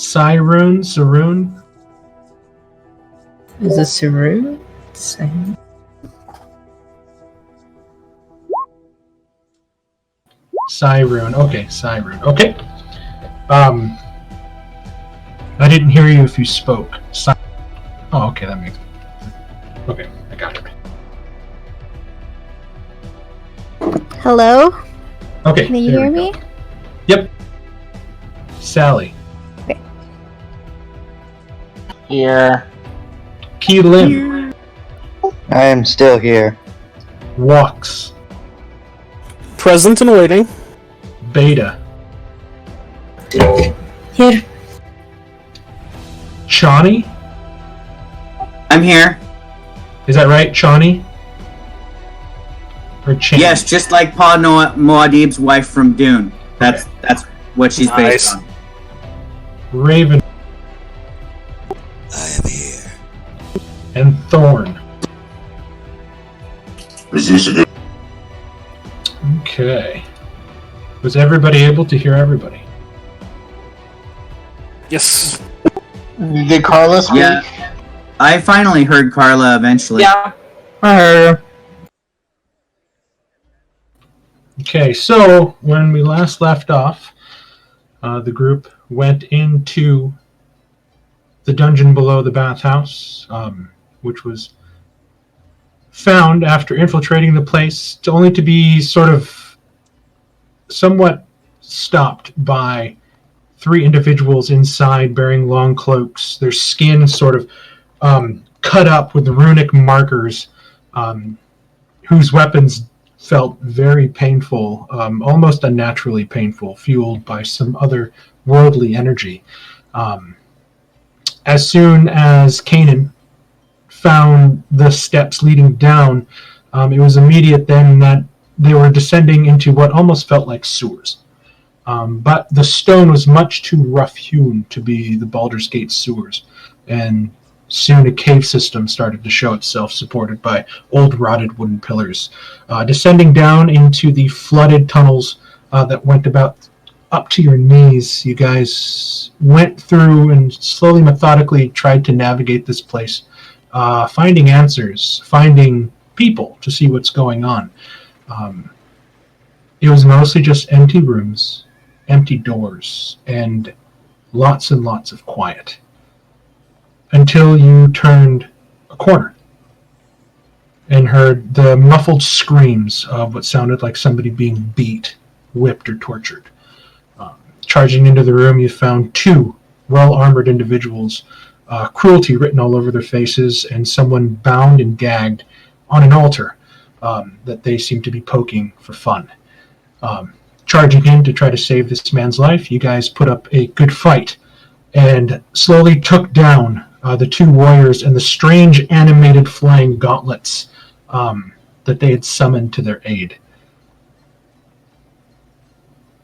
Saroon? Is it Saroon? Saroon. Okay, Saroon. Okay. I didn't hear you if you spoke. Oh, okay, that makes sense. Okay, I got it. Hello? Okay. Can you hear me? Yep. Sally. Okay. Here. Key Lim. I am still here. Walks. Present and waiting. Beta. Here. Chani? I'm here. Is that right, Chani? Or Chani? Yes, just like Pa Muad'Dib's wife from Dune. That's what she's based on. Raven. I am here. And Thorn. Position. Okay. Was everybody able to hear everybody? Yes. Did Carla speak? Yeah. I finally heard Carla eventually. Yeah. I heard her. Okay, so when we last left off, the group went into the dungeon below the bathhouse, which was found after infiltrating the place only to be sort of somewhat stopped by 3 individuals inside bearing long cloaks, their skin sort of cut up with runic markers, whose weapons felt very painful, almost unnaturally painful, fueled by some other worldly energy. As soon as Kanan found the steps leading down, it was immediate then that they were descending into what almost felt like sewers. But the stone was much too rough-hewn to be the Baldur's Gate sewers, and soon a cave system started to show itself, supported by old rotted wooden pillars. Descending down into the flooded tunnels that went about up to your knees, you guys went through and slowly, methodically tried to navigate this place, finding answers, finding people to see what's going on. It was mostly just empty rooms, empty doors, and lots of quiet. Until you turned a corner and heard the muffled screams of what sounded like somebody being beat, whipped, or tortured. Charging into the room, you found 2 well-armored individuals, cruelty written all over their faces, and someone bound and gagged on an altar that they seemed to be poking for fun. Charging in to try to save this man's life, you guys put up a good fight and slowly took down the 2 warriors and the strange animated flying gauntlets that they had summoned to their aid.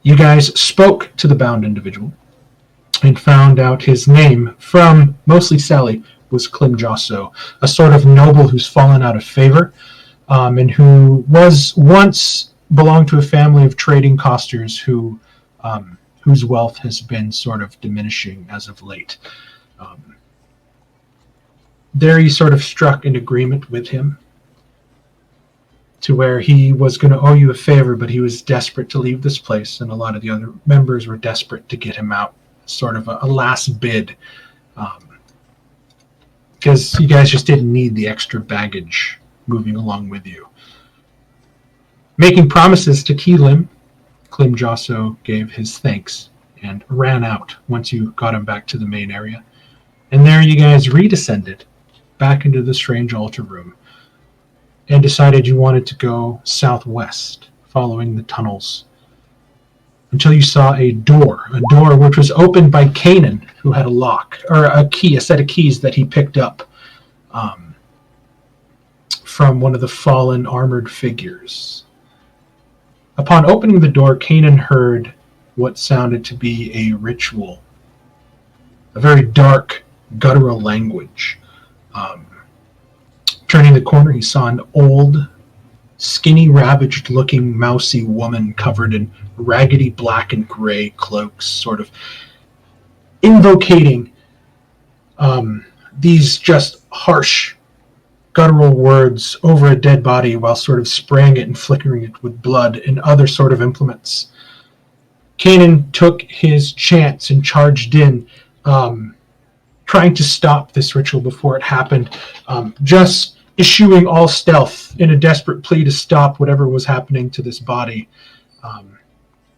You guys spoke to the bound individual and found out his name from mostly Sally was Klim Josso, a sort of noble who's fallen out of favor, and who was once belonged to a family of trading costers whose wealth has been sort of diminishing as of late. There you sort of struck an agreement with him to where he was going to owe you a favor, but he was desperate to leave this place, and a lot of the other members were desperate to get him out, sort of a last bid, because you guys just didn't need the extra baggage moving along with you. Making promises to Klim Josso gave his thanks and ran out once you got him back to the main area. And there you guys redescended back into the strange altar room and decided you wanted to go southwest, following the tunnels, until you saw a door which was opened by Kanan, who had a lock, or a set of keys that he picked up from one of the fallen armored figures. Upon opening the door, Kanan heard what sounded to be a ritual, a very dark, guttural language. Turning the corner, he saw an old, skinny, ravaged-looking, mousy woman covered in raggedy black and gray cloaks, sort of invocating these just harsh, guttural words over a dead body while sort of spraying it and flickering it with blood and other sort of implements. Kanan took his chance and charged in, trying to stop this ritual before it happened, just issuing all stealth in a desperate plea to stop whatever was happening to this body.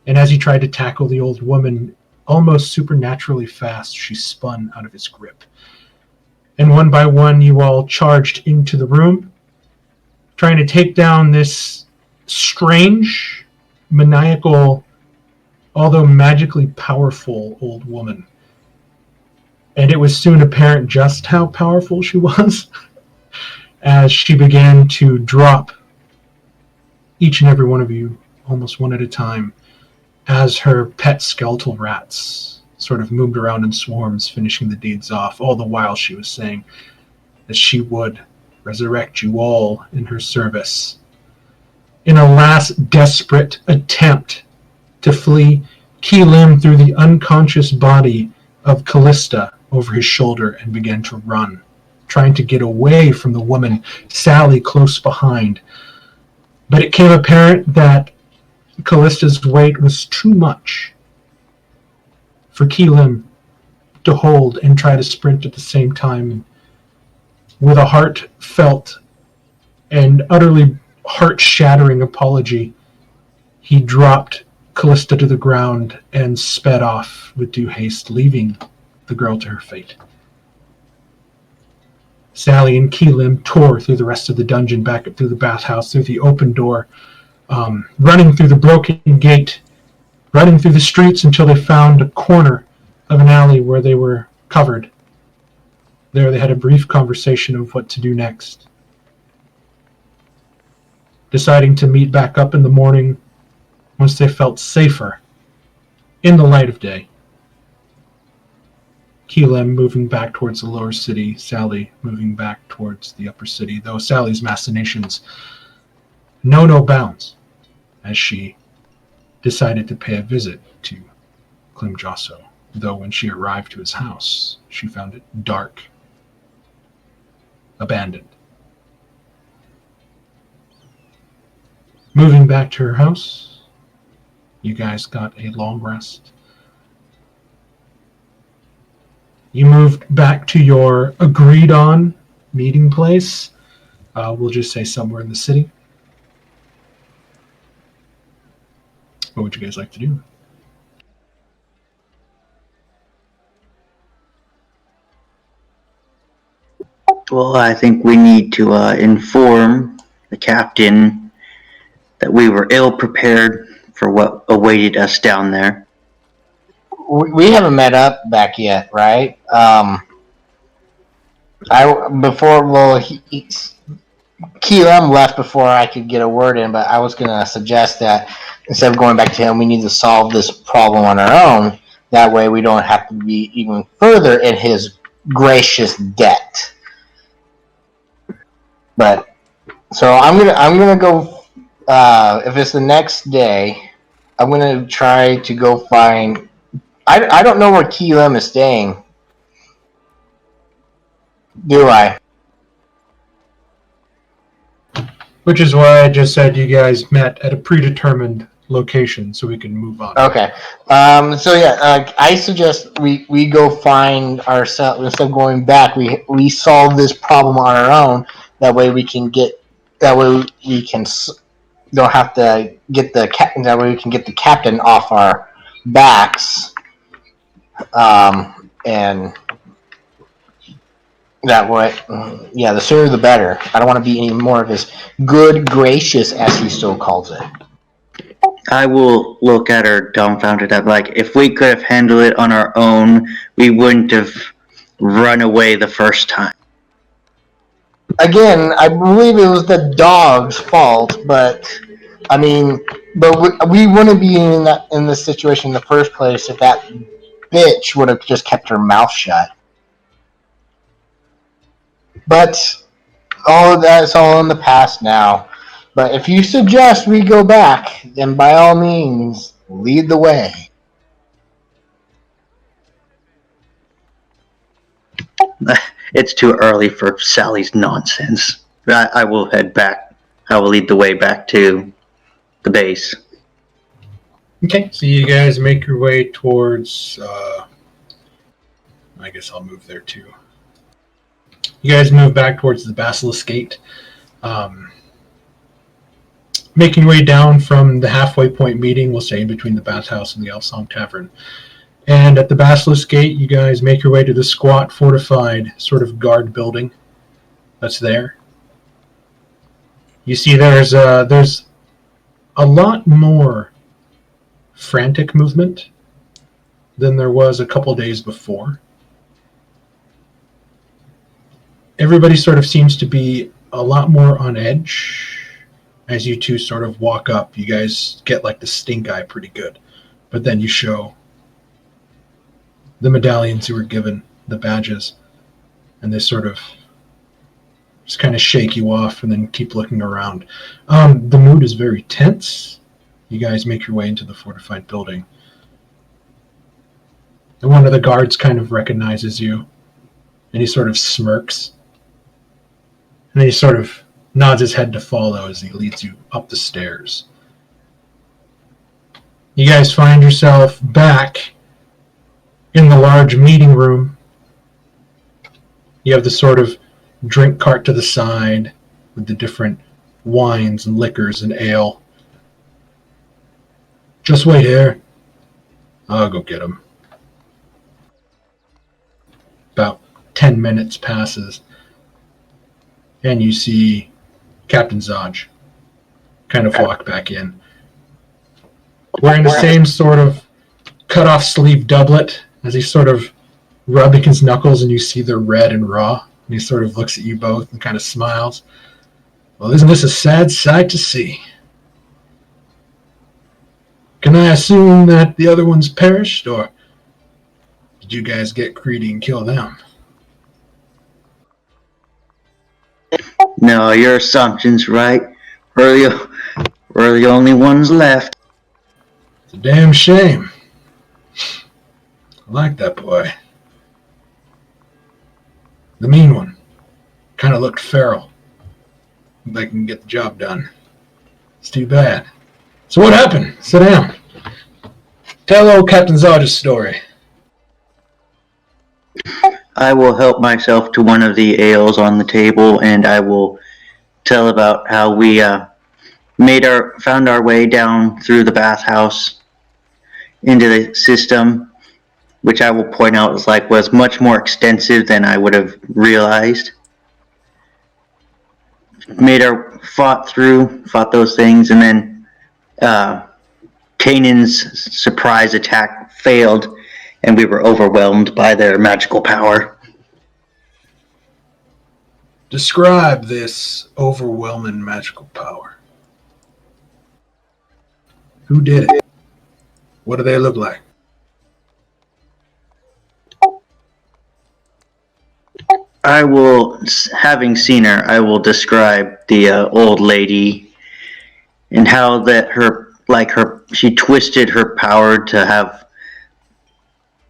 And as he tried to tackle the old woman, almost supernaturally fast, she spun out of his grip. And one by one, you all charged into the room, trying to take down this strange, maniacal, although magically powerful old woman. And it was soon apparent just how powerful she was as she began to drop each and every one of you, almost one at a time, as her pet skeletal rats sort of moved around in swarms, finishing the deeds off, all the while she was saying that she would resurrect you all in her service. In a last desperate attempt to flee, Keelim threw the unconscious body of Callista over his shoulder and began to run, trying to get away from the woman, Sally, close behind. But it became apparent that Callista's weight was too much for Keelim to hold and try to sprint at the same time. With a heartfelt and utterly heart-shattering apology, he dropped Callista to the ground and sped off with due haste, leaving the girl to her fate. Sally and Keelim tore through the rest of the dungeon, back up through the bathhouse, through the open door, running through the broken gate, running through the streets until they found a corner of an alley where they were covered. There they had a brief conversation of what to do next. Deciding to meet back up in the morning once they felt safer in the light of day. Keelim moving back towards the lower city, Sally moving back towards the upper city, though Sally's machinations know no bounds as she decided to pay a visit to Klim Josso, though when she arrived to his house, she found it dark, abandoned. Moving back to her house, you guys got a long rest. You moved back to your agreed-on meeting place. We'll just say somewhere in the city. What would you guys like to do? Well, I think we need to inform the captain that we were ill prepared for what awaited us down there. We haven't met up back yet, right? Keelam left before I could get a word in, but I was going to suggest that instead of going back to him, we need to solve this problem on our own. That way we don't have to be even further in his gracious debt. But so I'm gonna go. If it's the next day, I'm gonna try to go find. I don't know where Keelam is staying. Do I? Which is why I just said you guys met at a predetermined location so we can move on. Okay. So yeah, I suggest we go find ourselves instead of going back. We solve this problem on our own. That way we can get. That way we can don't have to get the captain. That way we can get the captain off our backs. And that way, yeah, the sooner the better. I don't want to be any more of his good gracious, as he still calls it. I will look at her dumbfounded. I'm like, if we could have handled it on our own, we wouldn't have run away the first time. Again, I believe it was the dog's fault, but I mean, we wouldn't be in this situation in the first place if that bitch would have just kept her mouth shut. But all of that's all in the past now. But if you suggest we go back, then by all means, lead the way. it's too early for Sally's nonsense. I will head back. I will lead the way back to the base. Okay, so you guys make your way towards. I guess I'll move there too. You guys move back towards the Basilisk Gate, making your way down from the halfway point meeting, we'll say, between the Bathhouse and the Elf Song Tavern. And at the Basilisk Gate, you guys make your way to the squat, fortified sort of guard building that's there. You see there's a lot more frantic movement than there was a couple days before. Everybody sort of seems to be a lot more on edge as you two sort of walk up. You guys get like the stink eye pretty good, but then you show the medallions you were given, the badges, and they sort of just kind of shake you off and then keep looking around. The mood is very tense. You guys make your way into the fortified building. And one of the guards kind of recognizes you, and he sort of smirks. And then he sort of nods his head to follow as he leads you up the stairs. You guys find yourself back in the large meeting room. You have the sort of drink cart to the side with the different wines and liquors and ale. Just wait here. I'll go get him. About 10 minutes passes, and you see Captain Zodge kind of walk back in, wearing the same sort of cut-off sleeve doublet as he's sort of rubbing his knuckles, and you see they're red and raw, and he sort of looks at you both and kind of smiles. Well, isn't this a sad sight to see? Can I assume that the other ones perished, or did you guys get greedy and kill them? No, your assumption's right. We're the only ones left. It's a damn shame. I like that boy. The mean one. Kind of looked feral. Looked like he can get the job done. It's too bad. So what happened? Sit down. Tell old Captain Zodge's story. I will help myself to one of the ales on the table, and I will tell about how we found our way down through the bathhouse into the system, which I will point out was much more extensive than I would have realized. Fought those things, and then Kanan's surprise attack failed, and we were overwhelmed by their magical power. Describe this overwhelming magical power. Who did it? What do they look like? Having seen her, I will describe the old lady and how that she twisted her power to have,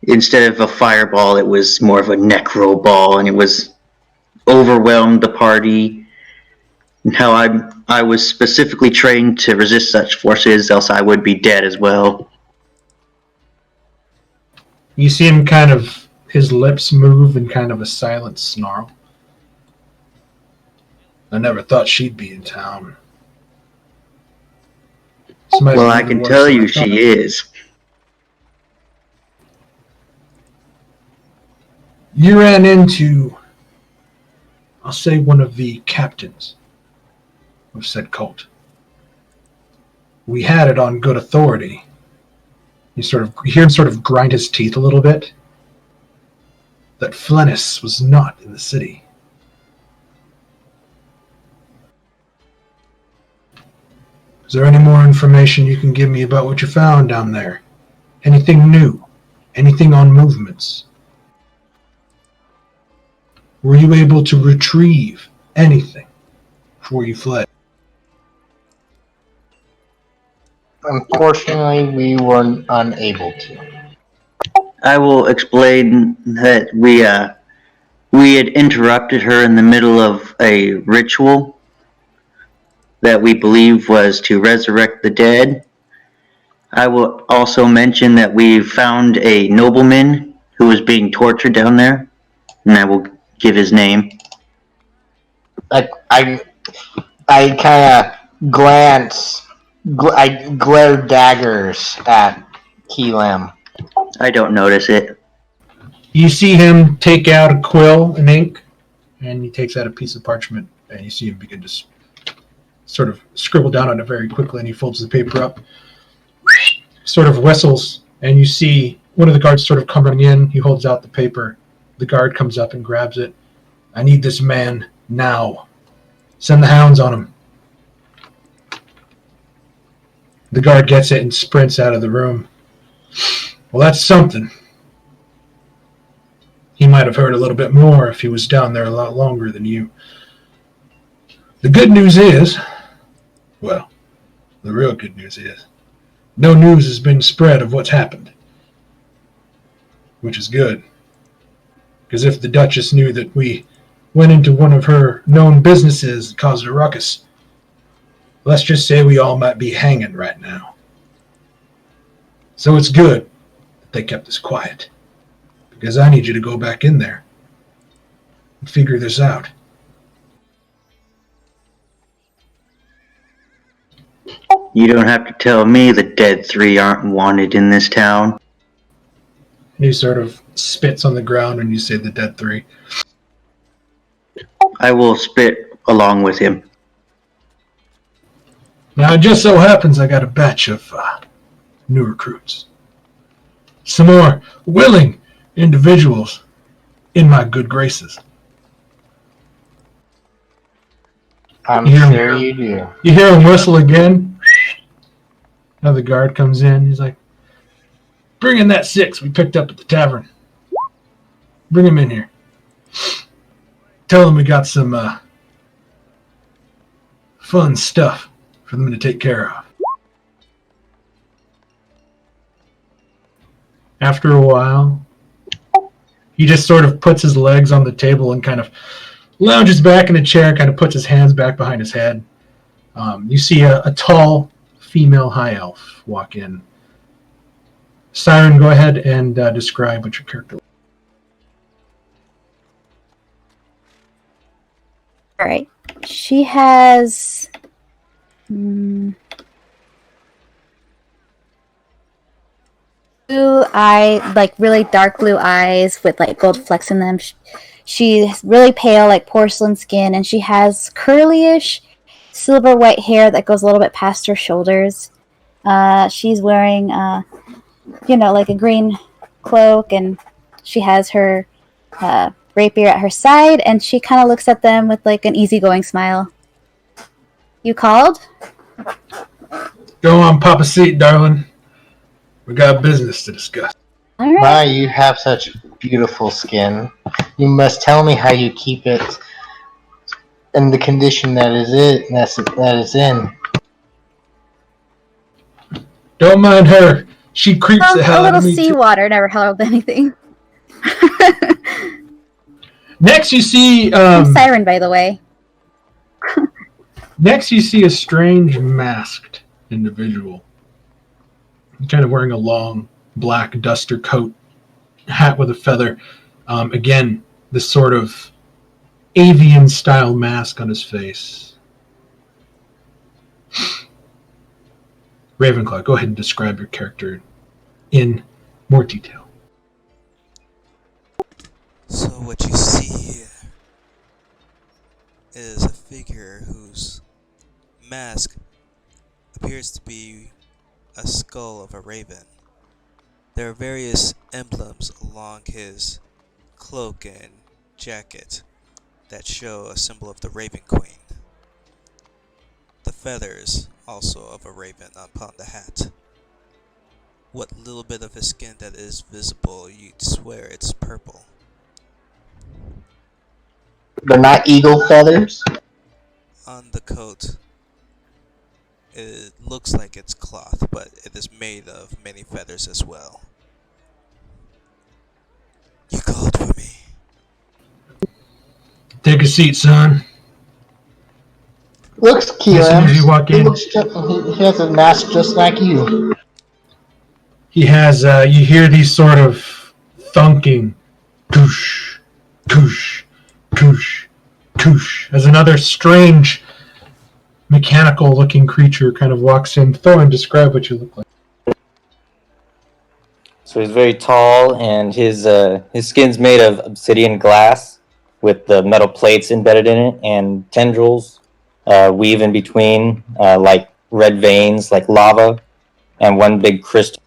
instead of a fireball, it was more of a necro ball, and it was overwhelmed the party, and how I was specifically trained to resist such forces, else I would be dead as well. You see him his lips move in kind of a silent snarl. I never thought she'd be in town. Well, I can tell you she is. You ran into, I'll say, one of the captains of said cult. We had it on good authority. You hear him sort of grind his teeth a little bit, that Flennis was not in the city. Is there any more information you can give me about what you found down there? Anything new? Anything on movements? Were you able to retrieve anything before you fled? Unfortunately, we were unable to. I will explain that We had interrupted her in the middle of a ritual that we believe was to resurrect the dead. I will also mention that we found a nobleman who was being tortured down there, and I will give his name. I kind of glance. I glare daggers at Keelam. I don't notice it. You see him take out a quill and ink, and he takes out a piece of parchment, and you see him begin to sort of scribble down on it very quickly, and he folds the paper up, sort of whistles, and you see one of the guards sort of coming in. He holds out the paper. The guard comes up and grabs it. I need this man now. Send the hounds on him. The guard gets it and sprints out of the room. Well, that's something. He might have heard a little bit more if he was down there a lot longer than you. The good news is, well, the real good news is, no news has been spread of what's happened. Which is good. Because if the Duchess knew that we went into one of her known businesses and caused a ruckus, let's just say we all might be hanging right now. So it's good that they kept us quiet. Because I need you to go back in there and figure this out. You don't have to tell me the dead three aren't wanted in this town. And he sort of spits on the ground when you say the dead three. I will spit along with him. Now, it just so happens I got a batch of new recruits. Some more willing individuals in my good graces. I'm sure you do. You hear him whistle again. Another guard comes in. He's like, bring in that 6 we picked up at the tavern. Bring him in here. Tell them we got some fun stuff for them to take care of. After a while, he just sort of puts his legs on the table and kind of lounges back in a chair, kind of puts his hands back behind his head. You see a tall female high elf walk in. Siren, go ahead and describe what your character looks All right. She has blue eye, like really dark blue eyes with like gold flecks in them. She's really pale, like porcelain skin, and she has curly-ish silver white hair that goes a little bit past her shoulders. She's wearing, like a green cloak, and she has her rapier at her side, and she kind of looks at them with like an easygoing smile. You called? Go on, pop a seat, darling. We got business to discuss. All right. My, you have such beautiful skin. You must tell me how you keep it in the condition that is in. Don't mind her. She creeps the hell A out of little me. seawater never held anything. Next, you see. I'm Siren, by the way. Next, you see a strange masked individual. Kind of wearing a long black duster coat, hat with a feather. Again, this sort of avian-style mask on his face. Ravenclaw, go ahead and describe your character in more detail. So what you see here is a figure whose mask appears to be a skull of a raven. There are various emblems along his cloak and jacket that show a symbol of the Raven Queen. The feathers also of a raven upon the hat. What little bit of his skin that is visible, you'd swear it's purple. They're not eagle feathers? On the coat, it looks like it's cloth, but it is made of many feathers as well. You called for me. Take a seat, son. Looks As soon as you walk He in, looks he has a mask just like you. he has, you hear these sort of thunking, koosh, koosh, koosh, koosh, as another strange mechanical-looking creature kind of walks in. Thorin, describe what you look like. So he's very tall, and his skin's made of obsidian glass with the metal plates embedded in it, and tendrils weave in between, like red veins, like lava, and one big crystal.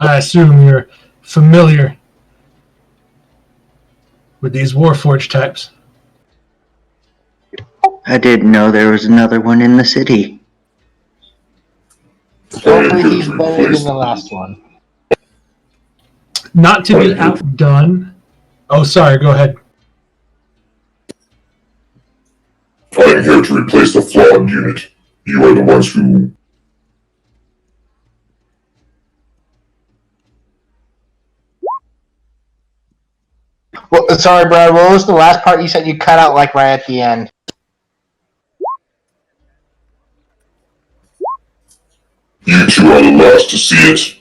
I assume you're familiar with these Warforged types. I didn't know there was another one in the city. Hopefully he's better than the last one. Not to be outdone. Oh, sorry, go ahead. I am here to replace the flawed unit. You are the ones who... Well, sorry, Brad. What was the last part you said you cut out like right at the end? You two are the last to see it.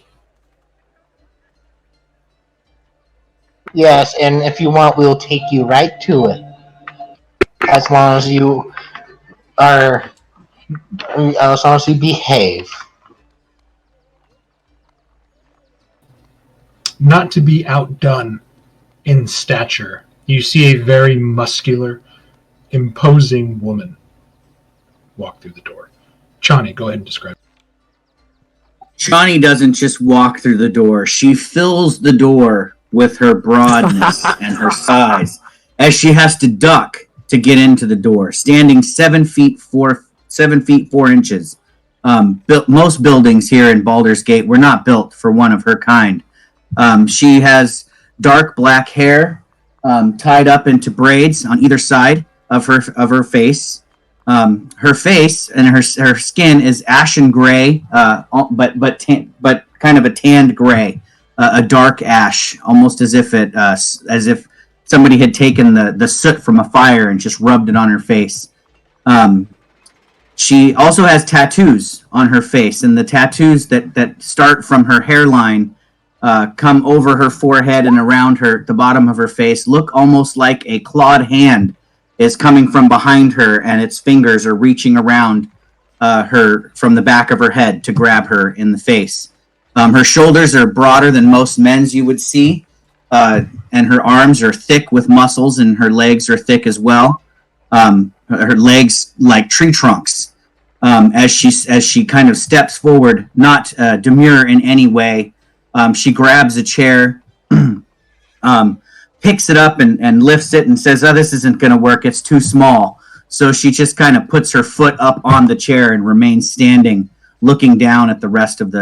Yes, and if you want, we'll take you right to it. As long as you are, as long as you behave. Not to be outdone in stature, you see a very muscular, imposing woman walk through the door. Chani, go ahead and describe. Shawnee doesn't just walk through the door. She fills the door with her broadness and her size as she has to duck to get into the door, standing 7 feet 4 inches. Most buildings here in Baldur's Gate were not built for one of her kind. She has dark black hair tied up into braids on either side of her face. Her face and her skin is ashen gray, but kind of a tanned gray, a dark ash, almost as if somebody had taken the soot from a fire and just rubbed it on her face. She also has tattoos on her face, and the tattoos that start from her hairline come over her forehead and around the bottom of her face, look almost like a clawed hand is coming from behind her, and its fingers are reaching around her from the back of her head to grab her in the face. Her shoulders are broader than most men's you would see, and her arms are thick with muscles, and her legs are thick as well. Her legs like tree trunks. As she kind of steps forward, not demure in any way, she grabs a chair, picks it up and lifts it and says, "Oh, this isn't going to work. It's too small." So she just kind of puts her foot up on the chair and remains standing, looking down at the rest of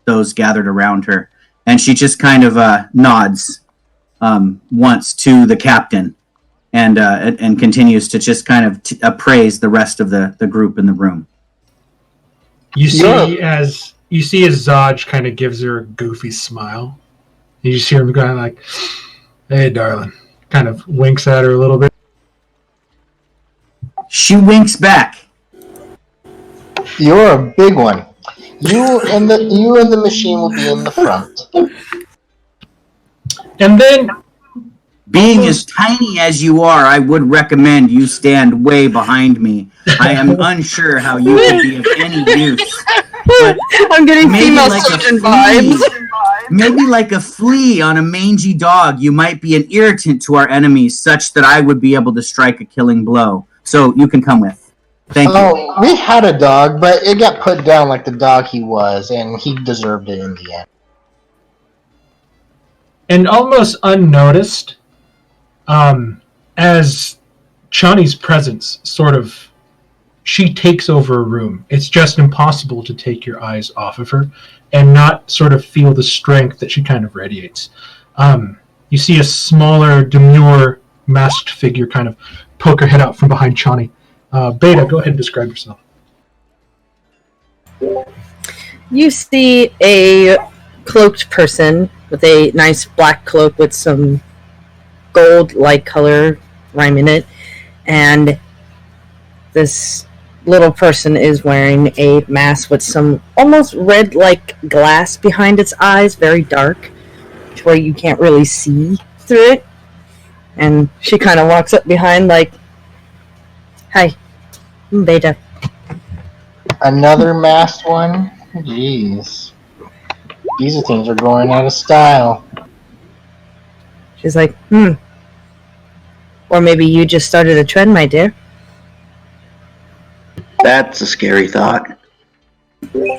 those gathered around her. And she just kind of nods once to the captain and continues to just kind of appraise the rest of the group in the room. You see as Zaj kind of gives her a goofy smile. You just hear him going like, "Hey, darling," kind of winks at her a little bit. She winks back. You're a big one. You and the machine will be in the front. And then, being as tiny as you are, I would recommend you stand way behind me. I am unsure how you could be of any use. But I'm getting female like surgeon vibes. Maybe like a flea on a mangy dog, you might be an irritant to our enemies, such that I would be able to strike a killing blow. So you can come with. Thank you. Oh, we had a dog, but it got put down like the dog he was, and he deserved it in the end. And almost unnoticed, as Chani's presence sort of, she takes over a room. It's just impossible to take your eyes off of her and not sort of feel the strength that she kind of radiates. You see a smaller, demure, masked figure kind of poke her head out from behind Chani. Beta, go ahead and describe yourself. You see a cloaked person with a nice black cloak with some gold light color rhyme in it, and this little person is wearing a mask with some almost red like glass behind its eyes, very dark, to where you can't really see through it. And she kind of walks up behind like, "Hi, I'm Beta." Another masked one? Jeez. These things are going out of style. She's like, or maybe you just started a trend, my dear. That's a scary thought. And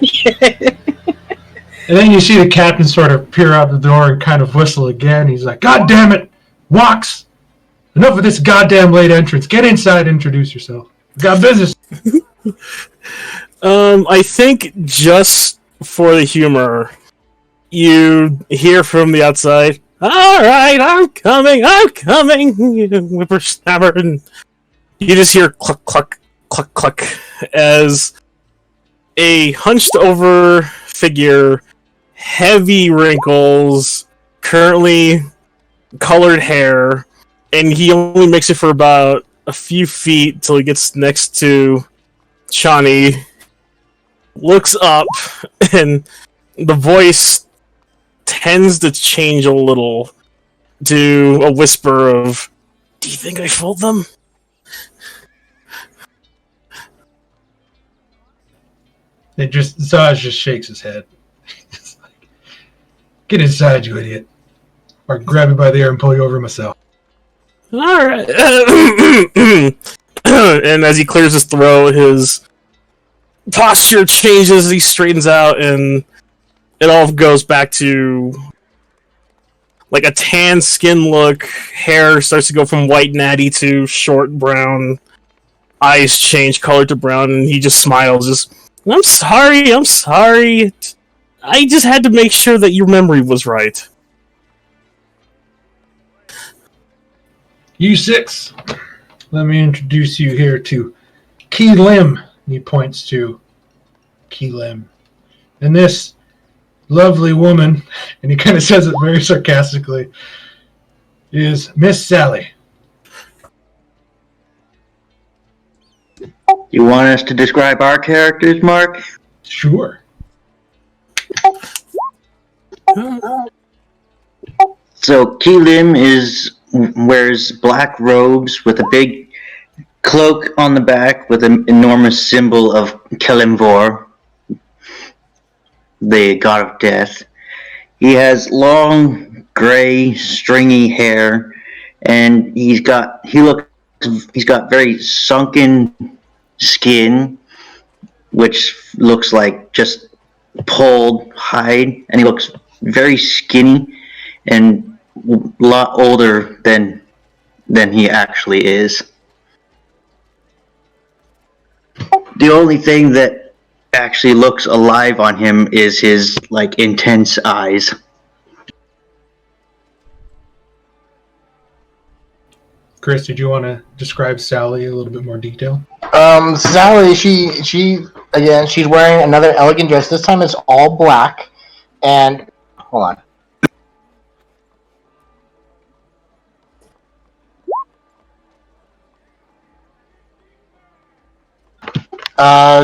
then you see the captain sort of peer out the door and kind of whistle again. He's like, "God damn it! Walks! Enough of this goddamn late entrance. Get inside, introduce yourself. We got business." I think just for the humor, you hear from the outside, "All right, I'm coming, you whippersnapper," and you just hear cluck, cluck, cluck, cluck, as a hunched over figure, heavy wrinkles, currently colored hair, and he only makes it for about a few feet till he gets next to Shawnee, looks up, and the voice tends to change a little to a whisper of, "Do you think I fooled them?" Zaz just shakes his head. It's like, "Get inside, you idiot. Or grab you by the ear and pull you over myself." Alright. And as he clears his throat, his posture changes, he straightens out, and it all goes back to like a tan skin look. Hair starts to go from white natty to short brown. Eyes change color to brown, and he just smiles. Just, I'm sorry. I just had to make sure that your memory was right. You six, let me introduce you here to Key Lim. He points to Key Lim. And this lovely woman, and he kind of says it very sarcastically, is Miss Sally. You want us to describe our characters, Mark? Sure. So Keelim wears black robes with a big cloak on the back with an enormous symbol of Kelimvor, the god of death. He has long, gray, stringy hair, and he's got very sunken skin, which looks like just pulled hide, and he looks very skinny and a lot older than he actually is. The only thing that actually looks alive on him is his intense eyes. Chris, did you want to describe Sally a little bit more detail? Sally, she's wearing another elegant dress. This time it's all black, and hold on.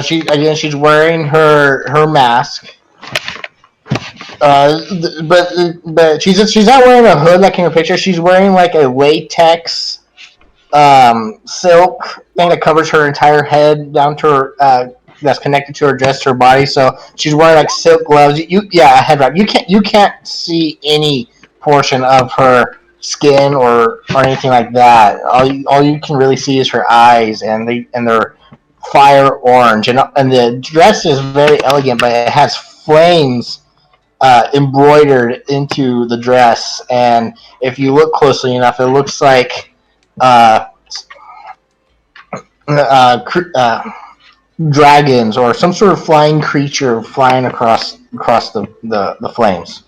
She's wearing her mask. But she's not wearing a hood like in her picture. She's wearing like a latex silk thing that covers her entire head down to her that's connected to her dress to her body. So she's wearing like silk gloves. A head wrap. You can't see any portion of her skin or anything like that. All you can really see is her eyes, and they're fire orange, and the dress is very elegant, but it has flames embroidered into the dress, and if you look closely enough, it looks like dragons or some sort of flying creature flying across the flames.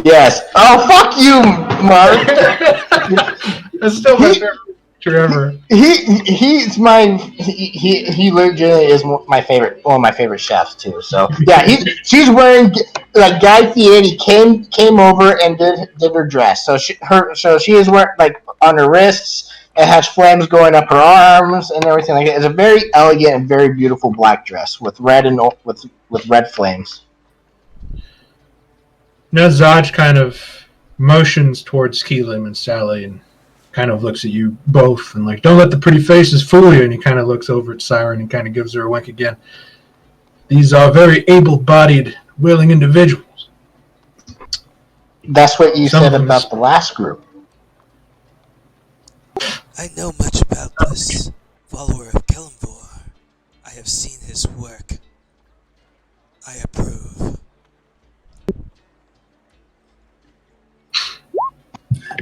Yes. Oh, fuck you, Mark. That's still my favorite. Trevor. He's my he legitimately is my favorite, one of my favorite chefs too. So yeah, she's wearing like Guy Fieri came over and did her dress. So she is wearing like on her wrists. It has flames going up her arms and everything like that. It's a very elegant and very beautiful black dress with red and with red flames. Now Zaj kind of motions towards Keelan and Sally and kind of looks at you both and like, don't let the pretty faces fool you. And he kind of looks over at Siren and kind of gives her a wink again. These are very able-bodied, willing individuals. That's what you said about the last group. I know much about this follower of Kelimvor. I have seen his work. I approve.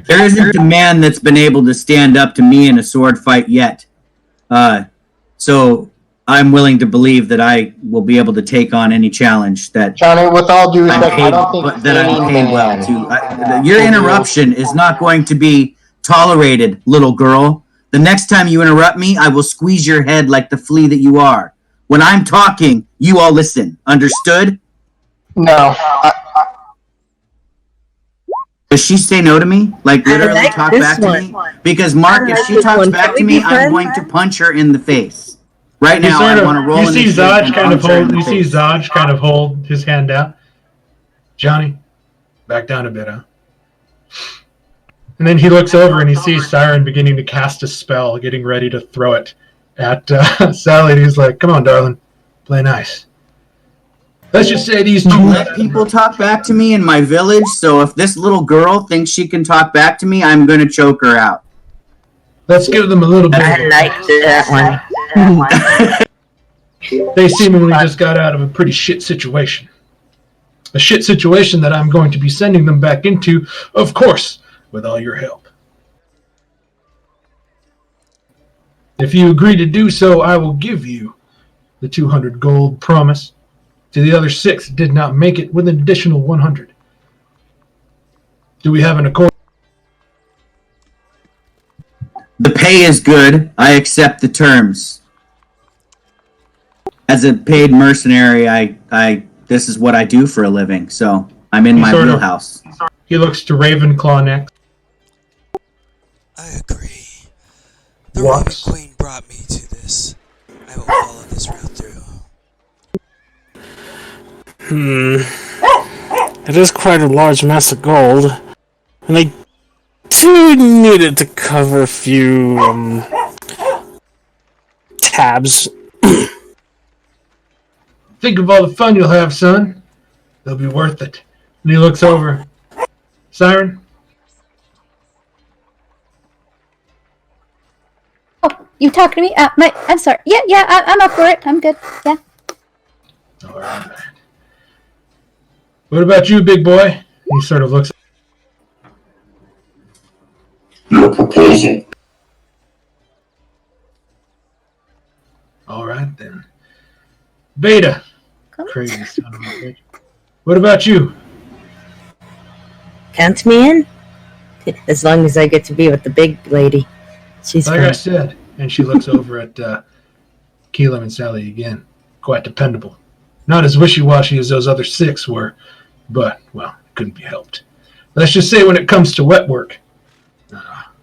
There isn't a man that's been able to stand up to me in a sword fight yet. So I'm willing to believe that I will be able to take on any challenge that Johnny, with all due respect, I don't think that any I'm paid well man to. Your interruption is not going to be tolerated, little girl. The next time you interrupt me, I will squeeze your head like the flea that you are. When I'm talking, you all listen. Understood? No. Does she say no to me? Like literally talk back to me? Because Mark, if she talks back to me, I'm going to punch her in the face. Right now, I want to roll you in see the Zaj kind of hold. You see Zaj kind of hold his hand out. Johnny, back down a bit, huh? And then he looks over and he sees Siren beginning to cast a spell, getting ready to throw it at Sally. And he's like, "Come on, darling, play nice." Let's just say these two let people talk back to me in my village. So if this little girl thinks she can talk back to me, I'm going to choke her out. Let's give them a little bit. I liked that one. They seemingly just got out of a pretty shit situation. A shit situation that I'm going to be sending them back into, of course, with all your help. If you agree to do so, I will give you the 200 gold promise. To the other 6 did not make it with an additional 100. Do we have an accord? The pay is good. I accept the terms. As a paid mercenary, I this is what I do for a living, so I'm in my wheelhouse. He looks to Ravenclaw next. I agree. The Raven Queen brought me to this. I will follow this route through. It is quite a large mass of gold, and I do need it to cover a few tabs. Think of all the fun you'll have, son. They'll be worth it. And he looks over. Siren? Oh, you talking to me? I'm sorry. Yeah, I'm up for it. I'm good. Yeah. All right. What about you, big boy? He sort of looks. Your proposal. All right, then. Beta. Crazy son of a bitch. What about you? Count me in. As long as I get to be with the big lady. She's like fun. I said. And she looks over at Keelan and Sally again. Quite dependable. Not as wishy-washy as those other 6 were, but, well, it couldn't be helped. Let's just say when it comes to wet work,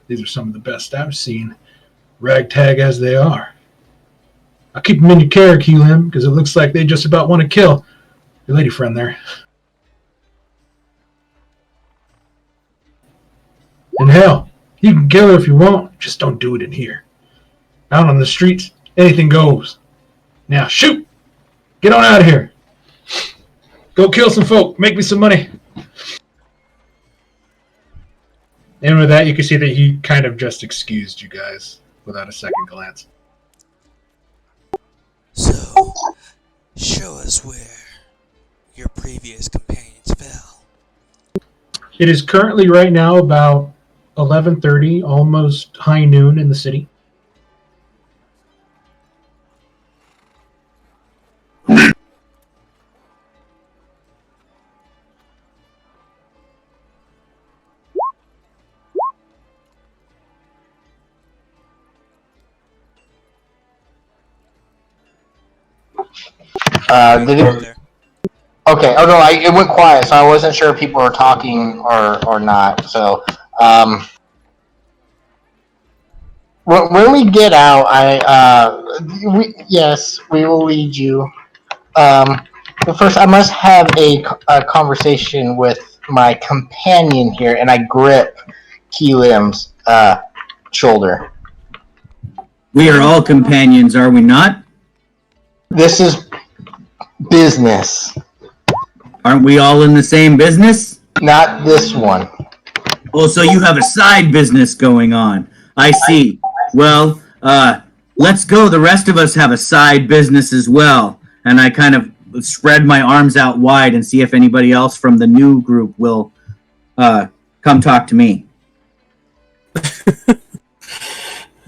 these are some of the best I've seen, ragtag as they are. I'll keep them in your care, Keelan, because it looks like they just about want to kill your lady friend there. And hell, you can kill her if you want, just don't do it in here. Out on the streets, anything goes. Now, shoot! Get on out of here. Go kill some folk. Make me some money. And with that, you can see that he kind of just excused you guys without a second glance. So, show us where your previous companions fell. It is currently right now about 11:30, almost high noon in the city. Did it? There. Okay. Oh no, it went quiet, so I wasn't sure if people were talking or not. So, when we get out, we will lead you. But first, I must have a conversation with my companion here, and I grip Keelim's shoulder. We are all companions, are we not? This is business, Aren't we all in the same business? not this one. Oh, so you have a side business going on. I see. Well, let's go. The rest of us have a side business as well. And I kind of spread my arms out wide and see if anybody else from the new group will come talk to me.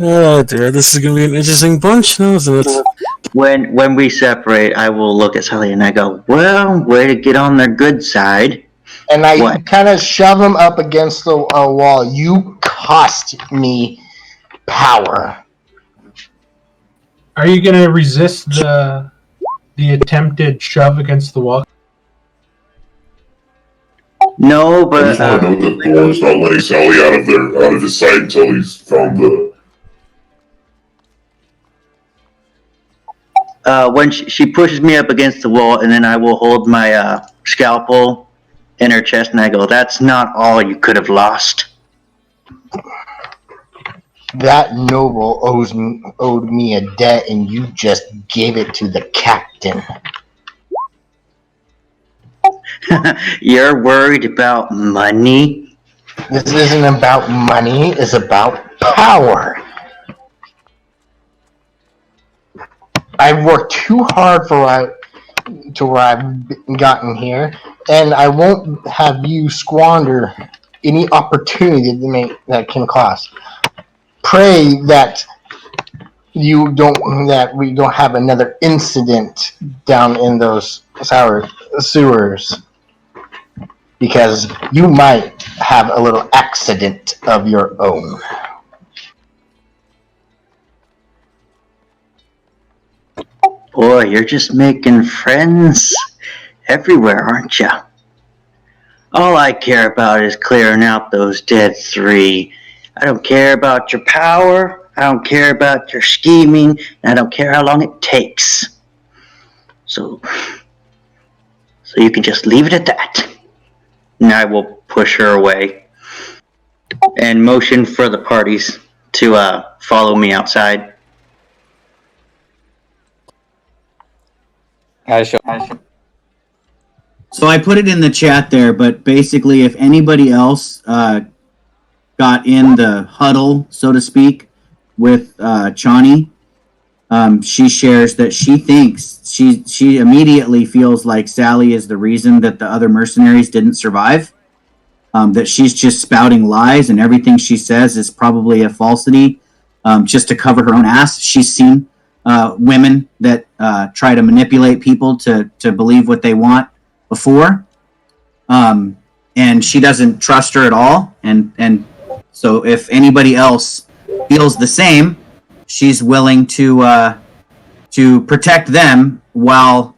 Oh dear, this is gonna be an interesting bunch, isn't it? When we separate, I will look at Sully and I go, well, way to get on their good side. And I What? kind of shove him up against the wall. You cost me power. Are you going to resist the attempted shove against the wall? No, I but just want to note that Thorn's not letting Sally out of his sight until he's found the. when she pushes me up against the wall, and then I will hold my scalpel in her chest, and I go, that's not all you could have lost. That noble owed me a debt, and you just gave it to the captain. You're worried about money? This isn't about money, it's about power. I've worked too hard to where I've gotten here, and I won't have you squander any opportunity that can cost. Pray that we don't have another incident down in those sewers, because you might have a little accident of your own. Boy, you're just making friends everywhere, aren't you? All I care about is clearing out those dead three. I don't care about your power, I don't care about your scheming, and I don't care how long it takes. So you can just leave it at that. And I will push her away and motion for the parties to follow me outside. So I put it in the chat there, but basically, if anybody else got in the huddle, so to speak, with Chani, she shares that she thinks she immediately feels like Sally is the reason that the other mercenaries didn't survive. That she's just spouting lies, and everything she says is probably a falsity, just to cover her own ass. She's seen women that try to manipulate people to believe what they want before, and she doesn't trust her at all. And so if anybody else feels the same, she's willing to protect them while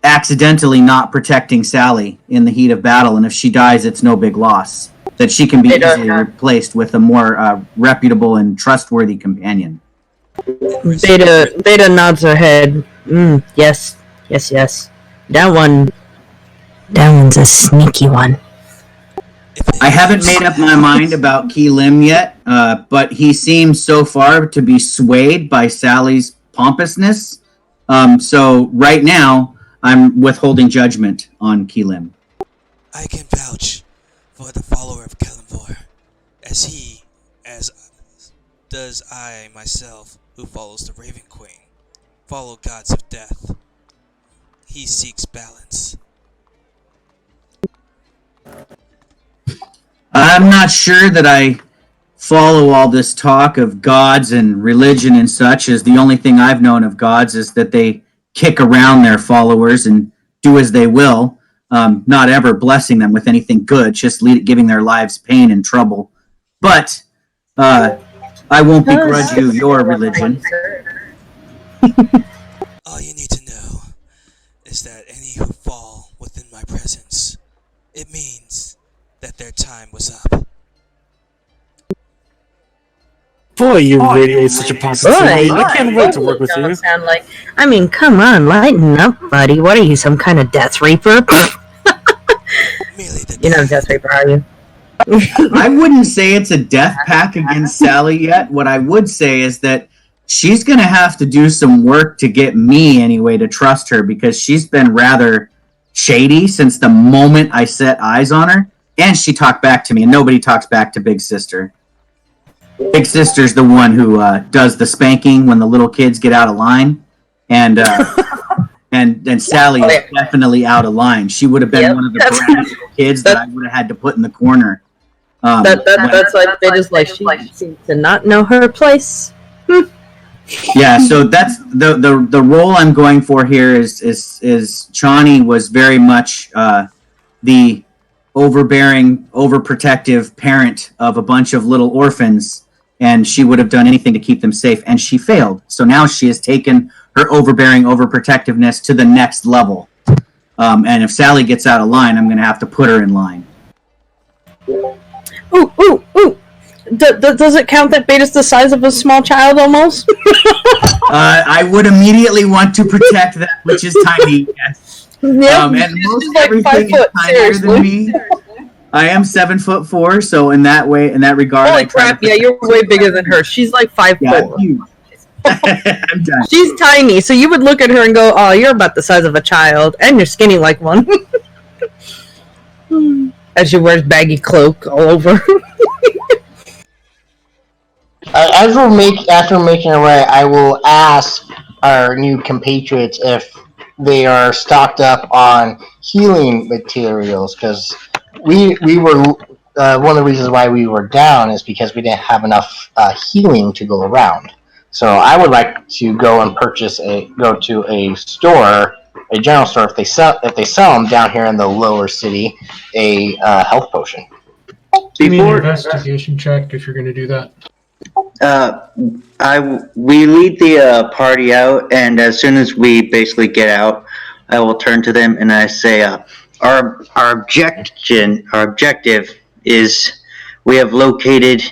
accidentally not protecting Sally in the heat of battle. And if she dies, it's no big loss. That she can be easily replaced with a more reputable and trustworthy companion. Beta nods her head. Yes. That one's a sneaky one. I haven't made up my mind about Ki Lim yet, but he seems so far to be swayed by Sally's pompousness. So right now, I'm withholding judgment on Ki Lim. I can vouch for the follower of Kalimvor, as does I myself, who follows the Raven Queen, follow gods of death. He seeks balance. I'm not sure that I follow all this talk of gods and religion and such, as the only thing I've known of gods is that they kick around their followers and do as they will, not ever blessing them with anything good, just giving their lives pain and trouble. But I won't begrudge you your religion. All you need to know It means that their time was up. Boy, you radiate such a positivity. I can't wait to work with you. Sound like, I mean, come on, lighten up, buddy. What are you, some kind of Death Reaper? Merely the You're not a Death Reaper, are you? I wouldn't say it's a death pack against Sally yet. What I would say is that she's going to have to do some work to get me, anyway, to trust her, because she's been rather shady since the moment I set eyes on her. And she talked back to me, and nobody talks back to Big Sister. Big Sister's the one who does the spanking when the little kids get out of line. And Sally is definitely out of line. She would have been one of the bratty little kids that I would have had to put in the corner. That's like, they just like, she seems to not know her place. Yeah, so that's the role I'm going for here is Chani was very much the overbearing, overprotective parent of a bunch of little orphans, and she would have done anything to keep them safe, and she failed. So now she has taken her overbearing, overprotectiveness to the next level. And if Sally gets out of line, I'm going to have to put her in line. Ooh. Does it count that Beta's the size of a small child almost? I would immediately want to protect that which is tiny, yes. Yeah, and most like everything is tinier than me. I am 7'4", so in that regard, holy crap! Yeah, you're way bigger than her. She's like 5'4". I'm done. She's tiny, so you would look at her and go, "Oh, you're about the size of a child, and you're skinny like one." As she wears baggy cloak all over. After making our way, I will ask our new compatriots if they are stocked up on healing materials, because we were one of the reasons why we were down is because we didn't have enough healing to go around. So I would like to go and go to a store, a general store, if they sell them down here in the lower city, a health potion. Give me an investigation check if you're going to do that. We lead the party out, and as soon as we basically get out, I will turn to them and I say, our objective is we have located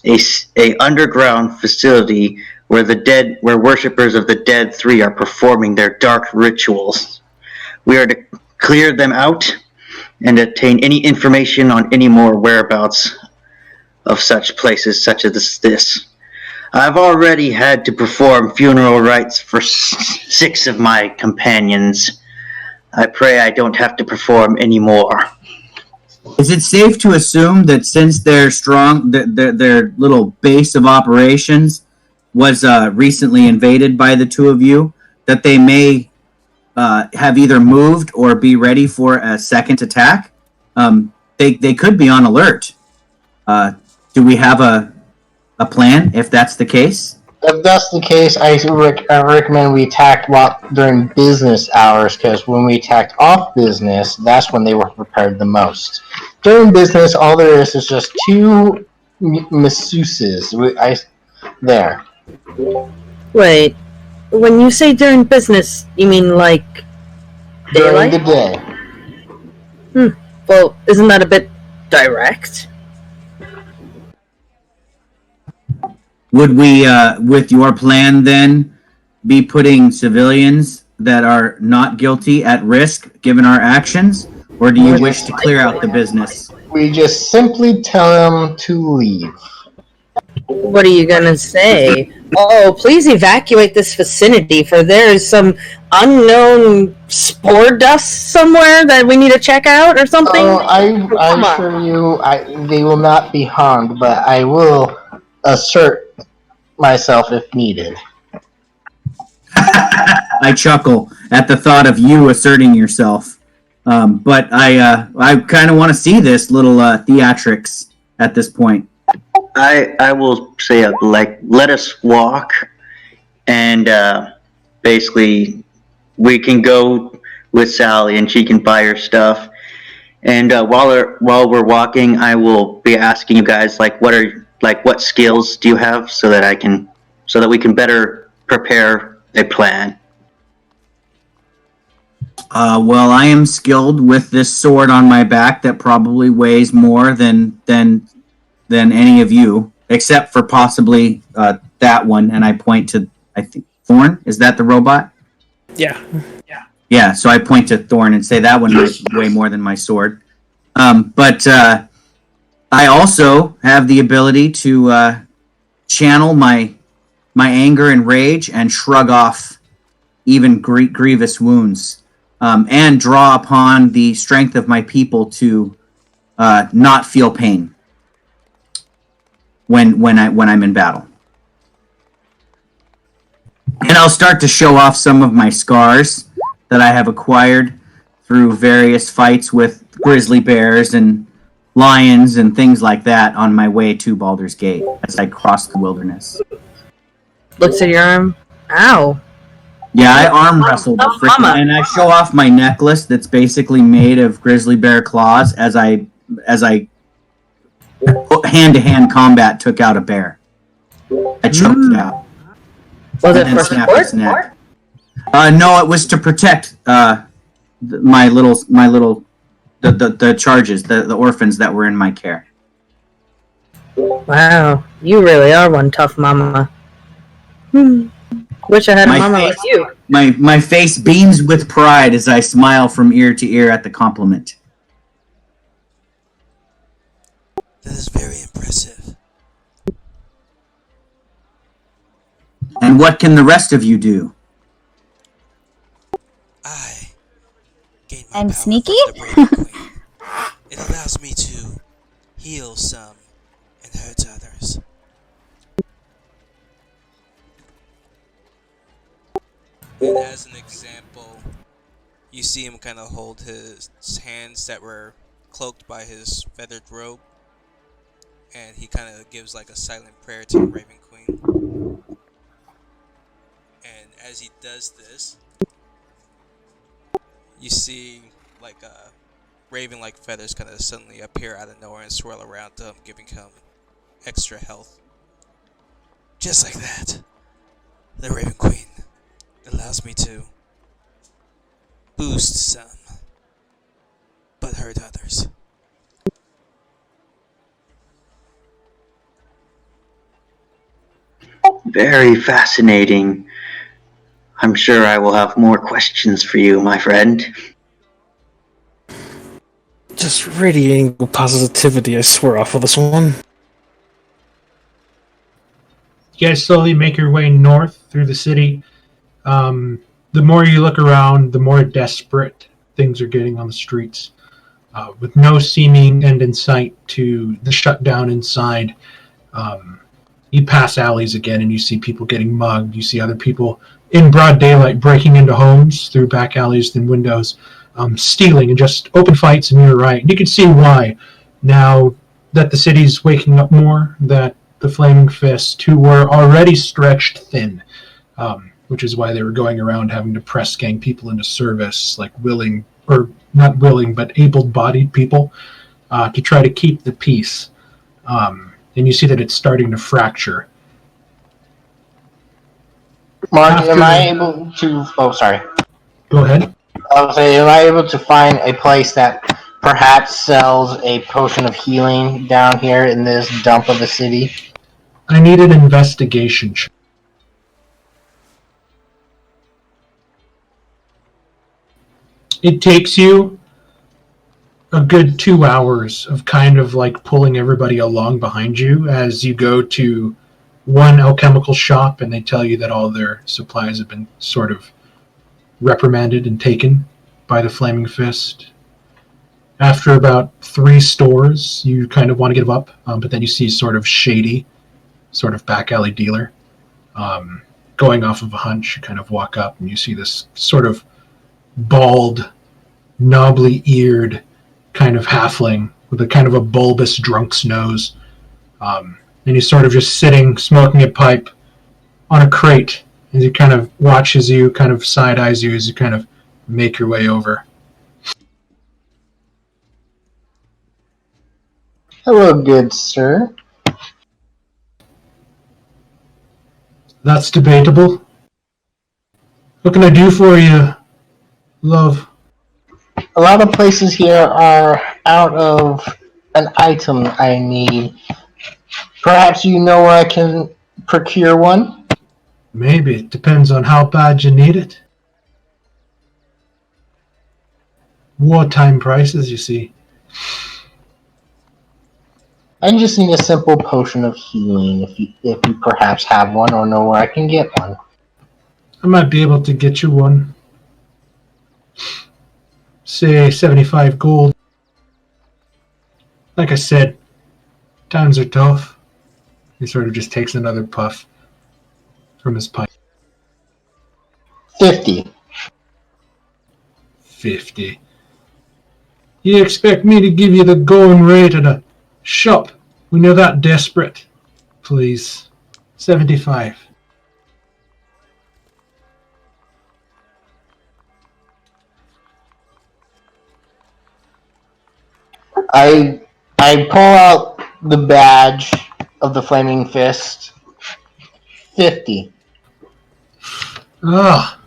a underground facility where worshippers of the dead three are performing their dark rituals. We are to clear them out and obtain any information on any more whereabouts of such places such as this. I've already had to perform funeral rites for 6 of my companions. I pray I don't have to perform any more. Is it safe to assume that since they're strong, their little base of operations was recently invaded by the two of you, that they may have either moved or be ready for a second attack? They could be on alert. Do we have a plan if that's the case? If that's the case, I recommend we attack during business hours, because when we attacked off business, that's when they were prepared the most. During business, all there is just 2 masseuses there. Wait, when you say during business, you mean like during daylight? The day. Well, isn't that a bit direct? Would we, with your plan then, be putting civilians that are not guilty at risk given our actions? Or do you wish to clear out the business? We just simply tell them to leave. What are you gonna say? Oh, please evacuate this vicinity, for there is some unknown spore dust somewhere that we need to check out or something? Oh, I assure you, they will not be harmed, but I will assert myself if needed. I chuckle at the thought of you asserting yourself. But I kind of want to see this little theatrics at this point. I will say, let us walk, and basically we can go with Sally, and she can buy her stuff. And while we're walking, I will be asking you guys, what skills do you have, so that we can better prepare a plan. Well, I am skilled with this sword on my back that probably weighs more than any of you, except for possibly that one. And I point to, I think, Thorn. Is that the robot? Yeah. Yeah. So I point to Thorn and say that one might weigh more than my sword. But I also have the ability to channel my anger and rage and shrug off even grievous wounds, and draw upon the strength of my people to not feel pain when I'm in battle. And I'll start to show off some of my scars that I have acquired through various fights with grizzly bears and lions and things like that on my way to Baldur's Gate as I cross the wilderness. Looks at your arm. Ow. Yeah, I arm wrestled the frickin', and I show off my necklace that's basically made of grizzly bear claws as I hand-to-hand combat took out a bear. I choked it out. Was it And for snapped its support? neck. No, it was to protect my little the charges, the orphans that were in my care. Wow, you really are one tough mama. Wish I had a My mama face- like you. My face beams with pride as I smile from ear to ear at the compliment. That is very impressive. And what can the rest of you do? I gain my I'm power sneaky? from the Raven Queen. It allows me to heal some and hurt others. And as an example, you see him kind of hold his hands that were cloaked by his feathered robe, and he kind of gives like a silent prayer to the Raven Queen. And as he does this, you see like raven-like feathers kind of suddenly appear out of nowhere and swirl around him, giving him extra health. Just like that, the Raven Queen allows me to boost some, but hurt others. Very fascinating. I'm sure I will have more questions for you, my friend. Just radiating positivity, I swear, off of this one. You guys slowly make your way north through the city. The more you look around, the more desperate things are getting on the streets. With no seeming end in sight to the shutdown inside, you pass alleys again and you see people getting mugged. You see other people in broad daylight breaking into homes through back alleys and windows, stealing, and just open fights, and you're right. And you can see why now that the city's waking up more, that the Flaming Fist, who were already stretched thin, which is why they were going around having to press gang people into service, like willing, or not willing, but able-bodied people, to try to keep the peace. And you see that it's starting to fracture. Mark, After am I the- able to? Oh, sorry. Go ahead. I was saying, am I able to find a place that perhaps sells a potion of healing down here in this dump of the city? I need an investigation check. It takes you a good 2 hours of kind of like pulling everybody along behind you as you go to one alchemical shop and they tell you that all their supplies have been sort of reprimanded and taken by the Flaming Fist. After about 3 stores, you kind of want to give up, but then you see sort of shady, sort of back alley dealer. Going off of a hunch, you kind of walk up and you see this sort of bald, knobbly-eared kind of halfling with a kind of a bulbous drunk's nose. And he's sort of just sitting, smoking a pipe on a crate as he kind of watches you, kind of side-eyes you as you kind of make your way over. Hello, good sir. That's debatable. What can I do for you, love? a lot of places here are out of an item I need. Perhaps you know where I can procure one? Maybe. It depends on how bad you need it. Wartime prices, you see. I just need a simple potion of healing if you perhaps have one or know where I can get one. I might be able to get you one. Say 75 gold. Like I said, times are tough. He sort of just takes another puff from his pipe. 50. 50. You expect me to give you the going rate at a shop when you're that desperate? Please. 75. I pull out the badge of the Flaming Fist. 50. Ah.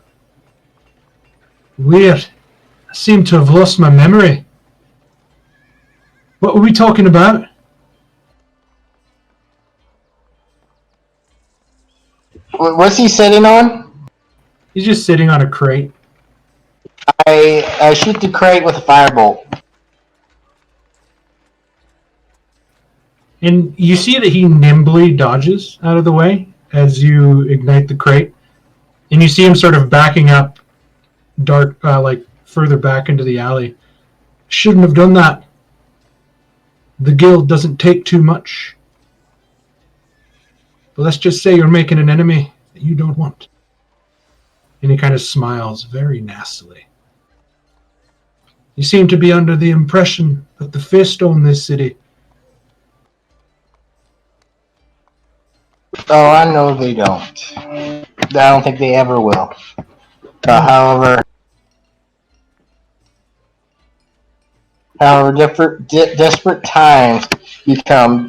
Weird. I seem to have lost my memory. What were we talking about? What's he sitting on? He's just sitting on a crate. I shoot the crate with a firebolt. And you see that he nimbly dodges out of the way as you ignite the crate. And you see him sort of backing up further back into the alley. Shouldn't have done that. The guild doesn't take too much. But let's just say you're making an enemy that you don't want. And he kind of smiles very nastily. You seem to be under the impression that the Fist own this city. Oh, I know they don't. I don't think they ever will. However, desperate times become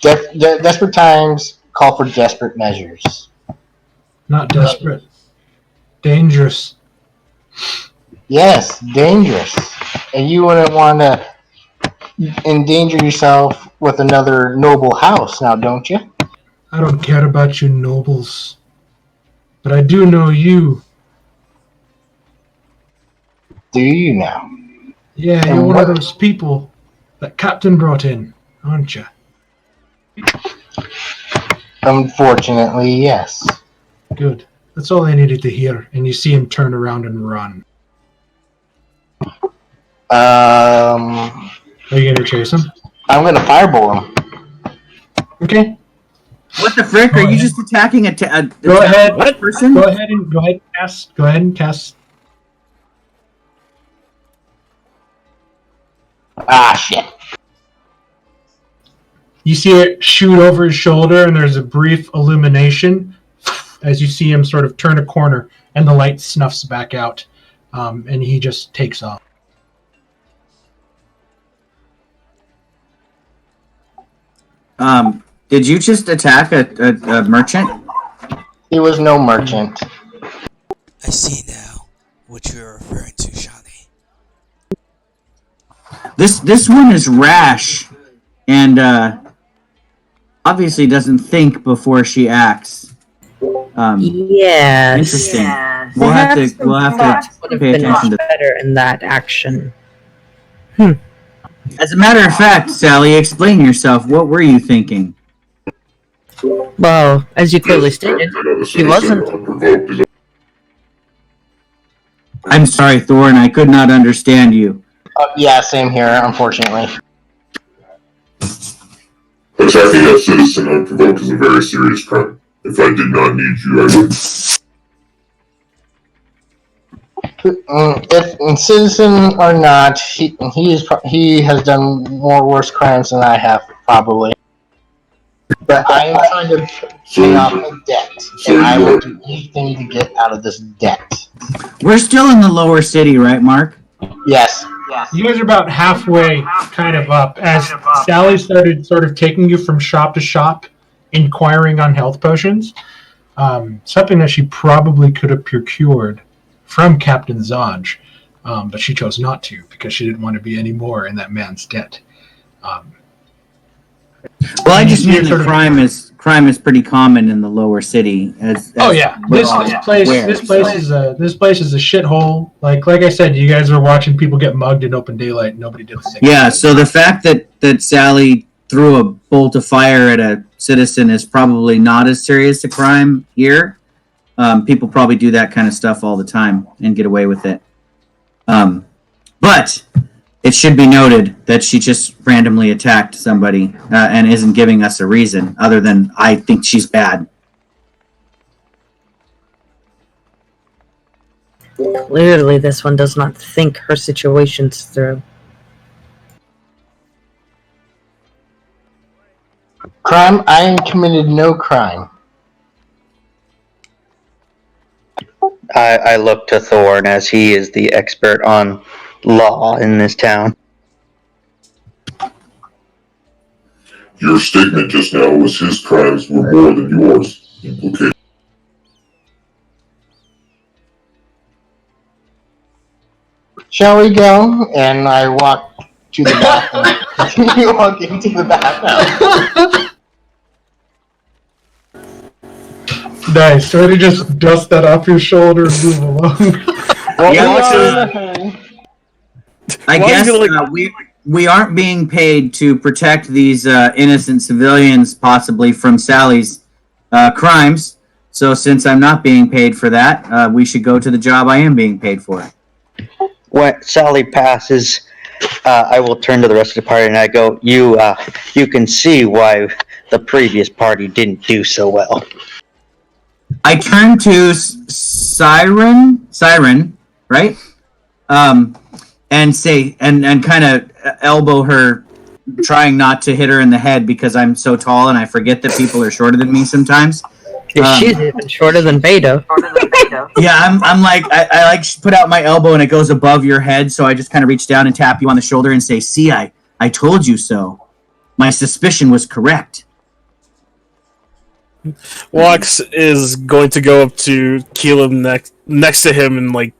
desperate times call for desperate measures. Not desperate. Dangerous. Yes, dangerous. And you wouldn't want to endanger yourself with another noble house now, don't you? I don't care about you nobles. But I do know you. Do you now? Yeah, you're one of those people that Captain brought in, aren't you? Unfortunately, yes. Good. That's all I needed to hear. And you see him turn around and run. Are you going to chase him? I'm going to fireball him. Okay. What the frick? Are you just attacking a Go ahead. person? Go ahead and cast. Go ahead and cast. Ah, shit. You see it shoot over his shoulder, and there's a brief illumination as you see him sort of turn a corner, and the light snuffs back out, and he just takes off. Did you just attack a merchant? He was no merchant. I see now what you're referring to, Shawnee. This one is rash, and obviously doesn't think before she acts. Yes. Interesting. Yes. We'll have to pay attention to that. Better in that action. As a matter of fact, Sally, explain yourself. What were you thinking? Well, as you clearly stated, he wasn't. I'm sorry, Thorn. I could not understand you. Yeah, same here, unfortunately. Attacking a citizen unprovoked is a very serious crime. If I did not need you, I would. If citizen or not, he has done more worse crimes than I have, probably. But I am trying to pay off a debt, and I will do anything to get out of this debt. We're still in the lower city, right, Mark? Yes. You guys are about halfway kind of up as Sally started sort of taking you from shop to shop, inquiring on health potions. Something that she probably could have procured from Captain Zodge, but she chose not to because she didn't want to be any more in that man's debt. Well, I just mean sort that of- crime is pretty common in the lower city. Oh yeah, this place is a shithole. Like I said, you guys are watching people get mugged in open daylight. Nobody did a thing. Yeah, so the fact that Sally threw a bolt of fire at a citizen is probably not as serious a crime here. People probably do that kind of stuff all the time and get away with it. But it should be noted that she just randomly attacked somebody and isn't giving us a reason other than I think she's bad. Clearly, this one does not think her situation's through. Crime? I am committed no crime. I look to Thorn as he is the expert on law in this town. Your statement just now was his crimes were more than yours. Implication. Shall we go? And I walk to the bathroom. You walk into the bathroom. Nice. Try to just dust that off your shoulder and move along. I guess we aren't being paid to protect these innocent civilians, possibly from Sally's crimes. So since I'm not being paid for that, we should go to the job I am being paid for. When Sally passes, I will turn to the rest of the party and I go, you can see why the previous party didn't do so well. I turn to Siren, right? And say, and kind of elbow her, trying not to hit her in the head because I'm so tall and I forget that people are shorter than me sometimes. She's even shorter than Beta. Yeah, I'm like, I like put out my elbow and it goes above your head, so I just kind of reach down and tap you on the shoulder and say, see, I told you so. My suspicion was correct. Wax is going to go up to Keelan next to him and like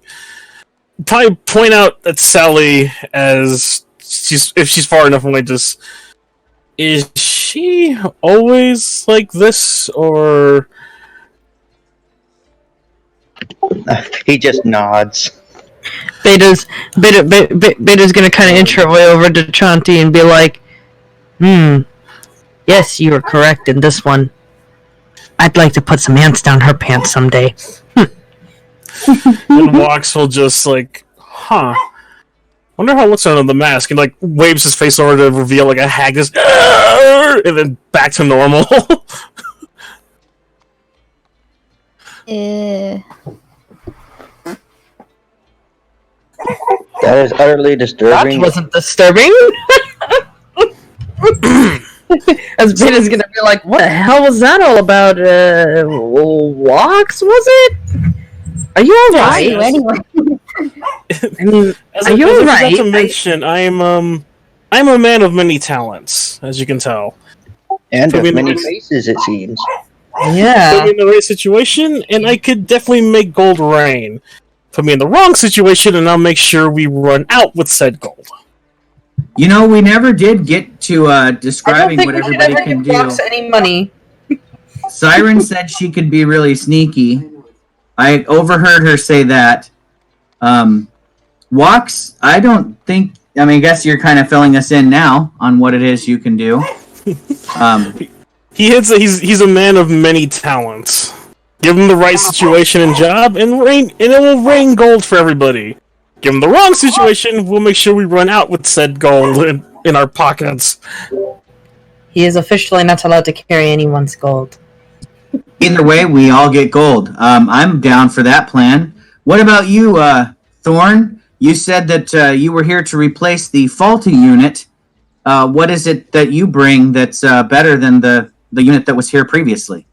probably point out at Sally as if she's far enough away. Just, is she always like this, or? He just nods. Beta's gonna kind of inch her way over to Chanti and be like, yes, you are correct in this one. I'd like to put some ants down her pants someday. And Wax will just like, wonder how it looks under the mask, and like waves his face over to reveal like a hag, just, and then back to normal. That is utterly disturbing. That wasn't disturbing. As Beta's gonna be like, what the hell was that all about? Walks, was it? Are you alright? You anyway. I mean, are you alright? To mention, I'm a man of many talents, as you can tell. And of many faces, it seems. Yeah. Put me in the right situation, and I could definitely make gold rain. Put me in the wrong situation, and I'll make sure we run out with said gold. You know, we never did get to describing what everybody can do. Any money. Siren said she could be really sneaky. I overheard her say that. Walks, I don't think. I mean, I guess you're kind of filling us in now on what it is you can do. He's a man of many talents. Give him the right situation and job, and it will rain gold for everybody. Give him the wrong situation, we'll make sure we run out with said gold in our pockets. He is officially not allowed to carry anyone's gold. Either way, we all get gold. I'm down for that plan. What about you, Thorn? You said that you were here to replace the faulty unit. What is it that you bring that's better than the unit that was here previously?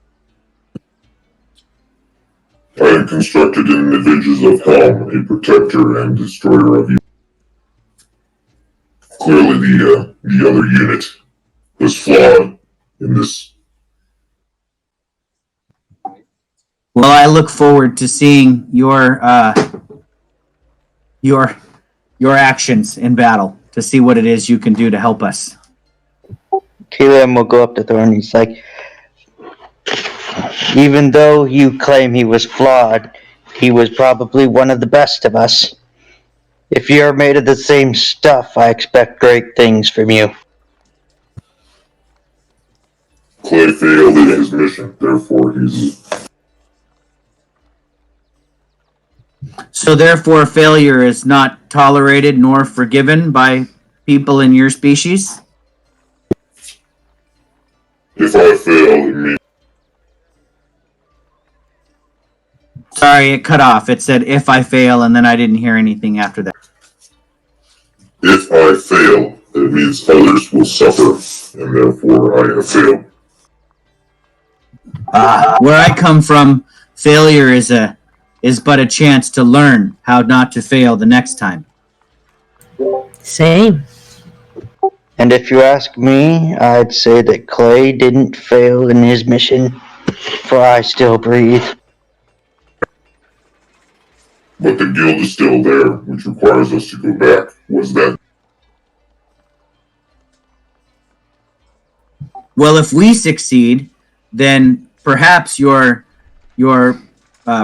I am constructed in the villages of Hell, a protector and destroyer of you. Clearly the other unit was flawed in this. Well, I look forward to seeing your your actions in battle to see what it is you can do to help us. Caleb will go up to Thor and he's like, even though you claim he was flawed, he was probably one of the best of us. If you're made of the same stuff, I expect great things from you. Clay failed in his mission, therefore he's... So therefore, failure is not tolerated nor forgiven by people in your species? If I fail, it means... Sorry, it cut off. It said, if I fail, and then I didn't hear anything after that. If I fail, it means others will suffer, and therefore I have failed. Where I come from, failure is but a chance to learn how not to fail the next time. Same. And if you ask me, I'd say that Clay didn't fail in his mission, for I still breathe. But the guild is still there, which requires us to go back. Was that... Well, if we succeed, then perhaps your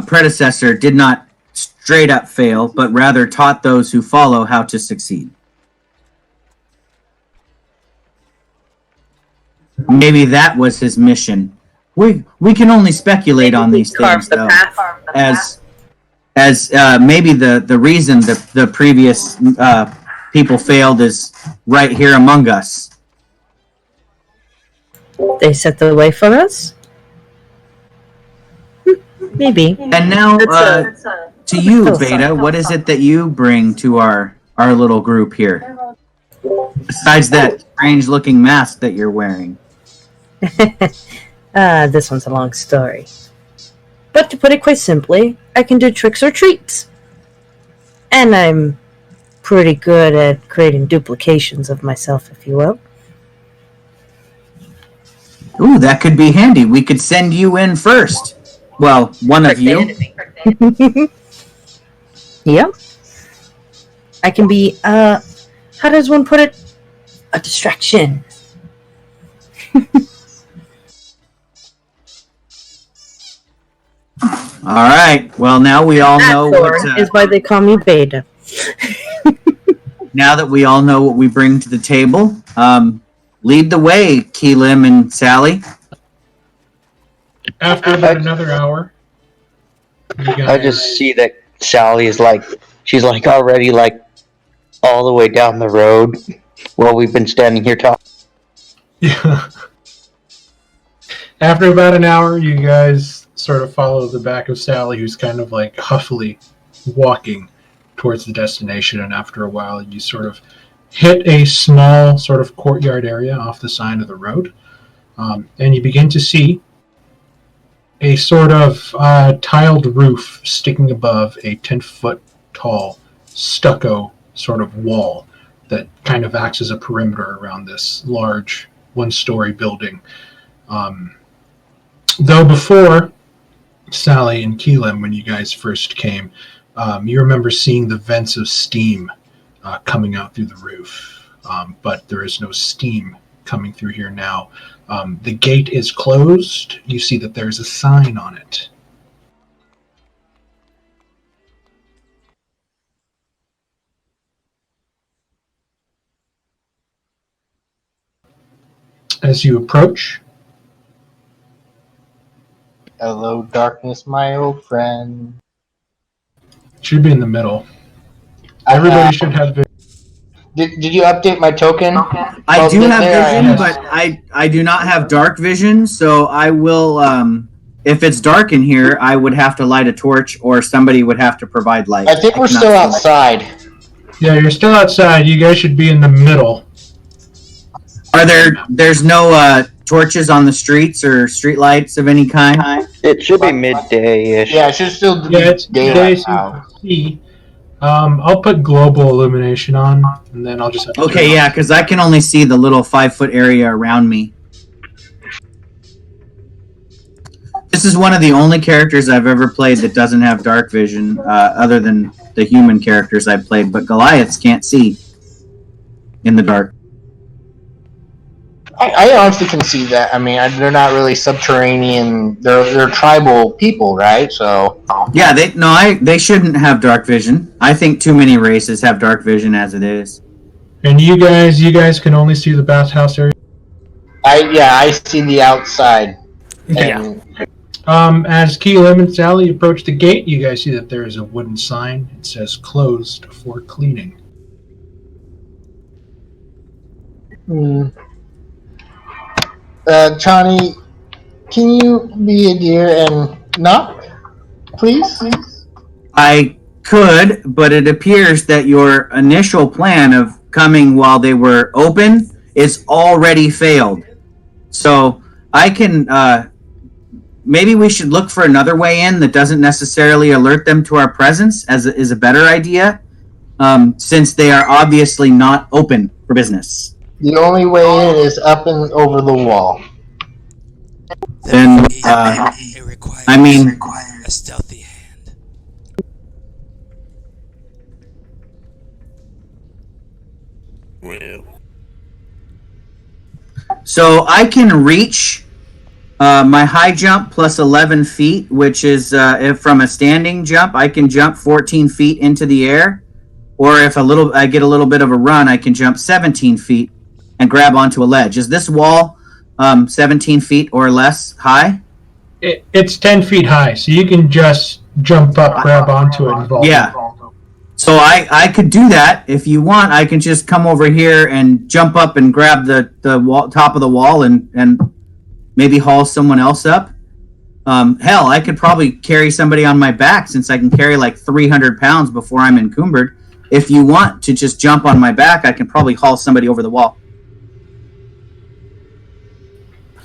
predecessor did not straight up fail, but rather taught those who follow how to succeed. Maybe that was his mission. We can only speculate on these things, though, as maybe the reason the previous people failed is right here among us. They set the way for us? Maybe. And now, to you, Veda, what is it that you bring to our little group here? Besides that strange-looking mask that you're wearing. This one's a long story. But to put it quite simply, I can do tricks or treats. And I'm pretty good at creating duplications of myself, if you will. Ooh, that could be handy. We could send you in first. Well, one of you. Yep. I can be, how does one put it? A distraction. All right. Well, now we all know what is why they call me Beta. Now that we all know what we bring to the table, lead the way, Keelim and Sally. After about another hour, I just see that Sally is she's already all the way down the road while we've been standing here talking. Yeah. After about an hour, you guys sort of follow the back of Sally, who's kind of huffily walking towards the destination, and after a while you sort of hit a small sort of courtyard area off the side of the road, and you begin to see a sort of tiled roof sticking above a 10-foot tall stucco sort of wall that kind of acts as a perimeter around this large one-story building. Though before Sally and Keelim, when you guys first came, you remember seeing the vents of steam coming out through the roof, but there is no steam coming through here now. The gate is closed. You see that there's a sign on it. As you approach, Hello, darkness, my old friend. it should be in the middle. Everybody should have vision. Did you update my token? I do have vision, but I do not have dark vision, so I will, if it's dark in here, I would have to light a torch, or somebody would have to provide light. I think we're still outside. Yeah, you're still outside. You guys should be in the middle. There's no torches on the streets or street lights of any kind? It should be midday-ish. Yeah, it should still be it's daylight midday, so now. you can see. I'll put global illumination on, and then I'll just have to Okay, yeah, because I can only see the little 5-foot area around me. This This is one of the only characters I've ever played that doesn't have dark vision, other than the human characters I've played. But Goliaths can't see in the dark. I honestly can see that. I mean, they're not really subterranean. They're tribal people, right? So Yeah, they shouldn't have dark vision. I think too many races have dark vision as it is. And you guys can only see the bathhouse area. I see the outside. Yeah. And As Keelan and Sally approach the gate, you guys see that there is a wooden sign. It says "Closed for cleaning." Johnny, can you be a dear and knock, please? I could, but it appears that your initial plan of coming while they were open is already failed. So I can. Maybe we should look for another way in that doesn't necessarily alert them to our presence, is a better idea, since they are obviously not open for business. The only way in is up and over the wall. Then, It requires I mean, a stealthy hand. Well, so I can reach my high jump plus 11 feet, which is if from a standing jump, I can jump 14 feet into the air. Or if I get a little bit of a run, I can jump 17 feet and grab onto a ledge. Is this wall 17 feet or less high? It's 10 feet high, so you can just jump up, grab onto it, and vault. Yeah. So I could do that. If you want, I can just come over here and jump up and grab the wall, top of the wall and maybe haul someone else up. Hell, I could probably carry somebody on my back since I can carry like 300 pounds before I'm encumbered. If you want to just jump on my back, I can probably haul somebody over the wall.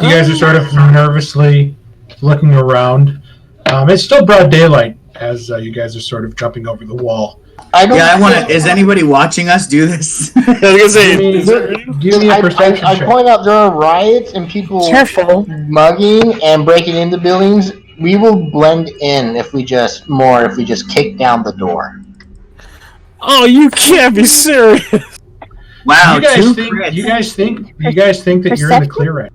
You guys are sort of nervously looking around. It's still broad daylight as you guys are sort of jumping over the wall. I want to. Is anybody watching us do this? I was gonna say, Give me a perception I check. point out there are riots and people Careful. mugging and breaking into buildings. We will blend in if we just kick down the door. oh, you can't be serious. Wow, you guys two think crits. you guys think that you're in the clear right?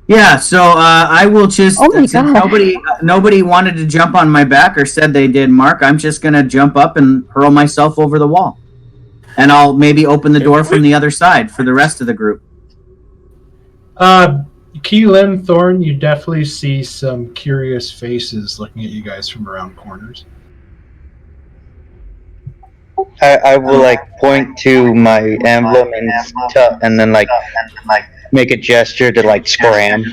Yeah, so I will just. Oh my since God. nobody wanted to jump on my back or said they did, Mark. I'm just gonna jump up and hurl myself over the wall, and I'll maybe open the door from the other side for the rest of the group. Keelan, Thorn, you definitely see some curious faces looking at you guys from around corners. I will like point to my emblem and then like make a gesture to like scram.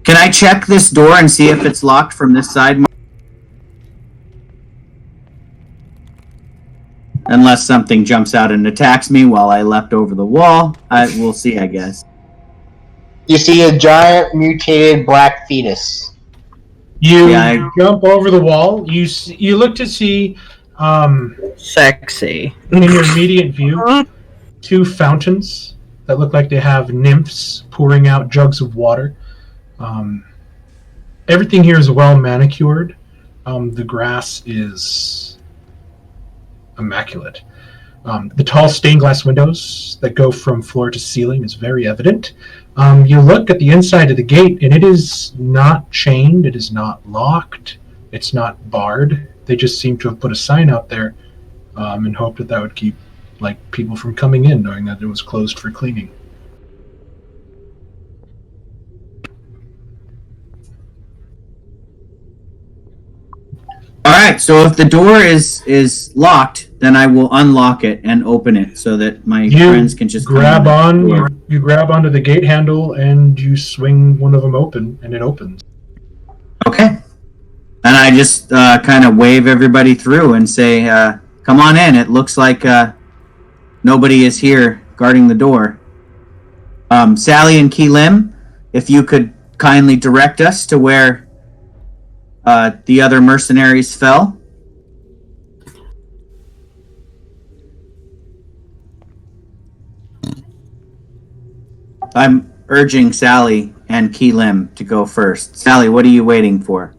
Can I check this door and see if it's locked from this side? Unless something jumps out and attacks me while I leapt over the wall, we'll see, I guess. You see a giant mutated black fetus. You Yeah, jump over the wall. You look to see Sexy. in your immediate view two fountains that look like they have nymphs pouring out jugs of water. Everything here is well manicured. The grass is immaculate. The tall stained glass windows that go from floor to ceiling is very evident. You look at the inside of the gate, and it is not chained. It is not locked. It's not barred. They just seem to have put a sign out there and hoped that would keep people from coming in, knowing that it was closed for cleaning. All right, so if the door is locked, then I will unlock it and open it so that my friends can just grab come in. on. You grab onto the gate handle and you swing one of them open, and it opens. Okay. And I just kind of wave everybody through and say, come on in. It looks like nobody is here guarding the door. Sally and Keelim, if you could kindly direct us to where the other mercenaries fell. I'm urging Sally and Keelim to go first. Sally, what are you waiting for?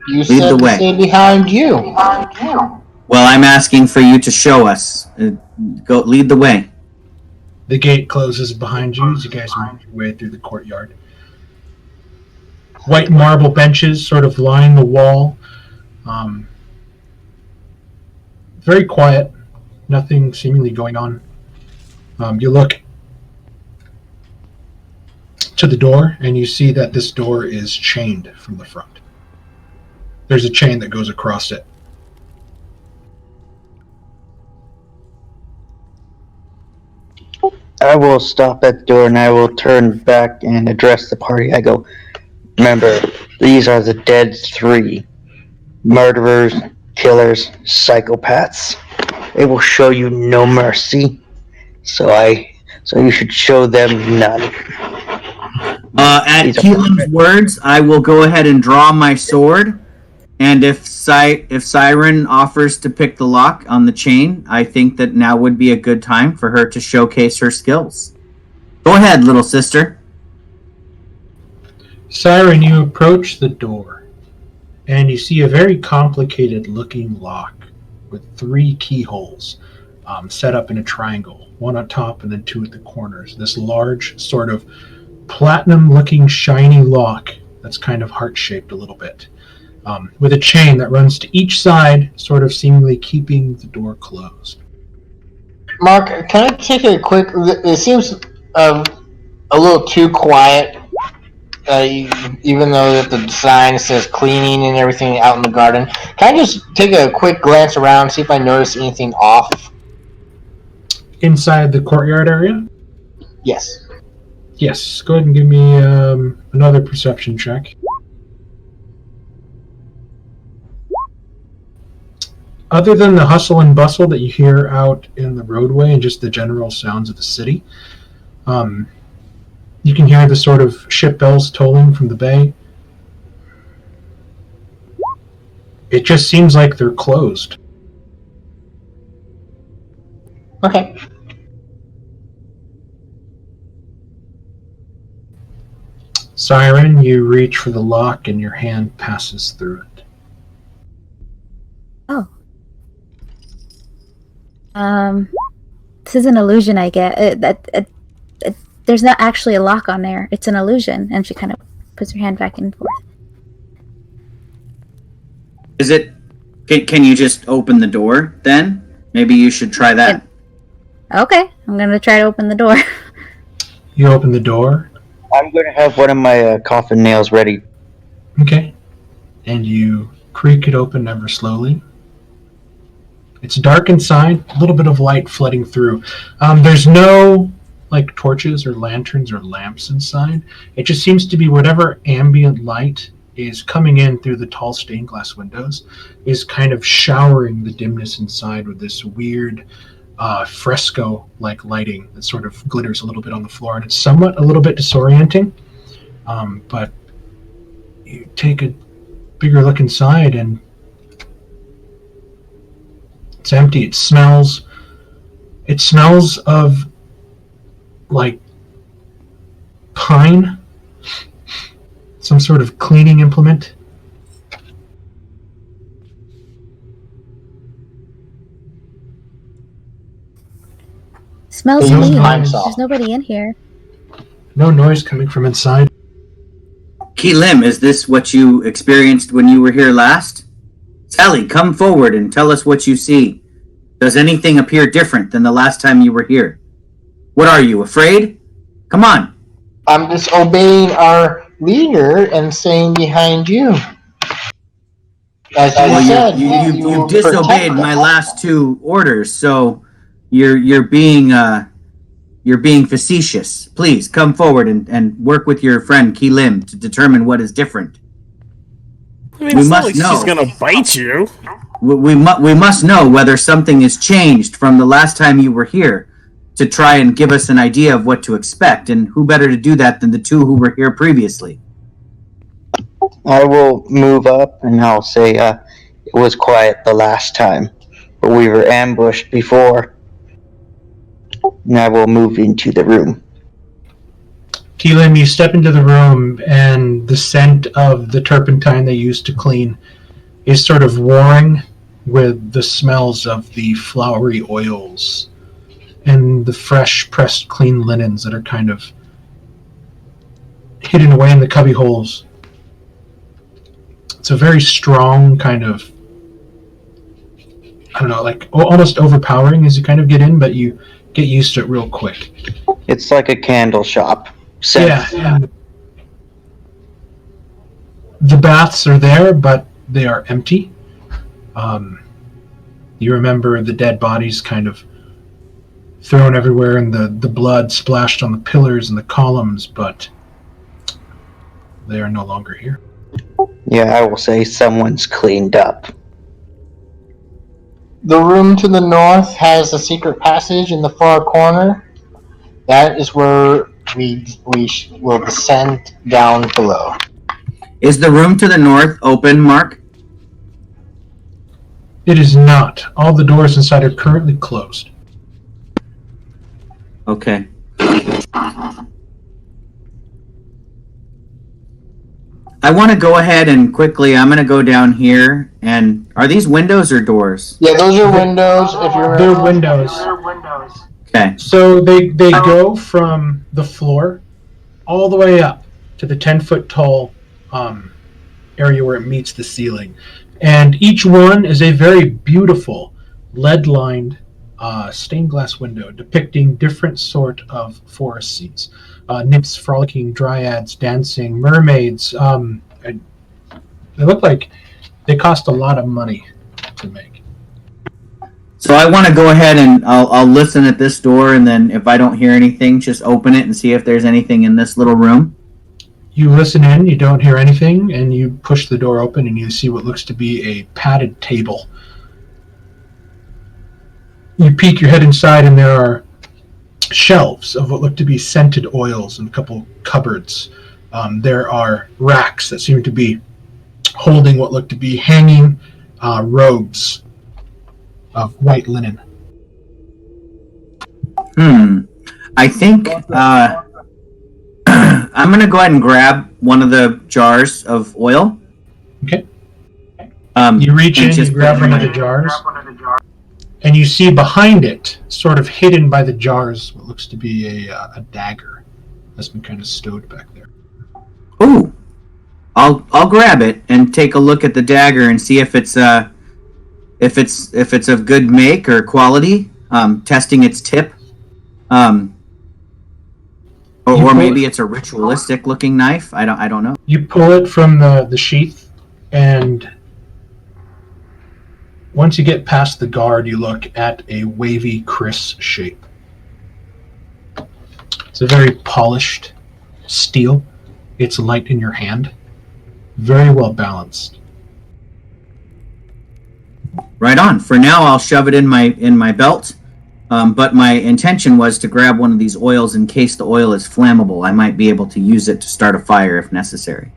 You Lead said the to way. stay behind you. Well, I'm asking for you to show us. Go lead the way. The gate closes behind you as you guys make your way through the courtyard. White marble benches sort of line the wall. Very quiet. Nothing seemingly going on. You look to the door, and you see that this door is chained from the front. There's a chain that goes across it. I will stop at the door and I will turn back and address the party. I go, remember, these are the dead three. Murderers, killers, psychopaths. They will show you no mercy. So you should show them none. At Keelan's words, I will go ahead and draw my sword. And if Siren offers to pick the lock on the chain, I think that now would be a good time for her to showcase her skills. Go ahead, little sister. Siren, you approach the door, and you see a very complicated-looking lock with 3 keyholes set up in a triangle, one on top and then 2 at the corners. This large, sort of platinum-looking, shiny lock that's kind of heart-shaped a little bit, with a chain that runs to each side, sort of seemingly keeping the door closed. Mark, can I take a quick... It seems a little too quiet, even though that the sign says cleaning and everything out in the garden. Can I just take a quick glance around, see if I notice anything off? Inside the courtyard area? Yes. Yes, go ahead and give me another perception check. Other than the hustle and bustle that you hear out in the roadway and just the general sounds of the city, you can hear the sort of ship bells tolling from the bay. It just seems like they're closed. Okay. Siren, you reach for the lock and your hand passes through it. Oh. This is an illusion I get. There's not actually a lock on there. It's an illusion. And she kind of puts her hand back and forth. Is it... Can you just open the door, then? Maybe you should try that. Okay, I'm going to try to open the door. You open the door. I'm going to have one of my coffin nails ready. Okay. And you creak it open ever slowly. It's dark inside, a little bit of light flooding through. There's no torches or lanterns or lamps inside. It just seems to be whatever ambient light is coming in through the tall stained glass windows is kind of showering the dimness inside with this weird fresco-like lighting that sort of glitters a little bit on the floor, and it's somewhat a little bit disorienting. But you take a bigger look inside, and it's empty. It smells of pine, some sort of cleaning implement. Smells No clean. noise. There's nobody in here. No noise coming from inside. Keelim, is this what you experienced when you were here last? Sally, come forward and tell us what you see. Does anything appear different than the last time you were here? What are you, afraid? Come on. I'm just obeying our leader and staying behind you. As you said, you disobeyed my last 2 orders, so you're being facetious. Please come forward and work with your friend Keelim to determine what is different. I mean, We it's not must like know. she's gonna bite you. We must know whether something has changed from the last time you were here to try and give us an idea of what to expect, and who better to do that than the 2 who were here previously? I will move up and I'll say it was quiet the last time, but we were ambushed before. And I will move into the room. Keelan, you step into the room, and the scent of the turpentine they used to clean is sort of warring with the smells of the flowery oils and the fresh, pressed, clean linens that are kind of hidden away in the cubby holes. It's a very strong kind of, I don't know, like almost overpowering as you kind of get in, but you get used to it real quick. It's like a candle shop. Yeah. The baths are there, but they are empty. You remember the dead bodies kind of thrown everywhere and the blood splashed on the pillars and the columns, but they are no longer here. Yeah, I will say someone's cleaned up. The room to the north has a secret passage in the far corner. That is where we will descend down below. Is the room to the north open, Mark? It is not. All the doors inside are currently closed. Okay. I want to go ahead and quickly, I'm going to go down here, and are these windows or doors? Yeah, those are windows. If you're They're windows. Okay. So they go from the floor all the way up to the 10-foot tall area where it meets the ceiling. And each one is a very beautiful lead-lined stained glass window depicting different sort of forest scenes. Nymphs frolicking, dryads dancing, mermaids. They look like they cost a lot of money to make. So I want to go ahead and I'll listen at this door, and then if I don't hear anything, just open it and see if there's anything in this little room. You listen in, you don't hear anything, and you push the door open and you see what looks to be a padded table. You peek your head inside and there are shelves of what look to be scented oils and a couple cupboards. There are racks that seem to be holding what look to be hanging robes of white linen. I think I'm going to go ahead and grab one of the jars of oil. Okay. You reach in, you grab one of the jars, and you see behind it, sort of hidden by the jars, what looks to be a dagger that's been kind of stowed back there. Ooh, I'll grab it and take a look at the dagger and see if it's of good make or quality. Testing its tip, or maybe it's a ritualistic looking knife. I don't know. You pull it from the sheath, and once you get past the guard, you look at a wavy Chris shape. It's a very polished steel. It's light in your hand. Very well balanced. Right on. For now, I'll shove it in my belt. But my intention was to grab one of these oils in case the oil is flammable. I might be able to use it to start a fire if necessary.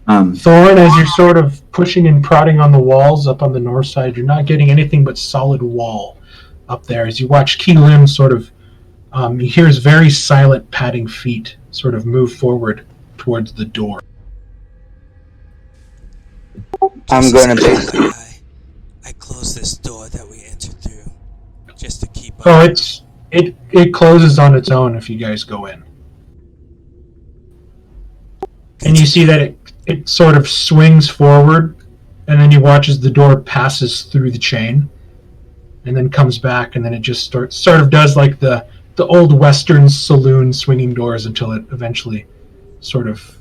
Thorn, as you're sort of pushing and prodding on the walls up on the north side, you're not getting anything but solid wall up there. As you watch Keelan sort of, you hear his very silent padding feet sort of move forward towards the door. I'm going to I closed this door that we entered through just to keep up. Oh, it closes on its own if you guys go in. And you see that it sort of swings forward, and then you watch as the door passes through the chain, and then comes back, and then it just sort of does like the old Western saloon swinging doors until it eventually sort of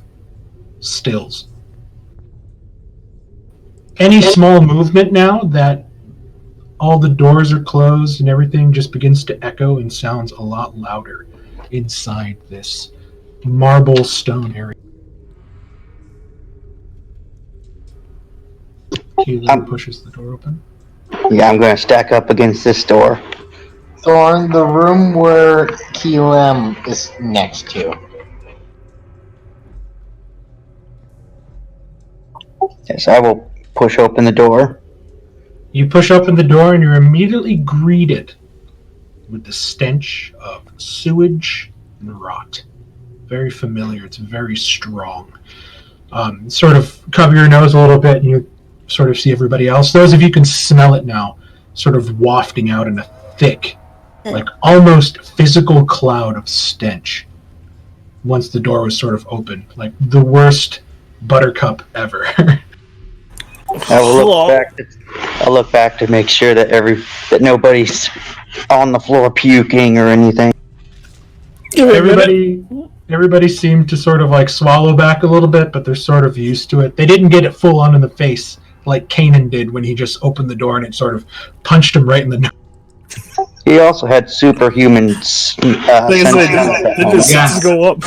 stills. Any small movement now that all the doors are closed and everything just begins to echo and sounds a lot louder inside this marble stone area. Keelan pushes the door open. Yeah, I'm going to stack up against this door. Thorn, the room where Keelan is next to. Yes, I will push open the door. You push open the door and you're immediately greeted with the stench of sewage and rot. very familiar. It's very strong. Sort of cover your nose a little bit, and you sort of see everybody else. Those of you can smell it now, sort of wafting out in a thick, like almost physical cloud of stench. Once the door was sort of open, like the worst buttercup ever. I'll look back to make sure that nobody's on the floor puking or anything. Everybody seemed to sort of like swallow back a little bit, but they're sort of used to it. They didn't get it full on in the face like Kanan did when he just opened the door and it sort of punched him right in the nose. He also had superhuman Just go up.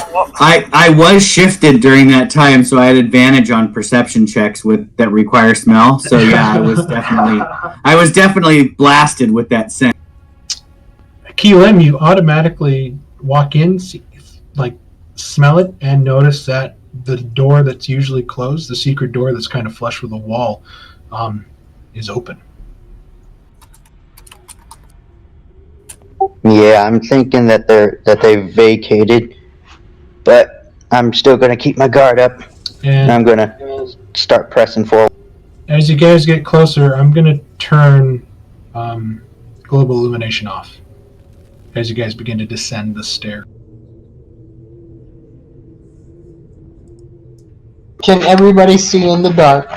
I was shifted during that time, so I had advantage on perception checks that require smell. So yeah, I was definitely blasted with that scent. Keelan, you automatically walk in, smell it, and notice that the door that's usually closed, the secret door that's kind of flush with the wall, is open. Yeah, I'm thinking that they vacated, but I'm still gonna keep my guard up, and I'm gonna start pressing forward. As you guys get closer, I'm gonna turn global illumination off as you guys begin to descend the stair. Can everybody see in the dark?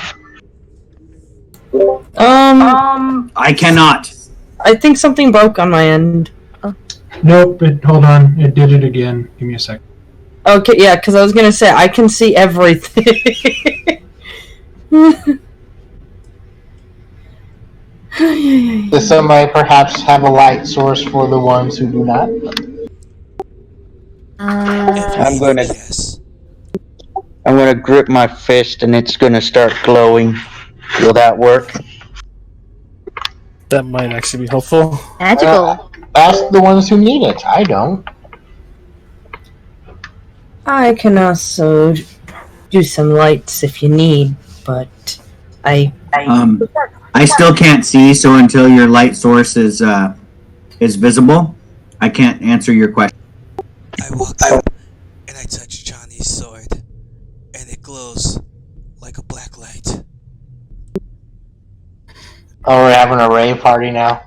I cannot. I think something broke on my end. Nope, hold on. It did it again. Give me a second. Okay, yeah, because I was going to say, I can see everything. Does somebody perhaps have a light source for the ones who do not? I'm gonna grip my fist and it's gonna start glowing. Will that work? That might actually be helpful. Magical. Ask the ones who need it. I don't. I can also do some lights if you need, but I still can't see, so until your light source is visible, I can't answer your question. I walk up and I touch Johnny's sword, and it glows like a black light. Oh, we're having a rave party now.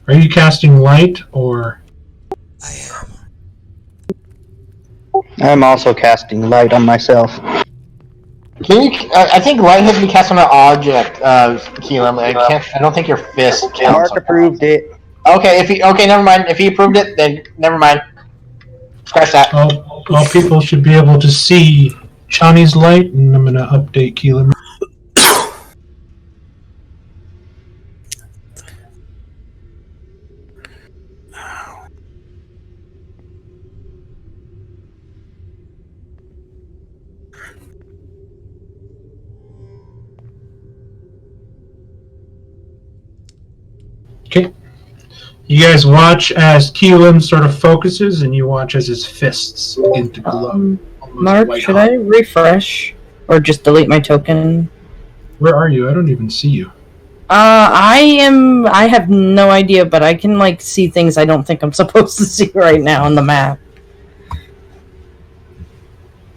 Are you casting light, or? I am. I'm also casting light on myself. Can you? I think light has to be cast on an object, Keelan. I don't think your fist counts. Mark approved it. Okay, never mind. If he approved it, then never mind. Scratch that. All people should be able to see Johnny's light, and I'm going to update Keelan. Okay. You guys watch as Keelan sort of focuses, and you watch as his fists begin to glow. Mark, should I refresh? Or just delete my token? Where are you? I don't even see you. I have no idea, but I can, see things I don't think I'm supposed to see right now on the map.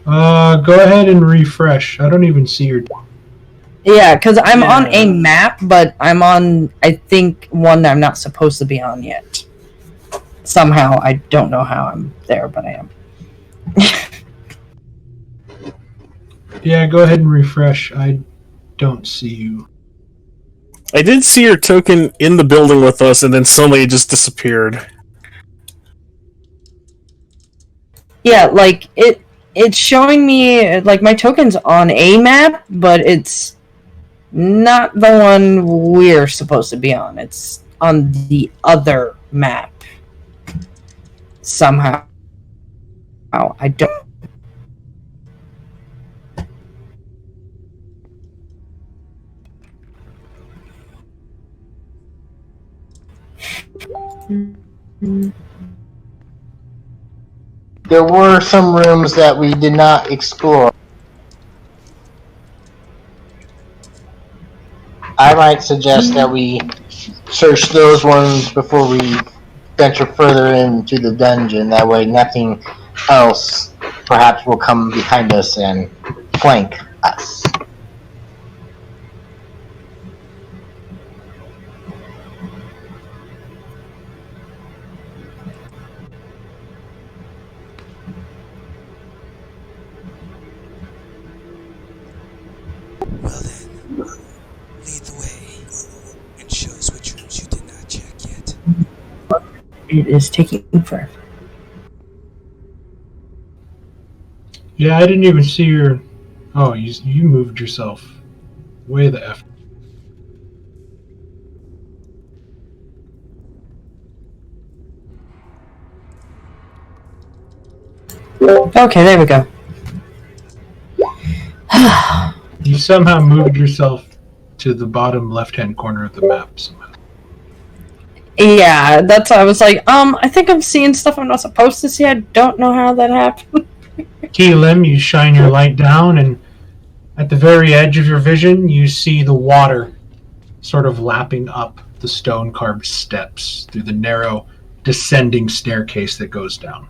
Go ahead and refresh. I don't even see your... Yeah, because I'm on a map, but I'm on, I think, one that I'm not supposed to be on yet. Somehow, I don't know how I'm there, but I am. Yeah, go ahead and refresh. I don't see you. I did see your token in the building with us, and then suddenly it just disappeared. Yeah, it's showing me, my token's on a map, but it's not the one we're supposed to be on. It's on the other map. Somehow. I don't... There were some rooms that we did not explore. I might suggest that we search those ones before we venture further into the dungeon. That way, nothing else perhaps will come behind us and flank us. Well then, lead the way and show us which rooms you did not check yet. It is taking forever. Yeah, I didn't even see your. Oh, you moved yourself way the f. Okay, there we go. You somehow moved yourself to the bottom left-hand corner of the map. Somehow. Yeah, that's why I was like, I think I'm seeing stuff I'm not supposed to see. I don't know how that happened. Keelim, you shine your light down, and at the very edge of your vision, you see the water sort of lapping up the stone-carved steps through the narrow descending staircase that goes down.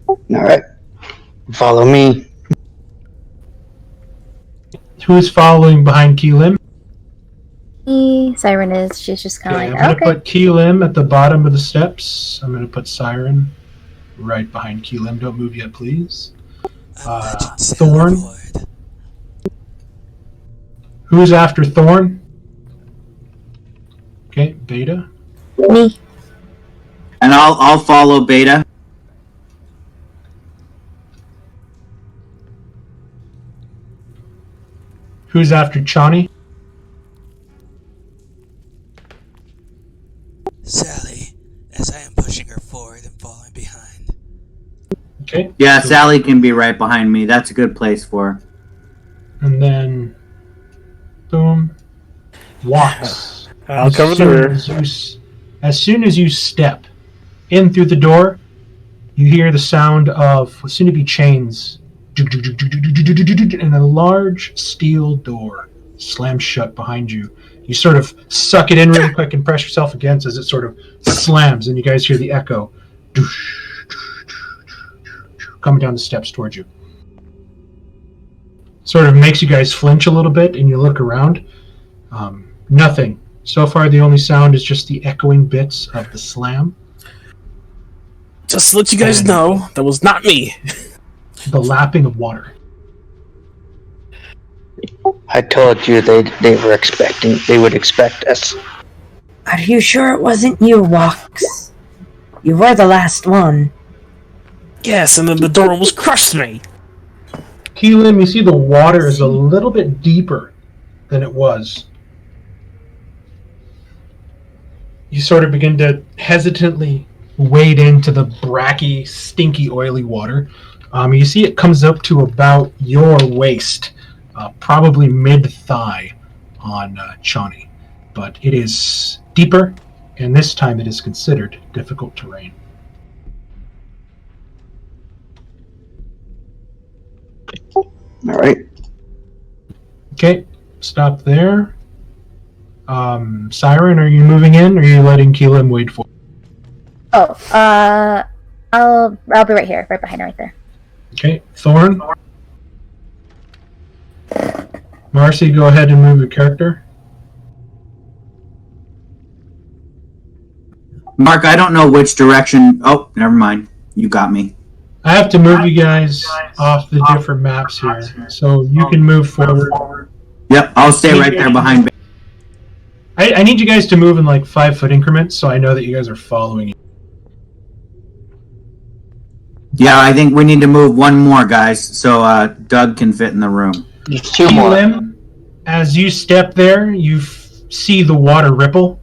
All right, follow me. Who is following behind Keelim? Siren is. She's just kind Okay, of I'm like, going to put Keelim at the bottom of the steps. I'm going to put Siren right behind Keelim. Don't move yet, please. Thorn. Who's after Thorn? Okay, Beta. Me. And I'll follow Beta. Who's after Chani? Sally, as I am pushing her forward and falling behind. Okay. Yeah, so- Sally can be right behind me. That's a good place for her. And then, boom, walks. I'll cover the rear. As soon as you step in through the door, you hear the sound of what seem to be chains, and a large steel door slams shut behind you. You sort of suck it in really quick and press yourself against as it sort of slams, and you guys hear the echo coming down the steps towards you. Sort of makes you guys flinch a little bit, and you look around. Nothing. So far, the only sound is just the echoing bits of the slam. Just to let you guys know, that was not me. The lapping of water. I told you they would expect us. Are you sure it wasn't you, Walks? You were the last one. Yes, and then the door almost crushed me. Keelim, you see the water is a little bit deeper than it was. You sort of begin to hesitantly wade into the bracky, stinky, oily water. You see it comes up to about your waist, probably mid-thigh on Chani. But it is deeper, and this time it is considered difficult terrain. All right. Okay, stop there. Siren, are you moving in, or are you letting Keelim wait for? oh, I'll be right here, right behind her, right there. Okay, Thorn. Marcy, go ahead and move your character. Mark, I don't know which direction. Oh, never mind. You got me. I have to move you guys off the different maps here, so you can move forward. Yep, I'll stay right there behind. I need you guys to move in like 5-foot increments, so I know that you guys are following you. Yeah, I think we need to move one more, guys, so Doug can fit in the room. There's two more. Keelim, as you step there, you see the water ripple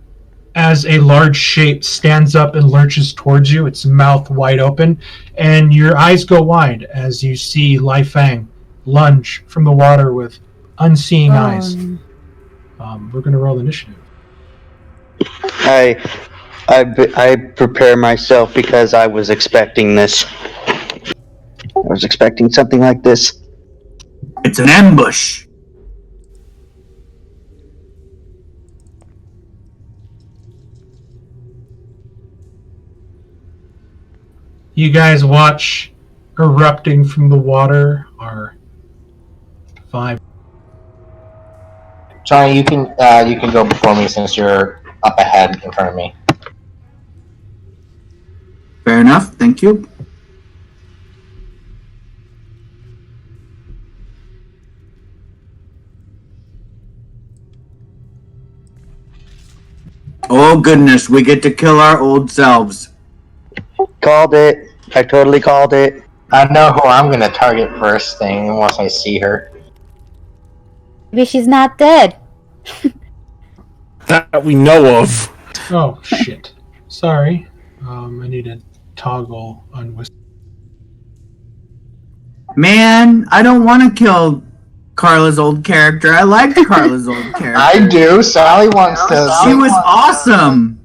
as a large shape stands up and lurches towards you, its mouth wide open, and your eyes go wide as you see Lai Fang lunge from the water with unseeing eyes. We're going to roll initiative. I prepare myself because I was expecting this. I was expecting something like this. It's an ambush. you guys watch erupting from the water are 5. Johnny, you can go before me since you're up ahead in front of me. Fair enough. Thank you. Oh goodness, we get to kill our old selves. Called it. I totally called it. I know who I'm gonna target first thing once I see her. Maybe she's not dead. That we know of. Oh, shit. Sorry. I need to toggle on whistle. Man, I don't want to kill Carla's old character. I liked Carla's old character. I do. Sally wants to. She was awesome.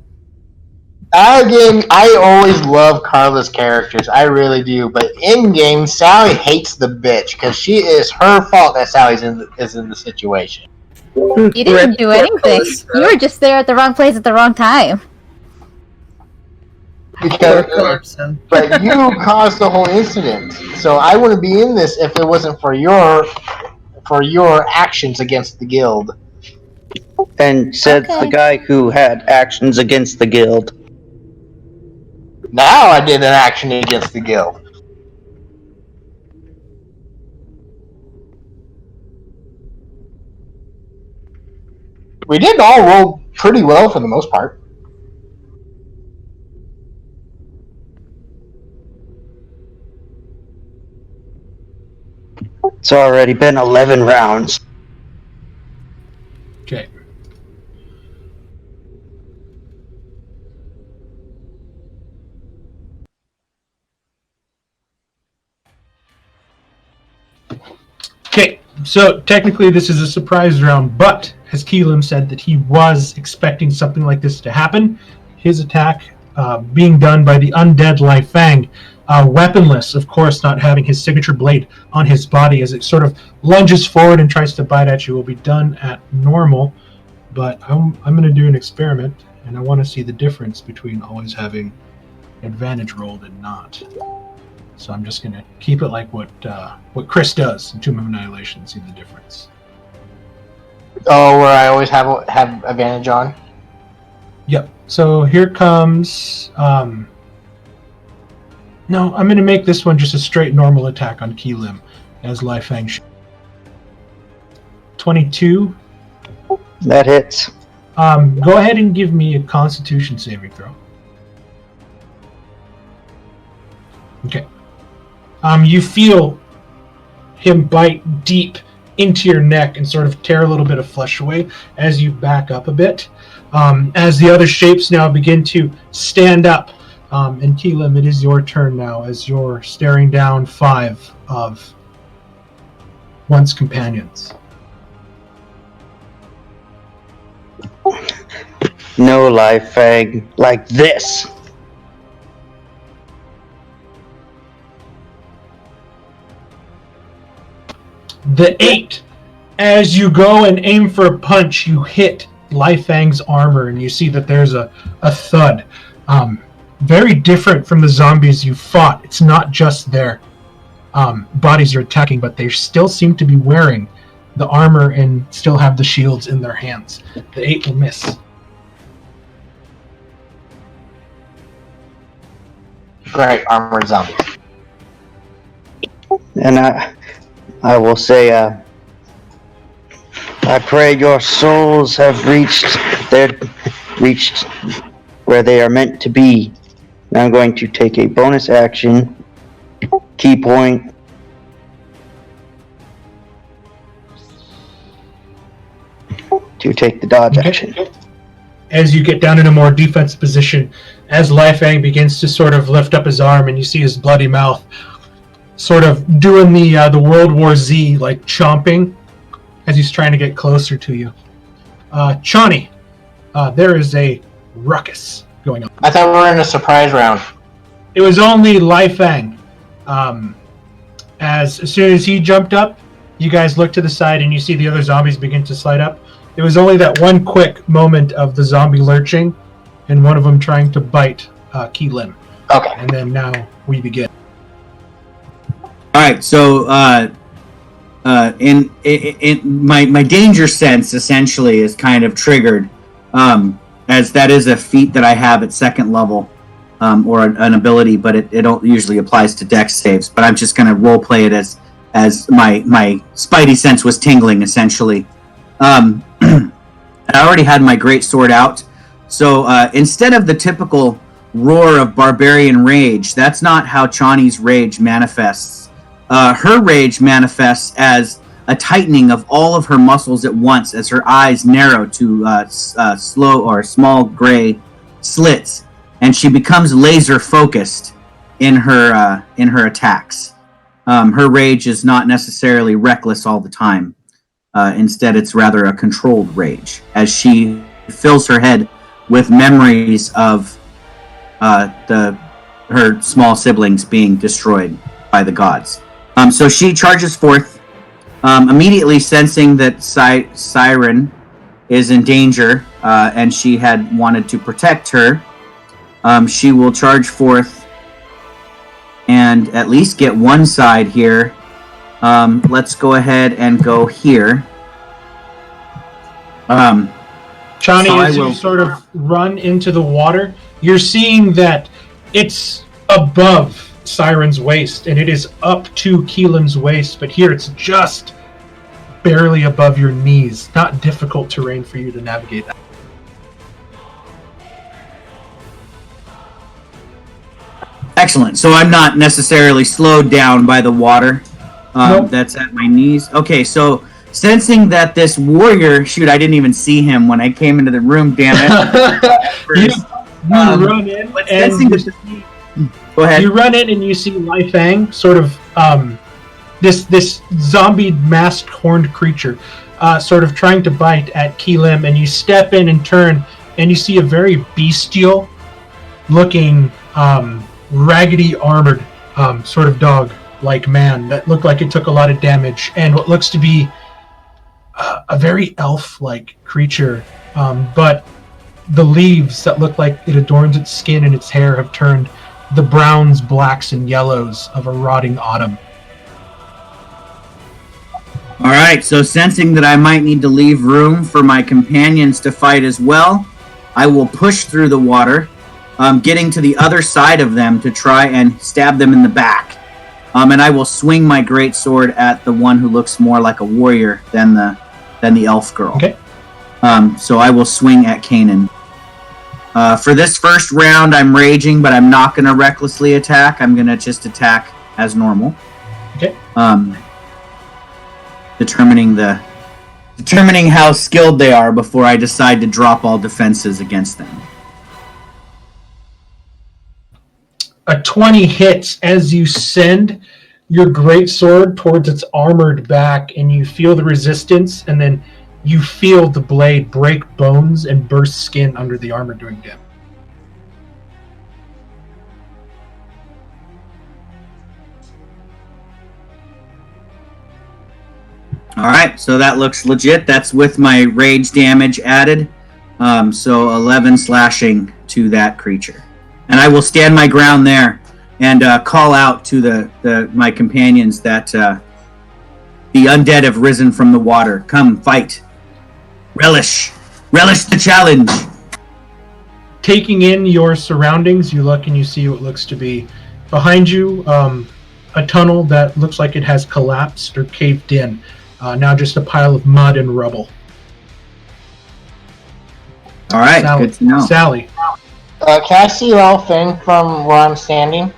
Again, I always love Carla's characters. I really do. But in game, Sally hates the bitch because she is her fault that Sally's is in the situation. You didn't do anything. You were just there at the wrong place at the wrong time. Because, but you caused the whole incident. So I wouldn't be in this if it wasn't for your actions against the guild. And said the guy who had actions against the guild. Now I did an action against the guild. We did all roll pretty well for the most part. It's already been 11 rounds. Okay. Okay, so technically this is a surprise round, but as Keelan said that he was expecting something like this to happen, his attack being done by the undead Lai Fang, weaponless, of course, not having his signature blade on his body as it sort of lunges forward and tries to bite at you, will be done at normal, but I'm going to do an experiment, and I want to see the difference between always having advantage rolled and not. So I'm just going to keep it like what Chris does in Tomb of Annihilation, see the difference. Oh, where I always have advantage on? Yep. So here comes... no, I'm going to make this one just a straight normal attack on Keelim as Lai Fang. 22. That hits. Go ahead and give me a Constitution saving throw. Okay. You feel him bite deep into your neck and sort of tear a little bit of flesh away as you back up a bit. As the other shapes now begin to stand up. And Keelim, it is your turn now as you're staring down 5 of once companions. No life fang like this. The 8, as you go and aim for a punch, you hit Lai Fang's armor, and you see that there's a thud. Very different from the zombies you fought. It's not just their bodies you're attacking, but they still seem to be wearing the armor and still have the shields in their hands. The 8 will miss. Great, armored zombies. And I will say, I pray your souls have reached where they are meant to be. Now I'm going to take a bonus action, key point, to take the dodge action. As you get down in a more defensive position, as Lai Fang begins to sort of lift up his arm and you see his bloody mouth sort of doing the World War Z, like chomping, as he's trying to get closer to you. Chani, there is a ruckus going on. I thought we were in a surprise round. It was only Lai Fang. As soon as he jumped up, you guys look to the side and you see the other zombies begin to slide up. It was only that one quick moment of the zombie lurching and one of them trying to bite Keelim. Okay. And then now we begin. All right, so in my danger sense essentially is kind of triggered, as that is a feat that I have at second level, or an ability, but it usually applies to dex saves. But I'm just going to role play it as my spidey sense was tingling essentially. I already had my great sword out, so instead of the typical roar of barbarian rage, that's not how Chani's rage manifests. Her rage manifests as a tightening of all of her muscles at once as her eyes narrow to slow or small gray slits, and she becomes laser focused in her attacks. Her rage is not necessarily reckless all the time. Instead, it's rather a controlled rage as she fills her head with memories of her small siblings being destroyed by the gods. So she charges forth, immediately sensing that Siren is in danger, and she had wanted to protect her. She will charge forth and at least get one side here. Let's go ahead and go here. Chani, so as you sort of run into the water, you're seeing that it's above Siren's waist, and it is up to Keelan's waist, but here it's just barely above your knees. Not difficult terrain for you to navigate that. Excellent. So I'm not necessarily slowed down by the water. Nope. That's at my knees. Okay, so sensing that this warrior... Shoot, I didn't even see him when I came into the room, damn it. You run in, and go ahead. You run in and you see Lai Fang, sort of this zombie masked horned creature, sort of trying to bite at Keelim, and you step in and turn, and you see a very bestial looking, raggedy armored sort of dog like man that looked like it took a lot of damage, and what looks to be a very elf like creature, but the leaves that look like it adorns its skin and its hair have turned the browns, blacks, and yellows of a rotting autumn. All right, so sensing that I might need to leave room for my companions to fight as well, I will push through the water, getting to the other side of them to try and stab them in the back. And I will swing my great sword at the one who looks more like a warrior than the elf girl. Okay. So I will swing at Kanan. For this first round, I'm raging, but I'm not going to recklessly attack. I'm going to just attack as normal. Okay. Determining how skilled they are before I decide to drop all defenses against them. A 20 hits as you send your great sword towards its armored back, and you feel the resistance, and then you feel the blade break bones and burst skin under the armor doing damage. Alright, so that looks legit. That's with my rage damage added. So 11 slashing to that creature. And I will stand my ground there and call out to my companions that the undead have risen from the water. Come, fight. Relish the challenge. Taking in your surroundings, you look and you see what looks to be behind you a tunnel that looks like it has collapsed or caved in. Now just a pile of mud and rubble. All right, Sally, good to know. Sally. Can I see Lao Feng from where I'm standing?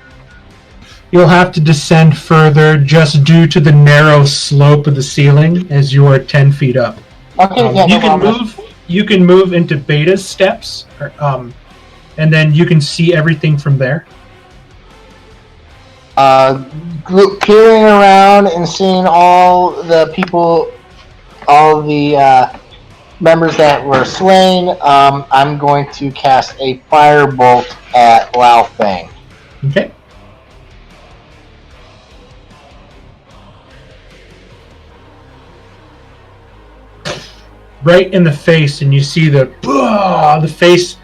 You'll have to descend further just due to the narrow slope of the ceiling as you are 10 feet up. Okay, yeah, you can move. You can move into Beta's steps, and then you can see everything from there. Peering around and seeing all the people, all the members that were slain, I'm going to cast a firebolt at Lao Feng. Okay. Right in the face, and you see the face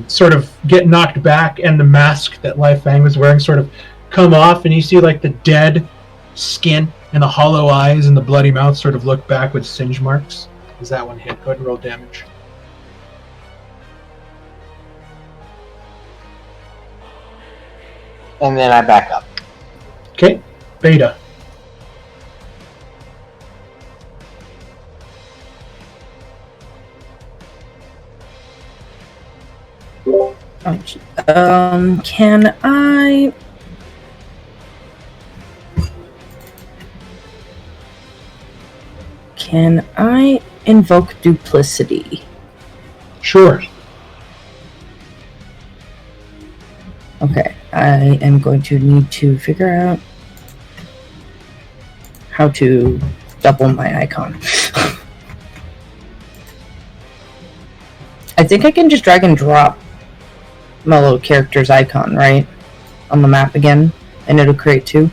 sort of get knocked back, and the mask that Life Fang was wearing sort of come off, and you see like the dead skin and the hollow eyes and the bloody mouth sort of look back with singe marks. Is that one hit? Go ahead and roll damage. And then I back up. Okay, Beta. Can I invoke duplicity? Sure. Okay, I am going to need to figure out how to double my icon. I think I can just drag and drop my little character's icon, right? On the map again, and it'll create two.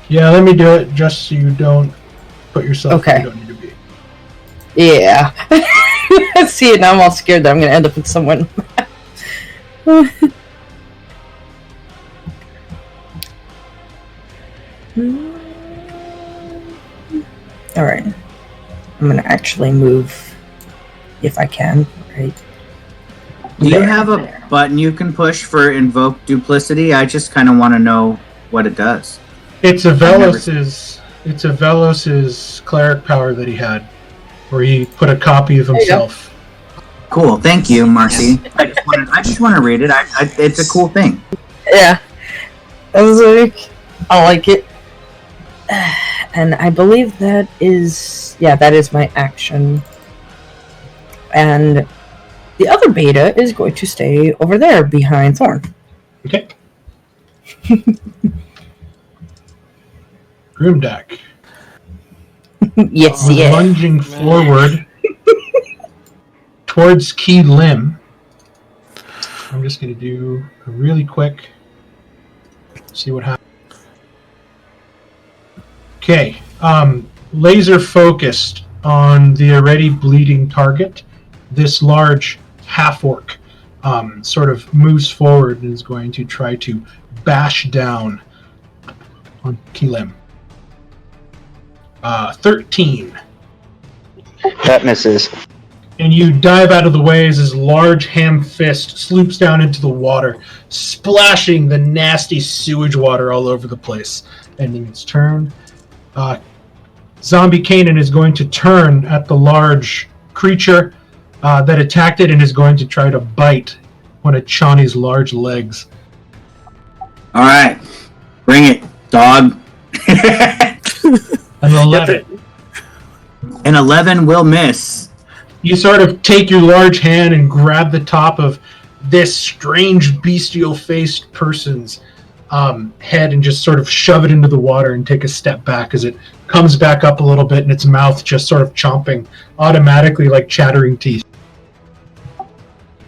Yeah, let me do it just so you don't put yourself where you don't need to be. Yeah. See it now, I'm all scared that I'm going to end up with someone. Alright. I'm going to actually move if I can, right? Do you have a button you can push for invoke duplicity? I just kind of want to know what it does. It's a Velos's cleric power that he had, where he put a copy of himself. Cool, thank you, Marcy. I just want to read it. It's a cool thing. Yeah. I was like, I like it. And I believe that is my action. And the other beta is going to stay over there behind Thorn. Okay. Grimdak. Yes. Lunging forward towards Key Lim. I'm just going to do a really quick. See what happens. Okay. Laser focused on the already bleeding target. This large half-orc sort of moves forward and is going to try to bash down on Keelim. 13. That misses. And you dive out of the way as his large ham fist sloops down into the water, splashing the nasty sewage water all over the place. Ending its turn. Zombie Kanan is going to turn at the large creature that attacked it and is going to try to bite one of Chani's large legs. Alright. Bring it, dog. An 11. An 11 will miss. You sort of take your large hand and grab the top of this strange bestial-faced person's head and just sort of shove it into the water and take a step back as it comes back up a little bit and its mouth just sort of chomping automatically like chattering teeth.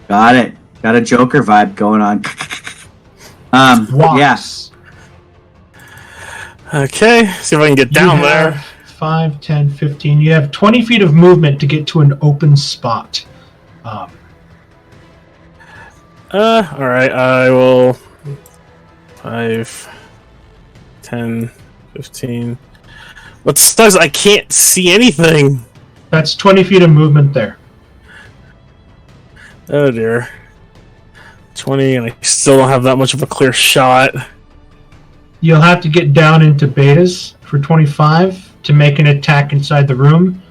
Got it. Got a Joker vibe going on. Yes. Okay, see if I can get down there. 5, 10, 15. You have 20 feet of movement to get to an open spot. Alright, I will... 5, 10, 15... What sucks? I can't see anything! That's 20 feet of movement there. Oh dear. 20, and I still don't have that much of a clear shot. You'll have to get down into betas for 25 to make an attack inside the room,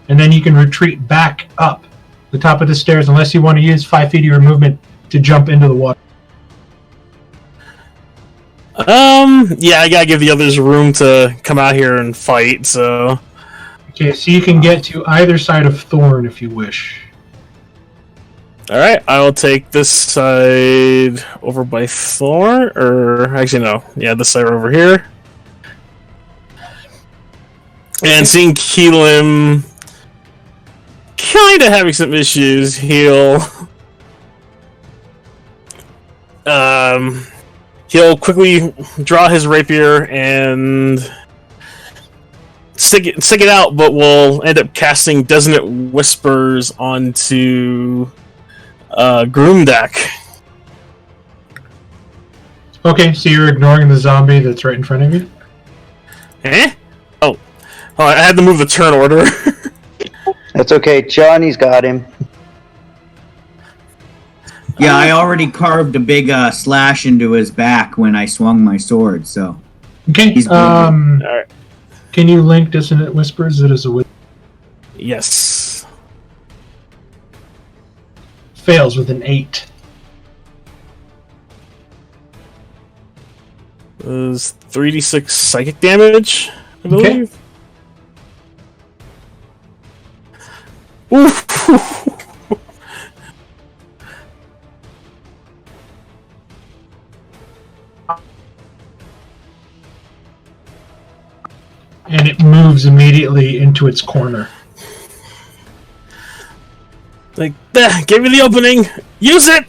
and then you can retreat back up the top of the stairs unless you want to use 5 feet of your movement to jump into the water. Yeah, I gotta give the others room to come out here and fight, so... Okay, so you can get to either side of Thorn if you wish. Alright, I'll take this side over by Thorn, or... Actually, no. Yeah, this side over here. And seeing Keelim kinda having some issues, he'll quickly draw his rapier and stick it out, but will end up casting Dissonant Whispers onto Groom deck. Okay, so you're ignoring the zombie that's right in front of you? Oh, I had to move the turn order. That's okay. Johnny's got him. Yeah, I already carved a big slash into his back when I swung my sword, so... Okay, He's bleeding. Alright. Can you link Dissonant Whispers? It is a whisper. Yes. Fails with an 8. It was 3d6 psychic damage, I believe. Oof. And it moves immediately into its corner. Like, give me the opening! Use it!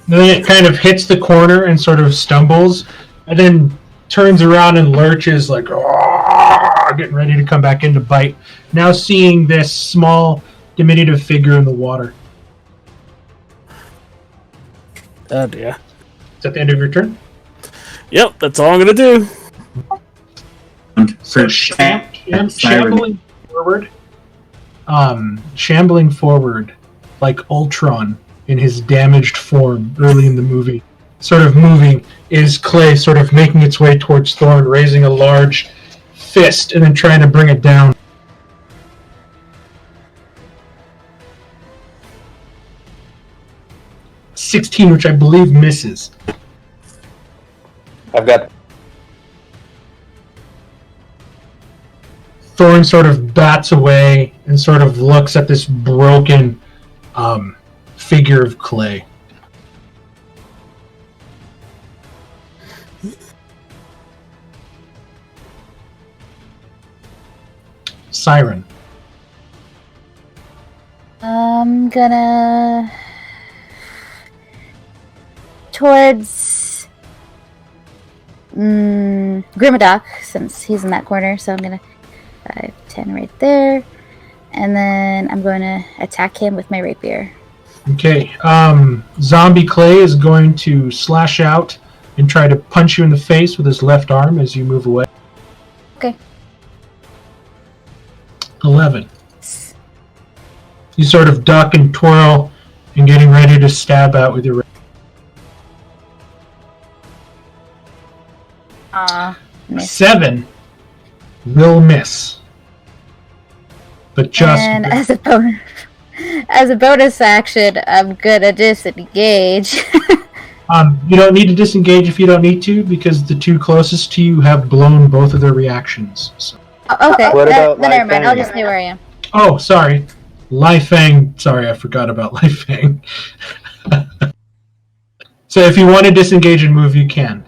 And then it kind of hits the corner and sort of stumbles, and then turns around and lurches like, getting ready to come back in to bite. Now seeing this small, diminutive figure in the water. Oh dear. Is that the end of your turn? Yep, that's all I'm gonna do. So shambling forward, like Ultron in his damaged form early in the movie, sort of moving, is Clay sort of making its way towards Thorn, raising a large fist and then trying to bring it down. .16, which I believe misses. I've got Thorn sort of bats away and sort of looks at this broken figure of clay. Siren. I'm gonna towards Grimadoc, since he's in that corner, so I'm gonna 5, 10 right there, and then I'm going to attack him with my rapier. Okay, Zombie Clay is going to slash out and try to punch you in the face with his left arm as you move away. Okay. 11. You sort of duck and twirl and getting ready to stab out with your Miss. 7 will miss. But just And as a bonus action, I'm gonna disengage. you don't need to disengage if you don't need to, because the two closest to you have blown both of their reactions. So. Okay, What about then never mind. Life I'll Fang? just stay where I am. Oh, sorry. Life Fang. Sorry, I forgot about Life Fang. So if you want to disengage and move, you can.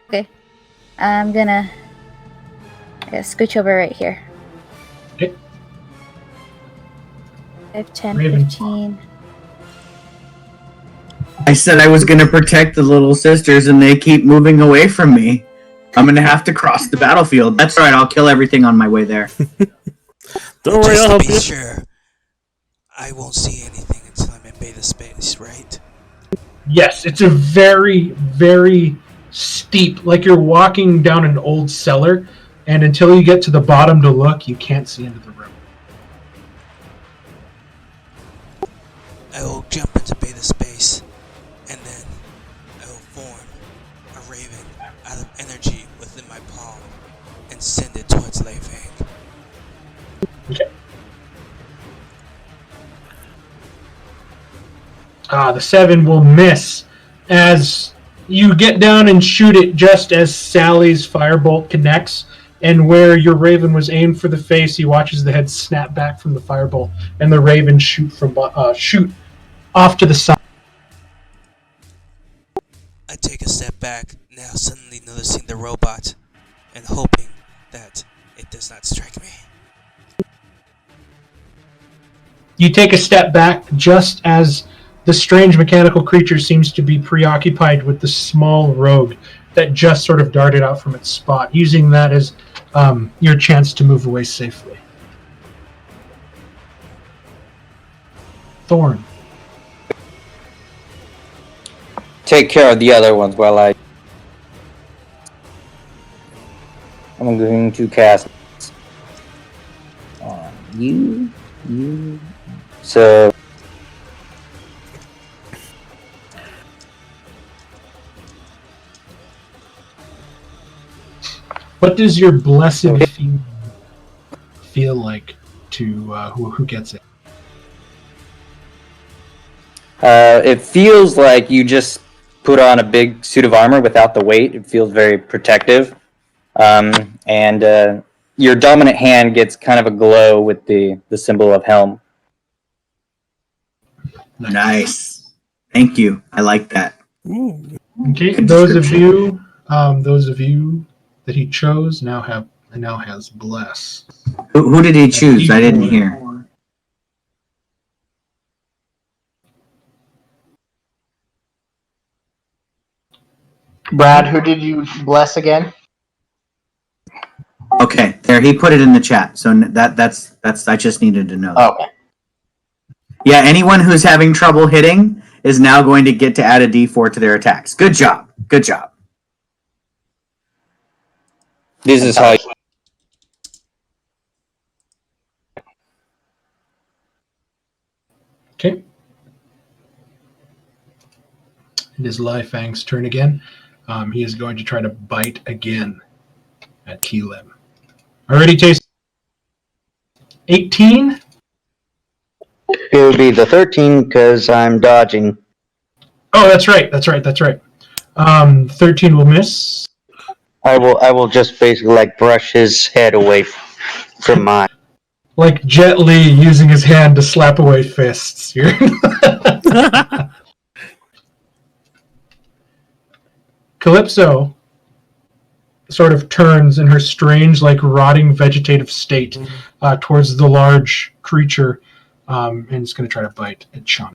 Okay. I'm gonna scooch over right here. Okay. 5, 10, Raven. 15. I said I was going to protect the little sisters, and they keep moving away from me. I'm going to have to cross the battlefield. That's all right. I'll kill everything on my way there. Don't worry, Just I'll to help be you. sure, I won't see anything until I'm in beta space, right? Yes, it's a very, very steep, like you're walking down an old cellar, and until you get to the bottom to look, you can't see into the room. I will jump into beta space, and then I will form a raven out of energy within my palm and send it towards Leifang. Okay. The 7 will miss as you get down and shoot it just as Sally's firebolt connects, and where your raven was aimed for the face, he watches the head snap back from the firebolt, and the raven shoot off to the side. I take a step back, now suddenly noticing the robot, and hoping that it does not strike me. You take a step back just as the strange mechanical creature seems to be preoccupied with the small rogue that just sort of darted out from its spot, using that as your chance to move away safely. Thorn. take care of the other ones while I'm going to cast on you. So What does your blessed feel like to who gets it? it feels like you just put on a big suit of armor without the weight. It feels very protective. And your dominant hand gets kind of a glow with the symbol of Helm. Nice. Thank you. I like that. Ooh. Okay, Good those of description. you that he chose now has bless. Who did he choose? I didn't hear. Brad, who did you bless again? Okay, there. He put it in the chat, so that's. I just needed to know. Okay. Yeah, anyone who's having trouble hitting is now going to get to add a D4 to their attacks. Good job. Good job. This is how Okay. It is Fang's turn again. He is going to try to bite again at Keelim. Already taste 18. It would be the 13 because I'm dodging. Oh, that's right. 13 will miss. I will just basically like brush his head away from mine. Like Jet Li using his hand to slap away fists here. Calypso sort of turns in her strange, like rotting vegetative state towards the large creature, and is going to try to bite at Sean.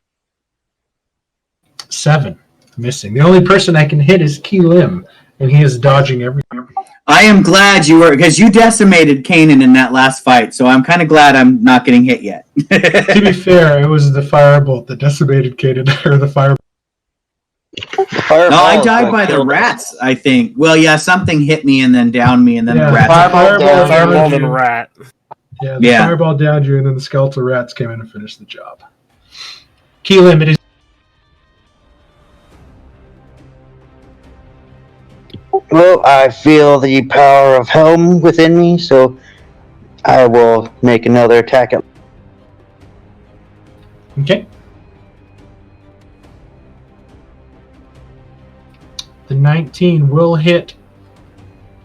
7, missing. The only person I can hit is Keelim, and he is dodging everything. I am glad you were, because you decimated Kanan in that last fight, so I'm kind of glad I'm not getting hit yet. To be fair, it was the firebolt that decimated Kanan, or the fire. No, I died by the rats, I think. Well, yeah, something hit me and then downed me, and then the rats. Fireball and rat. Yeah, the fireball downed you, and then the skeletal rats came in and finished the job. Keelim, it is. Well, I feel the power of Helm within me, so I will make another attack at. Okay. The 19 will hit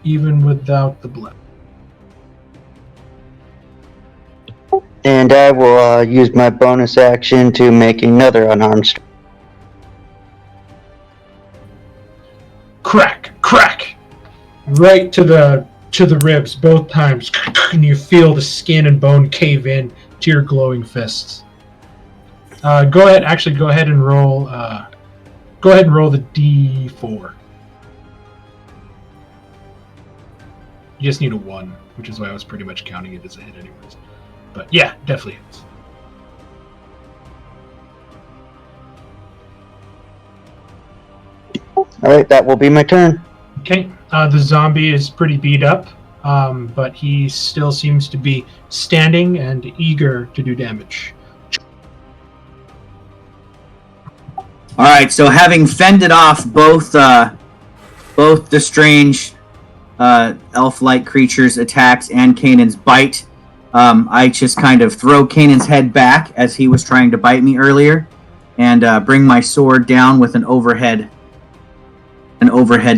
even without the blood. And I will use my bonus action to make another unarmed strike. Crack! Right to the ribs both times, and you feel the skin and bone cave in to your glowing fists. Go ahead and roll. Go ahead and roll the D4. You just need a 1, which is why I was pretty much counting it as a hit anyways. But yeah, definitely hits. Alright, that will be my turn. Okay, the zombie is pretty beat up, but he still seems to be standing and eager to do damage. All right, so having fended off both the strange elf-like creatures' attacks and Kanan's bite, I just kind of throw Kanan's head back as he was trying to bite me earlier, and bring my sword down with an overhead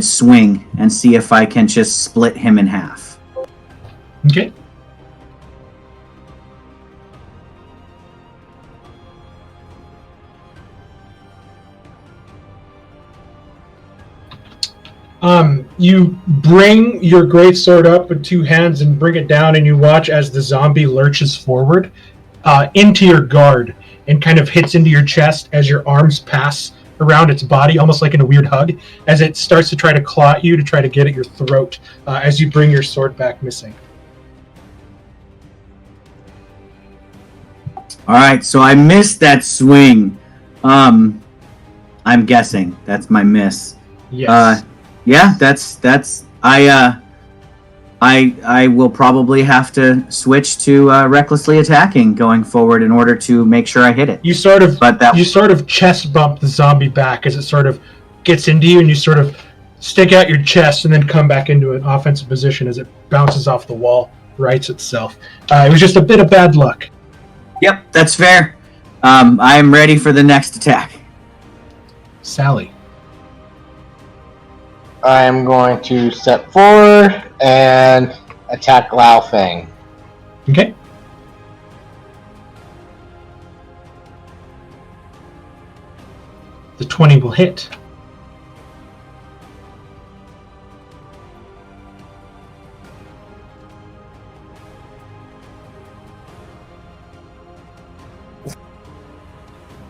swing and see if I can just split him in half. Okay. You bring your greatsword up with 2 hands and bring it down, and you watch as the zombie lurches forward into your guard and kind of hits into your chest as your arms pass around its body, almost like in a weird hug, as it starts to try to claw at you to try to get at your throat as you bring your sword back missing. All right, so I missed that swing. I'm I'm guessing that's my miss. Yes. Yeah, that's I will probably have to switch to recklessly attacking going forward in order to make sure I hit it. You sort of chest bump the zombie back as it sort of gets into you, and you sort of stick out your chest and then come back into an offensive position as it bounces off the wall, rights itself. It was just a bit of bad luck. Yep, that's fair. I am ready for the next attack. Sally. I am going to step forward and attack Lao Feng. Okay. The 20 will hit.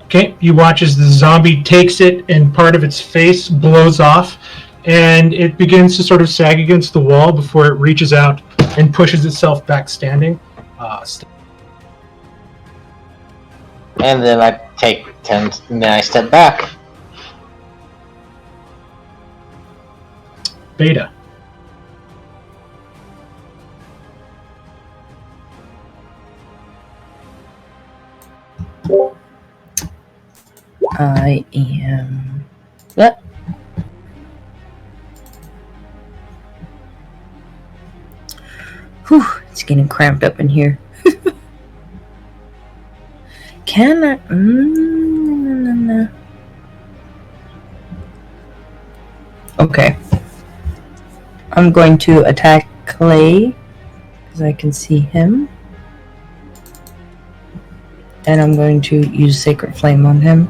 Okay, you watch as the zombie takes it and part of its face blows off, and it begins to sort of sag against the wall before it reaches out and pushes itself back standing. And then I take 10, and then I step back. Beta. I am. What? Whew, it's getting cramped up in here. Can I? No. Okay. I'm going to attack Clay because I can see him. And I'm going to use Sacred Flame on him,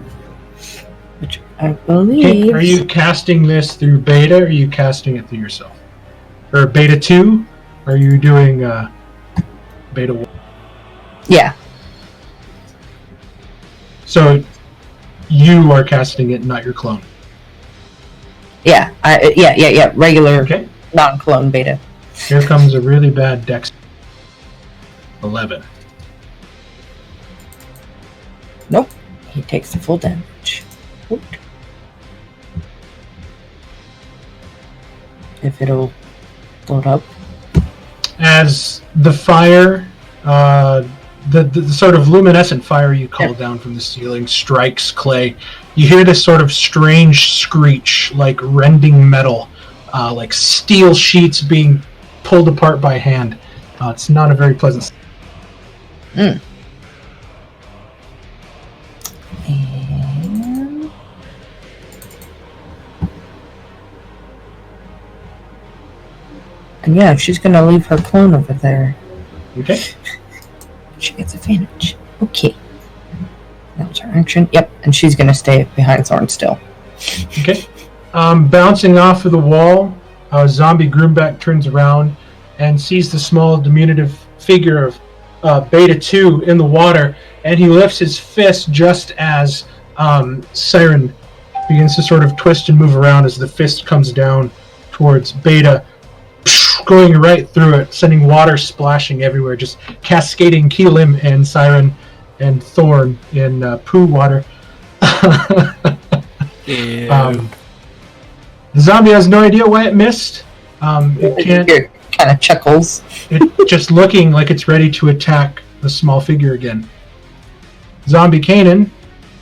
which I believe... Okay, are you casting this through Beta, or are you casting it through yourself? Or Beta 2? Or are you doing Beta 1? Yeah. So, you are casting it, not your clone. Yeah, regular, Okay. non-clone Beta. Here comes a really bad dex. 11. Nope. He takes the full damage. Oop. If it'll load up. As the fire, the sort of luminescent fire you called down from the ceiling strikes Clay, you hear this sort of strange screech, like rending metal, like steel sheets being pulled apart by hand. It's not a very pleasant. And yeah, she's gonna leave her clone over there. Okay. She gets advantage. Okay. That was her action. Yep, and she's gonna stay behind Thorn still. Okay. Bouncing off of the wall, zombie Groomback turns around and sees the small diminutive figure of Beta 2 in the water, and he lifts his fist just as Siren begins to sort of twist and move around as the fist comes down towards Beta, going right through it, sending water splashing everywhere, just cascading Keelim and Siren and Thorn in poo water. The zombie has no idea why it missed. It can't. It kind of chuckles. It just looking like it's ready to attack the small figure again. Zombie Kanan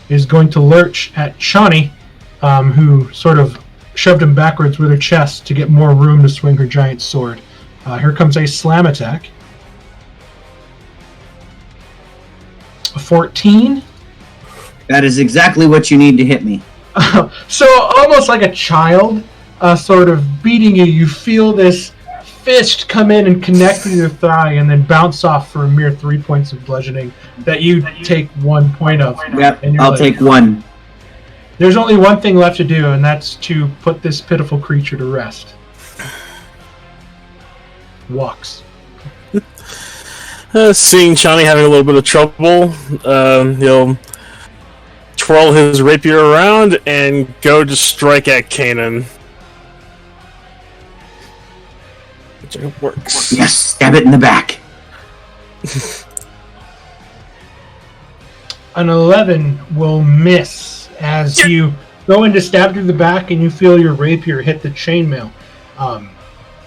is going to lurch at Shawnee, who sort of shoved him backwards with her chest to get more room to swing her giant sword. Here comes a slam attack. A 14. That is exactly what you need to hit me. So almost like a child, sort of beating you, you feel this fist come in and connect with your thigh and then bounce off for a mere 3 points of bludgeoning that you take 1 point of. Yep, and I'll take one. There's only one thing left to do, and that's to put this pitiful creature to rest. Walks. Seeing Shawnee having a little bit of trouble, he'll twirl his rapier around and go to strike at Kanan. Which works. Yes, stab it in the back. An 11 will miss as you go in to stab through the back, and you feel your rapier hit the chainmail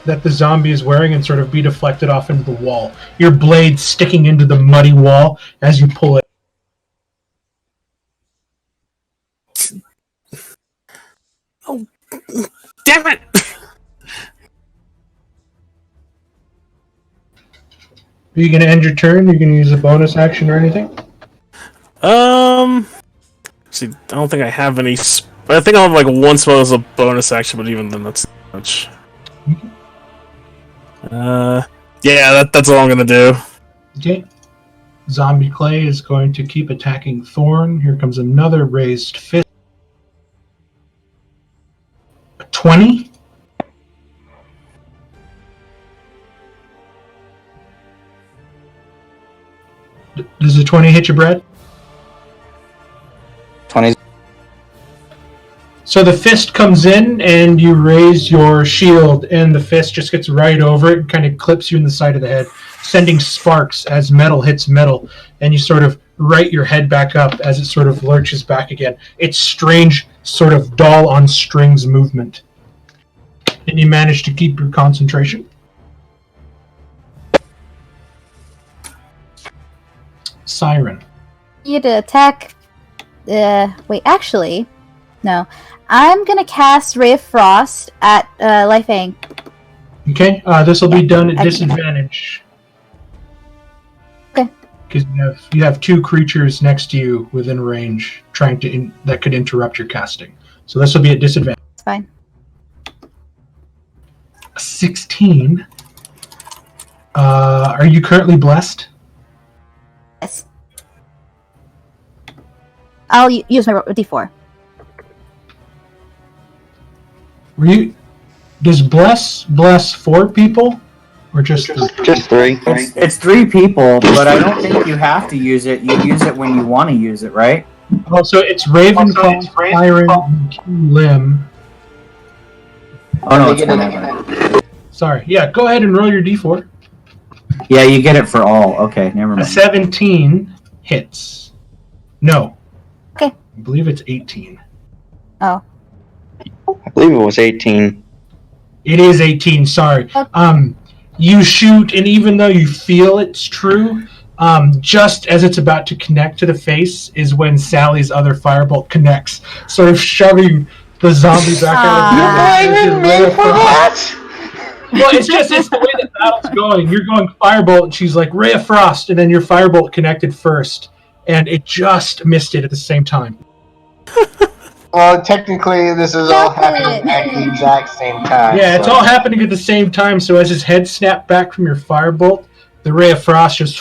that the zombie is wearing and sort of be deflected off into the wall. Your blade sticking into the muddy wall as you pull it. Oh, damn it! Are you going to end your turn? Are you going to use a bonus action or anything? See, I don't think I have any. I think I'll have like one spell as a bonus action, but even then, that's not much. Yeah, that's all I'm gonna do. Okay. Zombie Clay is going to keep attacking Thorn. Here comes another raised fist. 20. Does the 20 hit you, Brad? 20. So the fist comes in, and you raise your shield, and the fist just gets right over it and kind of clips you in the side of the head, sending sparks as metal hits metal, and you sort of right your head back up as it sort of lurches back again. It's strange, sort of doll on strings movement. And you manage to keep your concentration. Siren. You to attack. Wait, actually, no. I'm gonna cast Ray of Frost at Life Fang. Okay, this will be done at disadvantage. Okay. Because you have two creatures next to you within range, trying to that could interrupt your casting. So this will be at disadvantage. It's fine. 16. Are you currently blessed? Yes. I'll use my D4. Does bless 4 people, or just 3? Just 3. It's 3 people, but I don't think you have to use it. You use it when you want to use it, right? Oh, so it's Ravenclaw, Siren, and King Lim. Oh no, it's whatever. Sorry. Yeah, go ahead and roll your D4. Yeah, you get it for all. Okay, never A mind. 17 hits. No. Okay. I believe it's 18. Oh. I believe it was 18. It is 18, sorry. Okay. You shoot, and even though you feel it's true, just as it's about to connect to the face is when Sally's other firebolt connects, sort of shoving the zombie back out of the way. Well, it's the way the battle's going. You're going firebolt, and she's like, Ray of Frost, and then your firebolt connected first, and it just missed it at the same time. Well, technically, this is all happening at the exact same time. Yeah, it's all happening at the same time, so as his head snapped back from your firebolt, the Ray of Frost just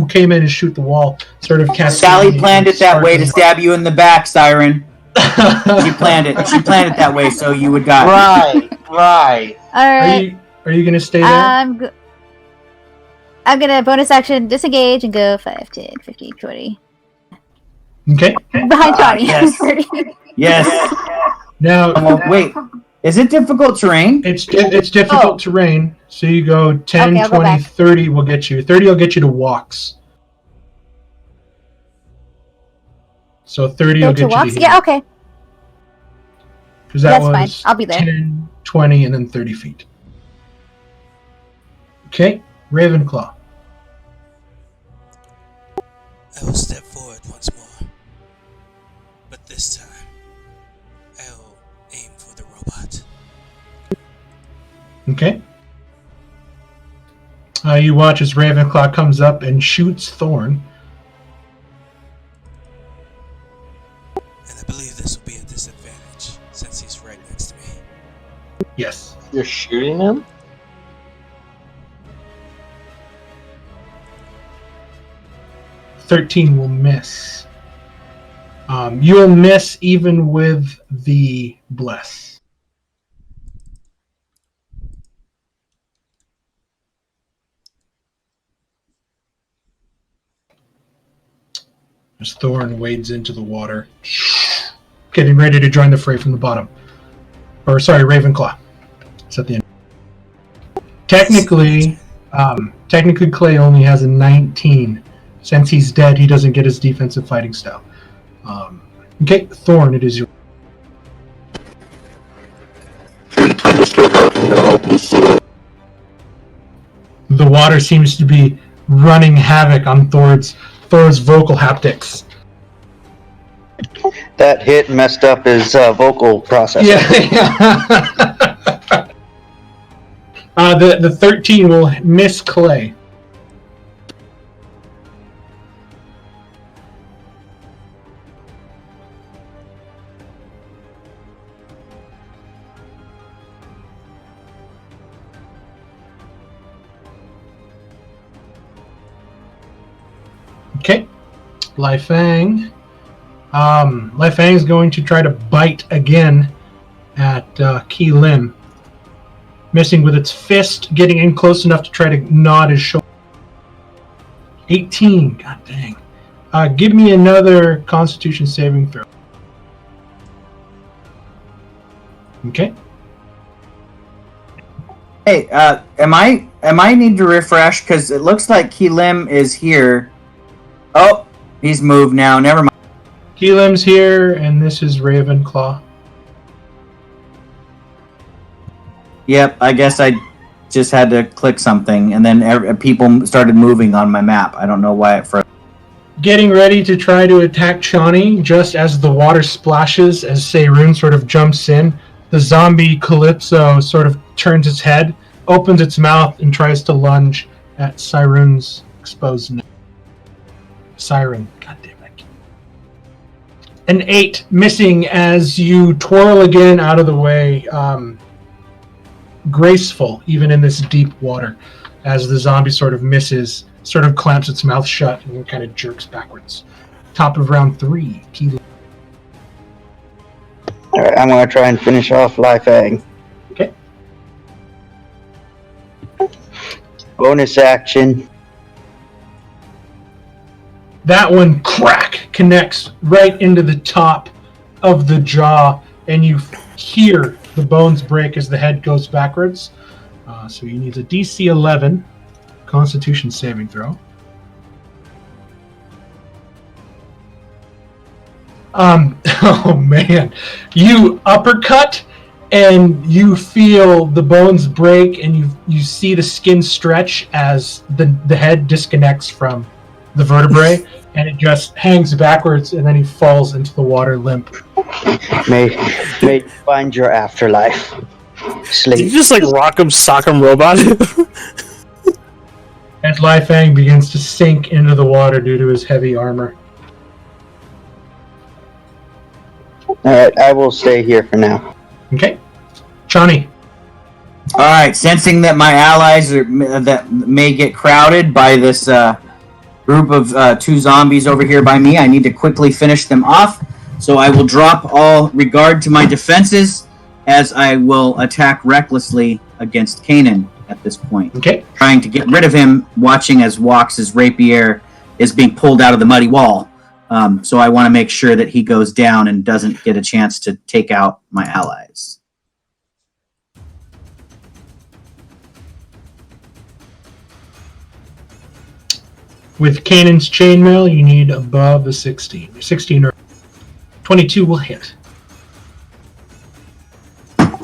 came in and shoot the wall, sort of casting. Sally planned it that way to stab you in the back, Siren. She planned it. She planned it that way so you would got it. Right. Alright. Are you going to stay there? I'm going to bonus action disengage and go 5, 10, 15, 20. Okay. Behind Johnny. Yes. 30. Yes. Now, wait. Is it difficult terrain? It's difficult terrain, so you go 10, Okay, I'll go 20, back. 30 will get you. 30 will get you to walks. So 30 will Go get to you walks? to Yeah, okay. Because that That's was fine. I'll be there. 10, 20, and then 30 feet. Okay, Ravenclaw. I will step forward once more, but this time I will aim for the robot. Okay. You watch as Ravenclaw comes up and shoots Thorn. And I believe this will be a disadvantage since he's right next to me. Yes. You're shooting him? 13 will miss. You'll miss even with the bless. As Thorn wades into the water, getting ready to join the fray from the bottom. Or sorry, Ravenclaw. It's at the end. Technically, Clay only has a 19. Since he's dead, he doesn't get his defensive fighting style. Okay, Thorn, it is your. The water seems to be running havoc on Thor's vocal haptics. That hit messed up his vocal processor. Yeah. The 13 will miss Clay. Okay. Lai Fang. Lai Fang is going to try to bite again at Ki Lim. Missing with its fist, getting in close enough to try to nod his shoulder. 18. God dang. Give me another Constitution saving throw. Okay. Hey, am I need to refresh because it looks like Ki Lim is here. Oh, he's moved now. Never mind. Ki Lim's here, and this is Ravenclaw. Yep, I guess I just had to click something, and then people started moving on my map. I don't know why it froze. Getting ready to try to attack Chani, just as the water splashes, as Seirun sort of jumps in, the zombie Calypso sort of turns its head, opens its mouth, and tries to lunge at Seirun's exposed neck. Siren, goddamn it. An 8, missing as you twirl again out of the way, graceful, even in this deep water, as the zombie sort of misses, sort of clamps its mouth shut, and then kind of jerks backwards. Top of round 3. Alright, I'm going to try and finish off Lai Fang. Okay. Bonus action. That one, crack, connects right into the top of the jaw, and you hear the bones break as the head goes backwards. So you need a DC 11 Constitution saving throw. Oh man, you uppercut and you feel the bones break, and you see the skin stretch as the head disconnects from the vertebrae, and it just hangs backwards, and then he falls into the water limp. May you find your afterlife. Sleep. Did you just like rock'em sock'em robot? As Lai Fang begins to sink into the water due to his heavy armor. Alright, I will stay here for now. Okay. Chani. All right, sensing that my allies that may get crowded by this group of 2 zombies over here by me, I need to quickly finish them off. So I will drop all regard to my defenses, as I will attack recklessly against Kanan at this point. Okay. Trying to get rid of him, watching as Walks' rapier is being pulled out of the muddy wall. So I want to make sure that he goes down and doesn't get a chance to take out my allies. With Kanan's chainmail, you need above a 16. 16 or 22 will hit.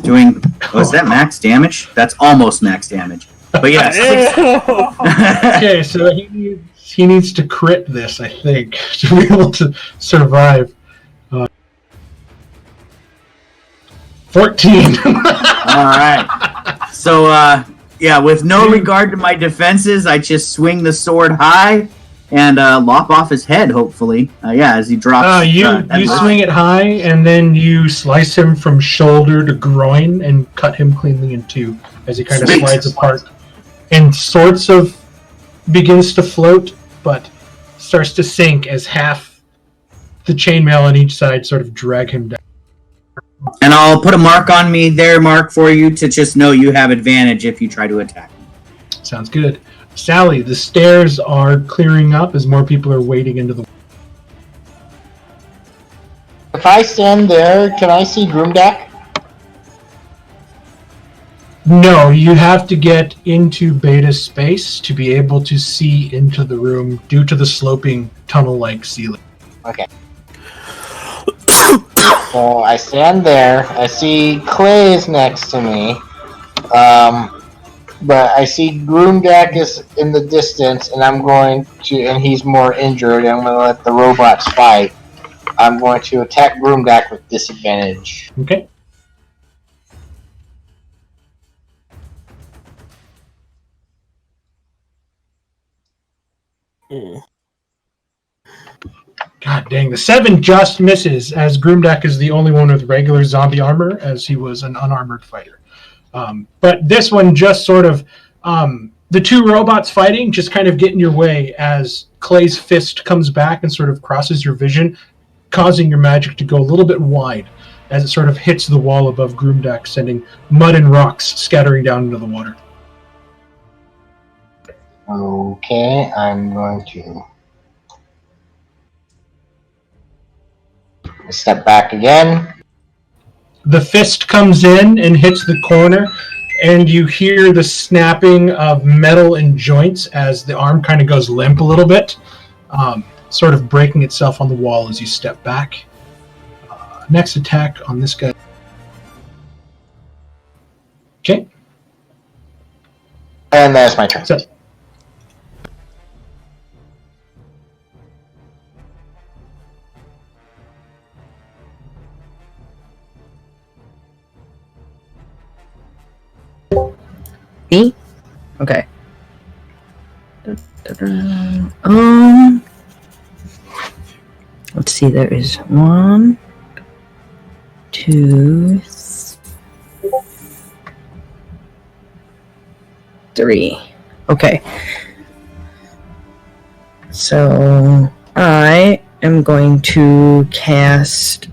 Doing, was that max damage? That's almost max damage. But yes. Okay, so he needs to crit this, I think, to be able to survive. 14. All right. So, yeah, with no regard to my defenses, I just swing the sword high and lop off his head, hopefully. As he drops. You swing it high, and then you slice him from shoulder to groin and cut him cleanly in 2 as he kind of slides apart. And sorts of begins to float, but starts to sink as half the chainmail on each side sort of drag him down. And I'll put a mark on me there, Mark, for you to just know you have advantage if you try to attack me. Sounds good. Sally, the stairs are clearing up as more people are wading into the... If I stand there, can I see Groomdak? No, you have to get into beta space to be able to see into the room due to the sloping tunnel-like ceiling. Okay. So I stand there. I see Clay's next to me. but I see Groomdak is in the distance, and and he's more injured, and I'm going to let the robots fight. I'm going to attack Groomdak with disadvantage. Okay. God dang, the 7 just misses, as Groomdak is the only one with regular zombie armor, as he was an unarmored fighter. But this one just sort of, the 2 robots fighting just kind of get in your way as Clay's fist comes back and sort of crosses your vision, causing your magic to go a little bit wide as it sort of hits the wall above Groomdak, sending mud and rocks scattering down into the water. Okay, I'm going to step back again. The fist comes in and hits the corner, and you hear the snapping of metal and joints as the arm kind of goes limp a little bit, sort of breaking itself on the wall as you step back. Next attack on this guy. Okay. And that's my turn. So, Me? Okay. Let's see. There is 1, 2, 3. Okay. So I am going to cast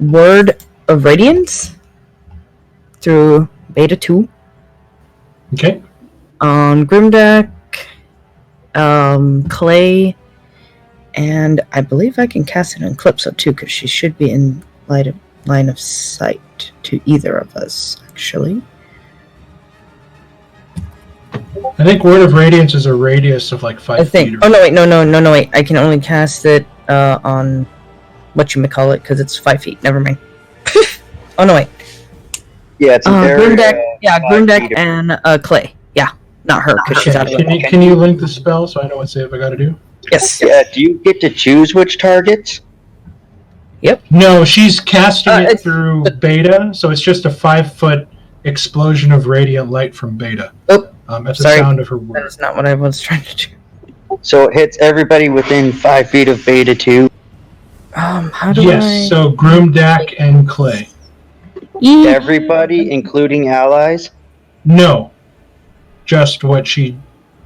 Word of Radiance through Beta 2 okay. on Grimdark, Clay, and I believe I can cast it on Calypso too, because she should be in line of sight to either of us, actually. I think Word of Radiance is a radius of like 5 feet. Oh no! Wait, no! Wait, I can only cast it on whatchamacallit, because it's 5 feet. Never mind. Oh no! Wait. Yeah, it's Grimdark. Yeah, Grimdark and Clay. Yeah, not her, because she's out of the way. Can you link the spell so I know what save I got to do? Yes. Yeah, do you get to choose which targets? Yep. No, she's casting it it's- through Beta, so it's just a 5-foot explosion of radiant light from Beta. Oh, at the sorry. sound of her That words. is not what I was trying to do. So it hits everybody within 5 feet of Beta 2. How do Yes, I? so Groomdak and Clay. Everybody, including allies? No, just what she.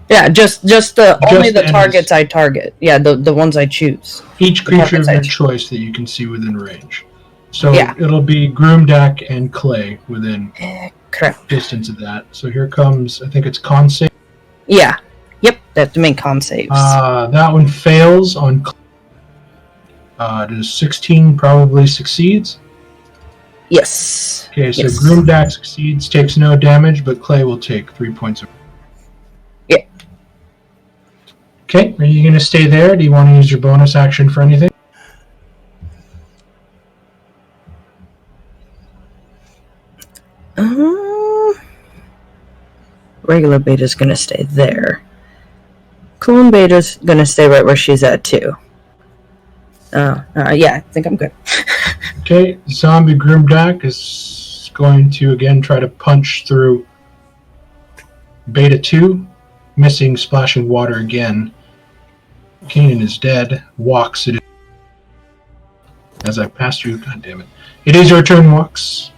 Yeah, just only Just the enemies. targets I target. Yeah, the ones I choose. Each The creature of targets I your choose. choice that you can see within range. So Yeah. it'll be Groomdak and Clay within Correct. distance of that. So here comes, I think it's con save. Yeah. Yep. They have to make con saves. That one fails on. Does 16 probably succeeds? Yes. Okay, so Yes. Groomdak succeeds, takes no damage, but Clay will take 3 points of. Yeah. Okay, are you going to stay there? Do you want to use your bonus action for anything? Regular Beta's gonna stay there. Clone Beta's gonna stay right where she's at too. Yeah, I think I'm good. Okay, Zombie Groomdak is going to again try to punch through Beta 2, missing, splashing water again. Kanan is dead. Walks it. As I pass you, god damn it. It is your turn, Walks.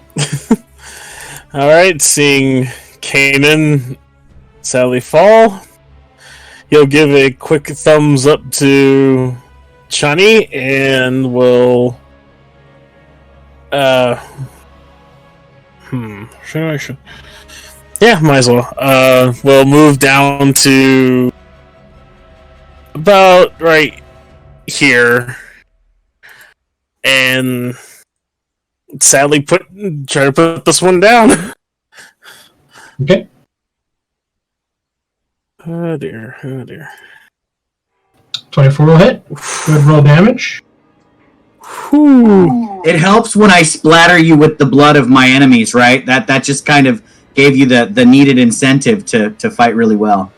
Alright, seeing Kanan sadly fall, he'll give a quick thumbs up to Chani and will. Should. Yeah, might as well. We'll move down to about right here and sadly try to put this one down. Okay. Oh dear. 24 will hit. Good roll damage. Whew. It helps when I splatter you with the blood of my enemies, right? That just kind of gave you the needed incentive to fight really well.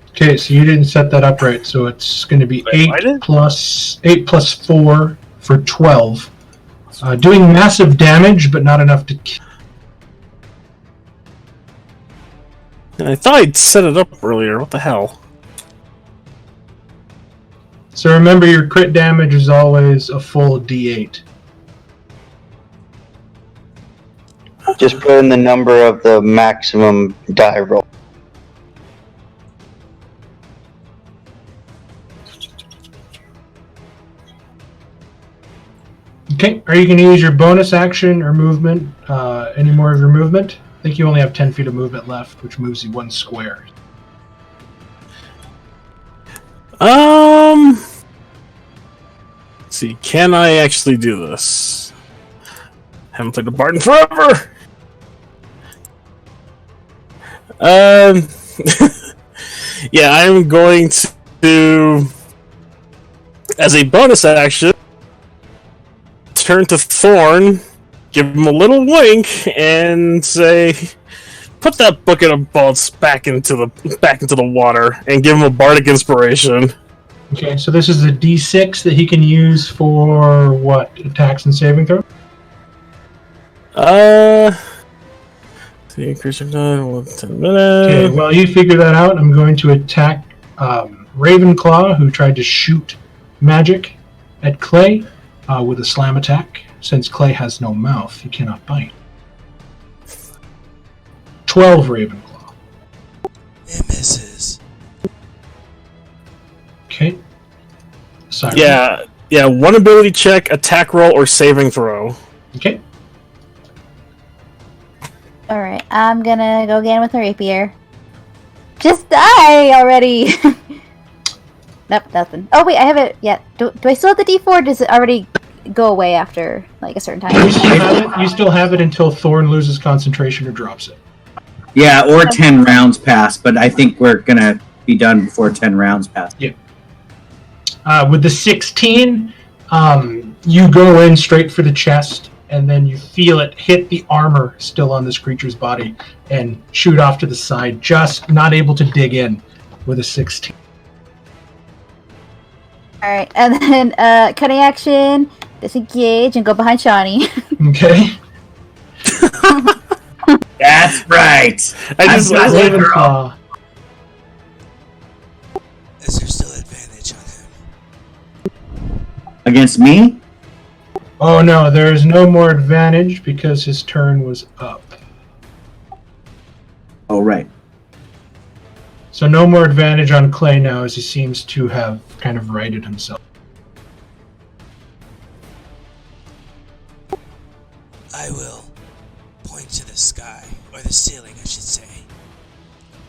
Okay, so you didn't set that up right. So it's going to be Wait, I did? 8 plus 4 for 12. Doing massive damage, but not enough to kill. I thought I'd set it up earlier. What the hell? So remember, your crit damage is always a full D8. Just put in the number of the maximum die roll. Okay, are you going to use your bonus action or movement? Any more of your movement? I think you only have 10 feet of movement left, which moves you 1 square. Let's see, can I actually do this? Haven't played the Barton forever! Yeah, I'm going to, as a bonus action, turn to Thorn, give him a little wink, and say, "Put that bucket of bolts back into the water," and give him a bardic inspiration. Okay, so this is a D6 that he can use for what? Attacks and saving throw? See, creature done 10 Okay, minutes. while you figure that out, I'm going to attack Ravenclaw, who tried to shoot magic at Clay with a slam attack. Since Clay has no mouth, he cannot bite. 12 Ravenclaw. It misses. Okay. Siren. Yeah, one ability check, attack roll, or saving throw. Okay. Alright, I'm gonna go again with the rapier. Just die already! Nope, nothing. Oh wait, I have it. Yeah. Do I still have the D4? Or does it already go away after like a certain time? You still have it until Thorn loses concentration or drops it. Yeah, or 10 rounds pass, but I think we're going to be done before 10 rounds pass. Yeah. With the 16, you go in straight for the chest, and then you feel it hit the armor still on this creature's body and shoot off to the side, just not able to dig in with a 16. Alright, and then cutting action, disengage, and go behind Shawnee. Okay. That's right. I got it, girl. Ravenclaw. Is there still advantage on him? Against me? Oh no, there is no more advantage because his turn was up. Oh, right. So no more advantage on Clay now, as he seems to have kind of righted himself. I will point to the sky, or the ceiling I should say,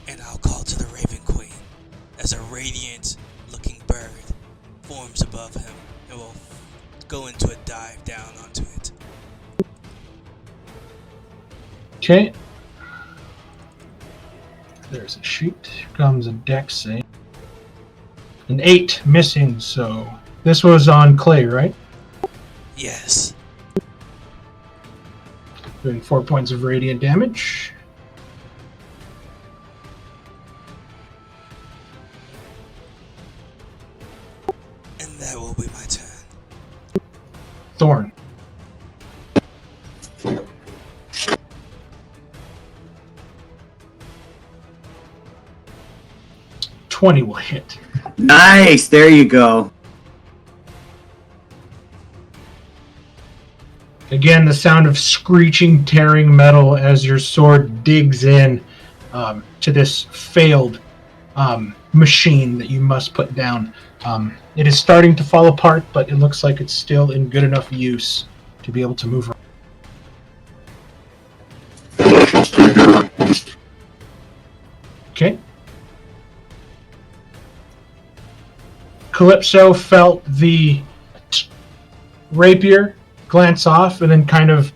and I'll call to the Raven Queen as a radiant looking bird forms above him and will go into a dive down onto it. Okay. There's a shoot. Here comes a dex save. An 8 missing, so this was on Clay, right? Yes. Doing 4 points of radiant damage. And that will be my turn. Thorn. $20 will hit. Nice. There you go. Again, the sound of screeching, tearing metal as your sword digs in to this failed machine that you must put down. It is starting to fall apart, but it looks like it's still in good enough use to be able to move around. Okay. Calypso felt the rapier glance off and then kind of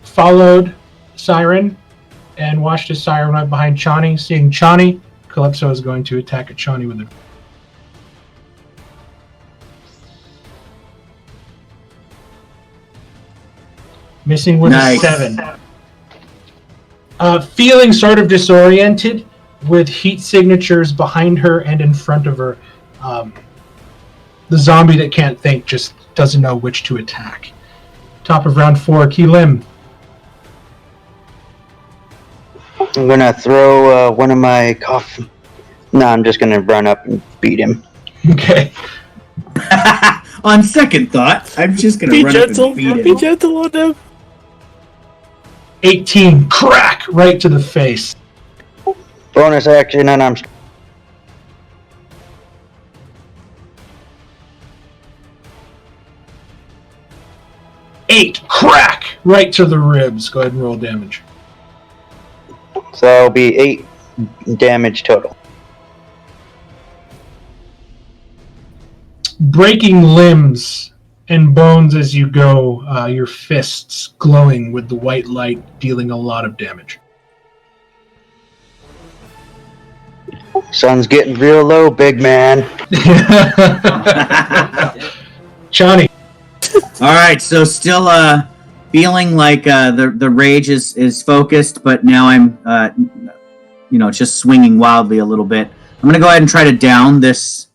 followed Siren and watched as Siren went behind Chani. Seeing Chani, Calypso is going to attack at Chani with it. Missing with Nice. a 7. Feeling sort of disoriented, with heat signatures behind her and in front of her, the zombie that can't think just doesn't know which to attack. Top of round 4, Keelim. I'm gonna throw one of my coffee. No, I'm just gonna run up and beat him. Okay. On second thought, I'm just gonna Be run gentle. up and beat Be him. gentle on him. 18, crack, right to the face. Bonus action, and I'm. 8, crack, right to the ribs. Go ahead and roll damage. So that'll be 8 damage total. Breaking limbs and bones as you go, your fists glowing with the white light, dealing a lot of damage. Sun's getting real low, big man. Johnny. All right, so still feeling like the rage is focused, but now I'm just swinging wildly a little bit. I'm gonna go ahead and try to down this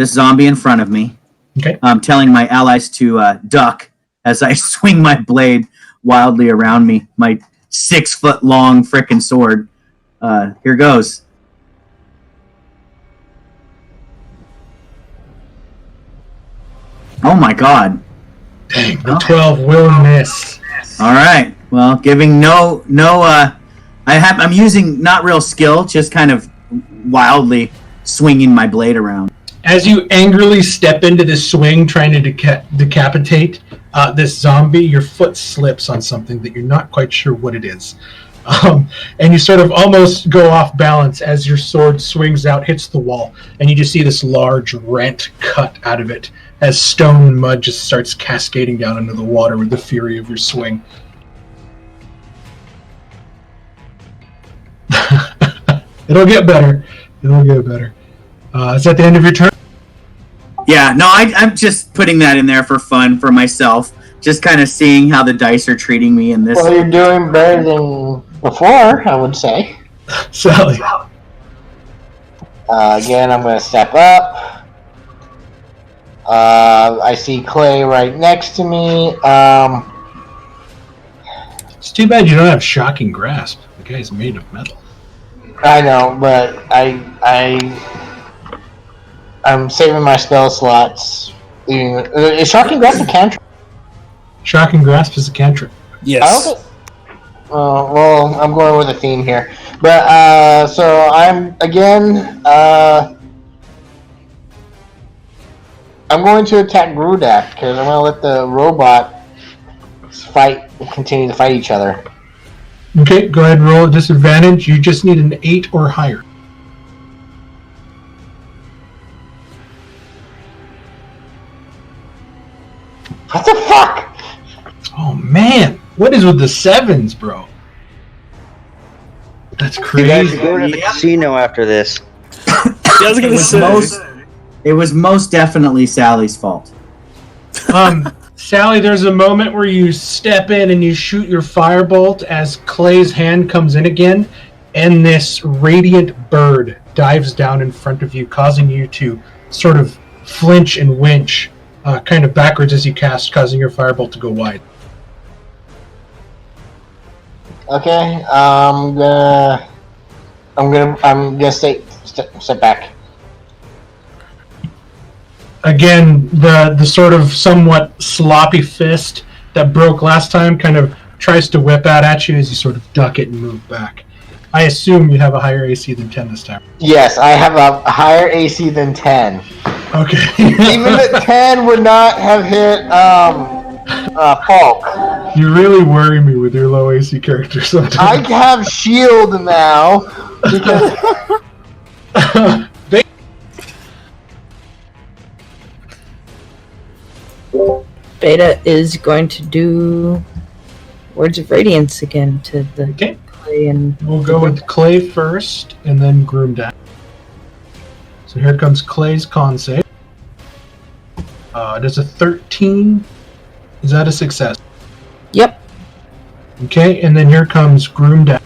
zombie in front of me. Okay. I'm telling my allies to duck as I swing my blade wildly around me. My 6-foot long frickin' sword. Here goes. Oh my god. Dang, the 12 will miss. All right. Well, giving I'm using not real skill, just kind of wildly swinging my blade around. As you angrily step into this swing, trying to decapitate this zombie, your foot slips on something that you're not quite sure what it is. And you sort of almost go off balance as your sword swings out, hits the wall, and you just see this large rent cut out of it as stone and mud just starts cascading down into the water with the fury of your swing. It'll get better. Is that the end of your turn? Yeah, no, I'm just putting that in there for fun for myself. Just kind of seeing how the dice are treating me in this. Well, you're doing better than before, I would say. Sally. Again, I'm going to step up. I see Clay right next to me. It's too bad you don't have shocking grasp. The guy's made of metal. I know, but I'm saving my spell slots. Is Shocking Grasp a cantrip? Shocking grasp is a cantrip. Yes. Okay. Well, I'm going with a theme here. But, so I'm, again, I'm going to attack Grudak, because I'm going to let the robot continue to fight each other. Okay, go ahead and roll a disadvantage. You just need an 8 or higher. What the fuck? Oh man, what is with the 7s, bro? That's You guys crazy. are going to the casino after this. I was gonna say. It was most definitely Sally's fault. Sally, there's a moment where you step in and you shoot your firebolt as Clay's hand comes in again, and this radiant bird dives down in front of you, causing you to sort of flinch and winch, kind of backwards as you cast, causing your firebolt to go wide. Okay, I'm gonna step back. Again, the sort of somewhat sloppy fist that broke last time kind of tries to whip out at you as you sort of duck it and move back. I assume you have a higher AC than 10 this time. Yes, I have a higher AC than 10. Okay. Even the 10 would not have hit Falk. You really worry me with your low AC characters. I have shield now because Beta is going to do Words of Radiance again to the Okay. Clay, and We'll go with Clay first, and then Groom down. So here comes Clay's con save. Does a 13. Is that a success? Yep. Okay, and then here comes Groom down.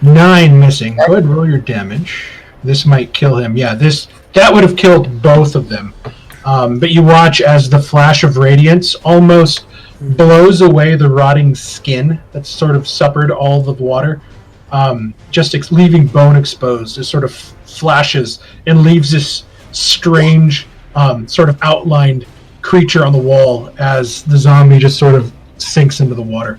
9 missing. Go ahead and roll your damage. This might kill him. Yeah, that would have killed both of them. But you watch as the flash of radiance almost blows away the rotting skin that's sort of suppered all the water, just leaving bone exposed. It sort of flashes and leaves this strange sort of outlined creature on the wall as the zombie just sort of sinks into the water.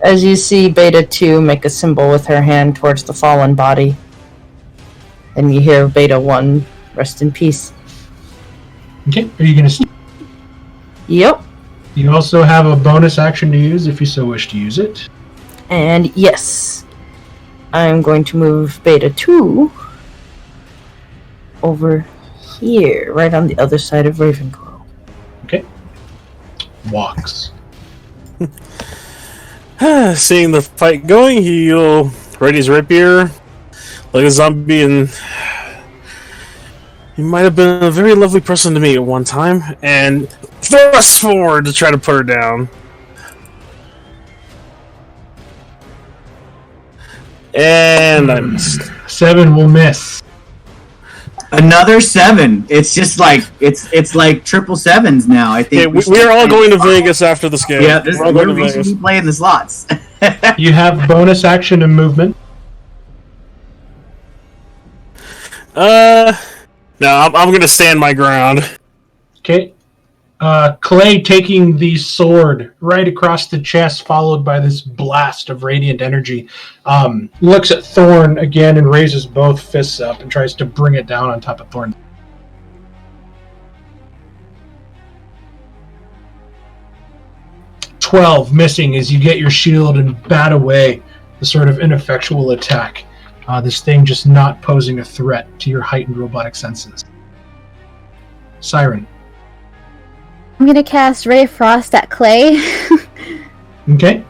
As you see Beta 2 make a symbol with her hand towards the fallen body. And you hear Beta 1, rest in peace. Okay, are you going to... Yep. You also have a bonus action to use if you so wish to use it. And yes, I'm going to move Beta 2 over here, right on the other side of Ravenclaw. Okay. Walks. Seeing the fight going, he'll ready his rapier like a zombie, and he might have been a very lovely person to me at one time, and thrust forward to try to put her down. And I missed. 7 will miss. Another 7. It's just like it's like triple sevens now. I think Okay, we're all going to Vegas after this game. Yeah, we're all going to we should Vegas. be playing the slots. You have bonus action and movement. No, I'm going to stand my ground. Okay. Clay taking the sword right across the chest, followed by this blast of radiant energy, looks at Thorn again and raises both fists up and tries to bring it down on top of Thorn. "12 missing as you get your shield and bat away the sort of ineffectual attack. This thing just not posing a threat to your heightened robotic senses. Siren. I'm gonna cast Ray of Frost at Clay. Okay.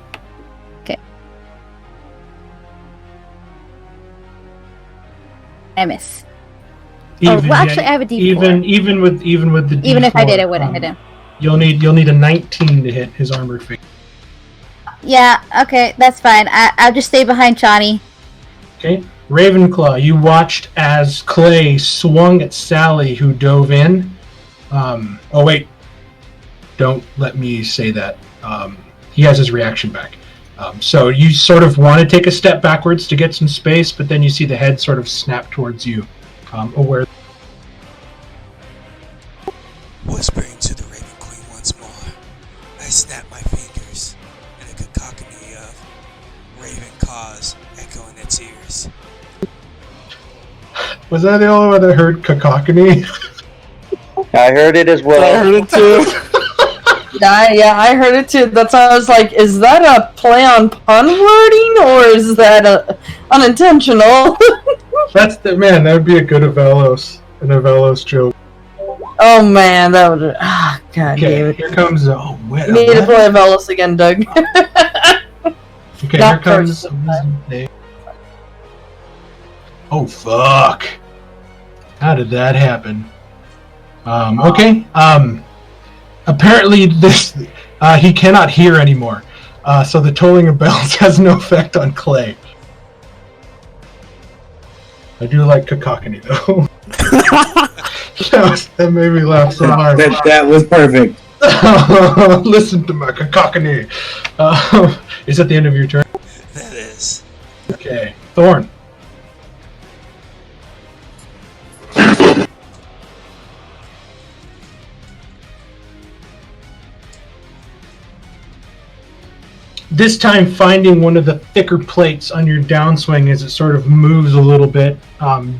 Okay. I miss. Actually, I have a D4. Even with the D4, Even if I did, it wouldn't hit him. You'll need a 19 to hit his armor figure. Yeah. Okay, that's fine. I'll just stay behind Chani. Okay. Ravenclaw, you watched as Clay swung at Sally, who dove in. Oh wait. Don't let me say that. He has his reaction back. So you sort of want to take a step backwards to get some space, but then you see the head sort of snap towards you, aware. Whispering to the Raven Queen once more, I snap my fingers, and a cacophony of Raven caws echo in its ears. Was I the only one that heard cacophony? I heard it as well. I heard it too. Yeah, I heard it too. That's why I was like, is that a play on pun wording, or is that unintentional? That would be a good Avelos joke. Oh man, that would. God Okay, damn it. here comes. Need to play Velos again, Doug. Okay, Not here comes. first. Oh fuck! How did that happen? Okay. Apparently this he cannot hear anymore. So the tolling of bells has no effect on Clay. I do like cacophony though. That made me laugh so hard. That was perfect. Listen to my cacophony. Is that the end of your turn? That is. Okay, Thorn. This time finding one of the thicker plates on your downswing as it sort of moves a little bit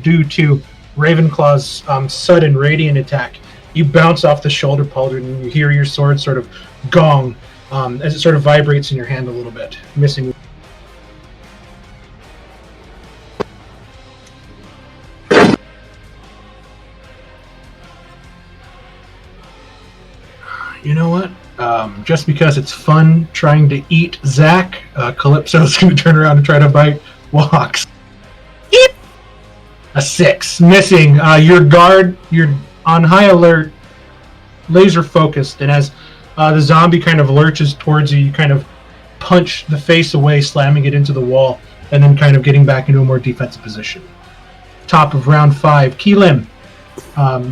due to Ravenclaw's sudden radiant attack. You bounce off the shoulder pauldron and you hear your sword sort of gong as it sort of vibrates in your hand a little bit, missing. You know what? Just because it's fun trying to eat Zach, Calypso's going to turn around and try to bite Walks. Eep! A 6. Missing. Your guard, you're on high alert, laser focused, and as the zombie kind of lurches towards you, you kind of punch the face away, slamming it into the wall. and then kind of getting back into a more defensive position. Top of round 5, Keelim.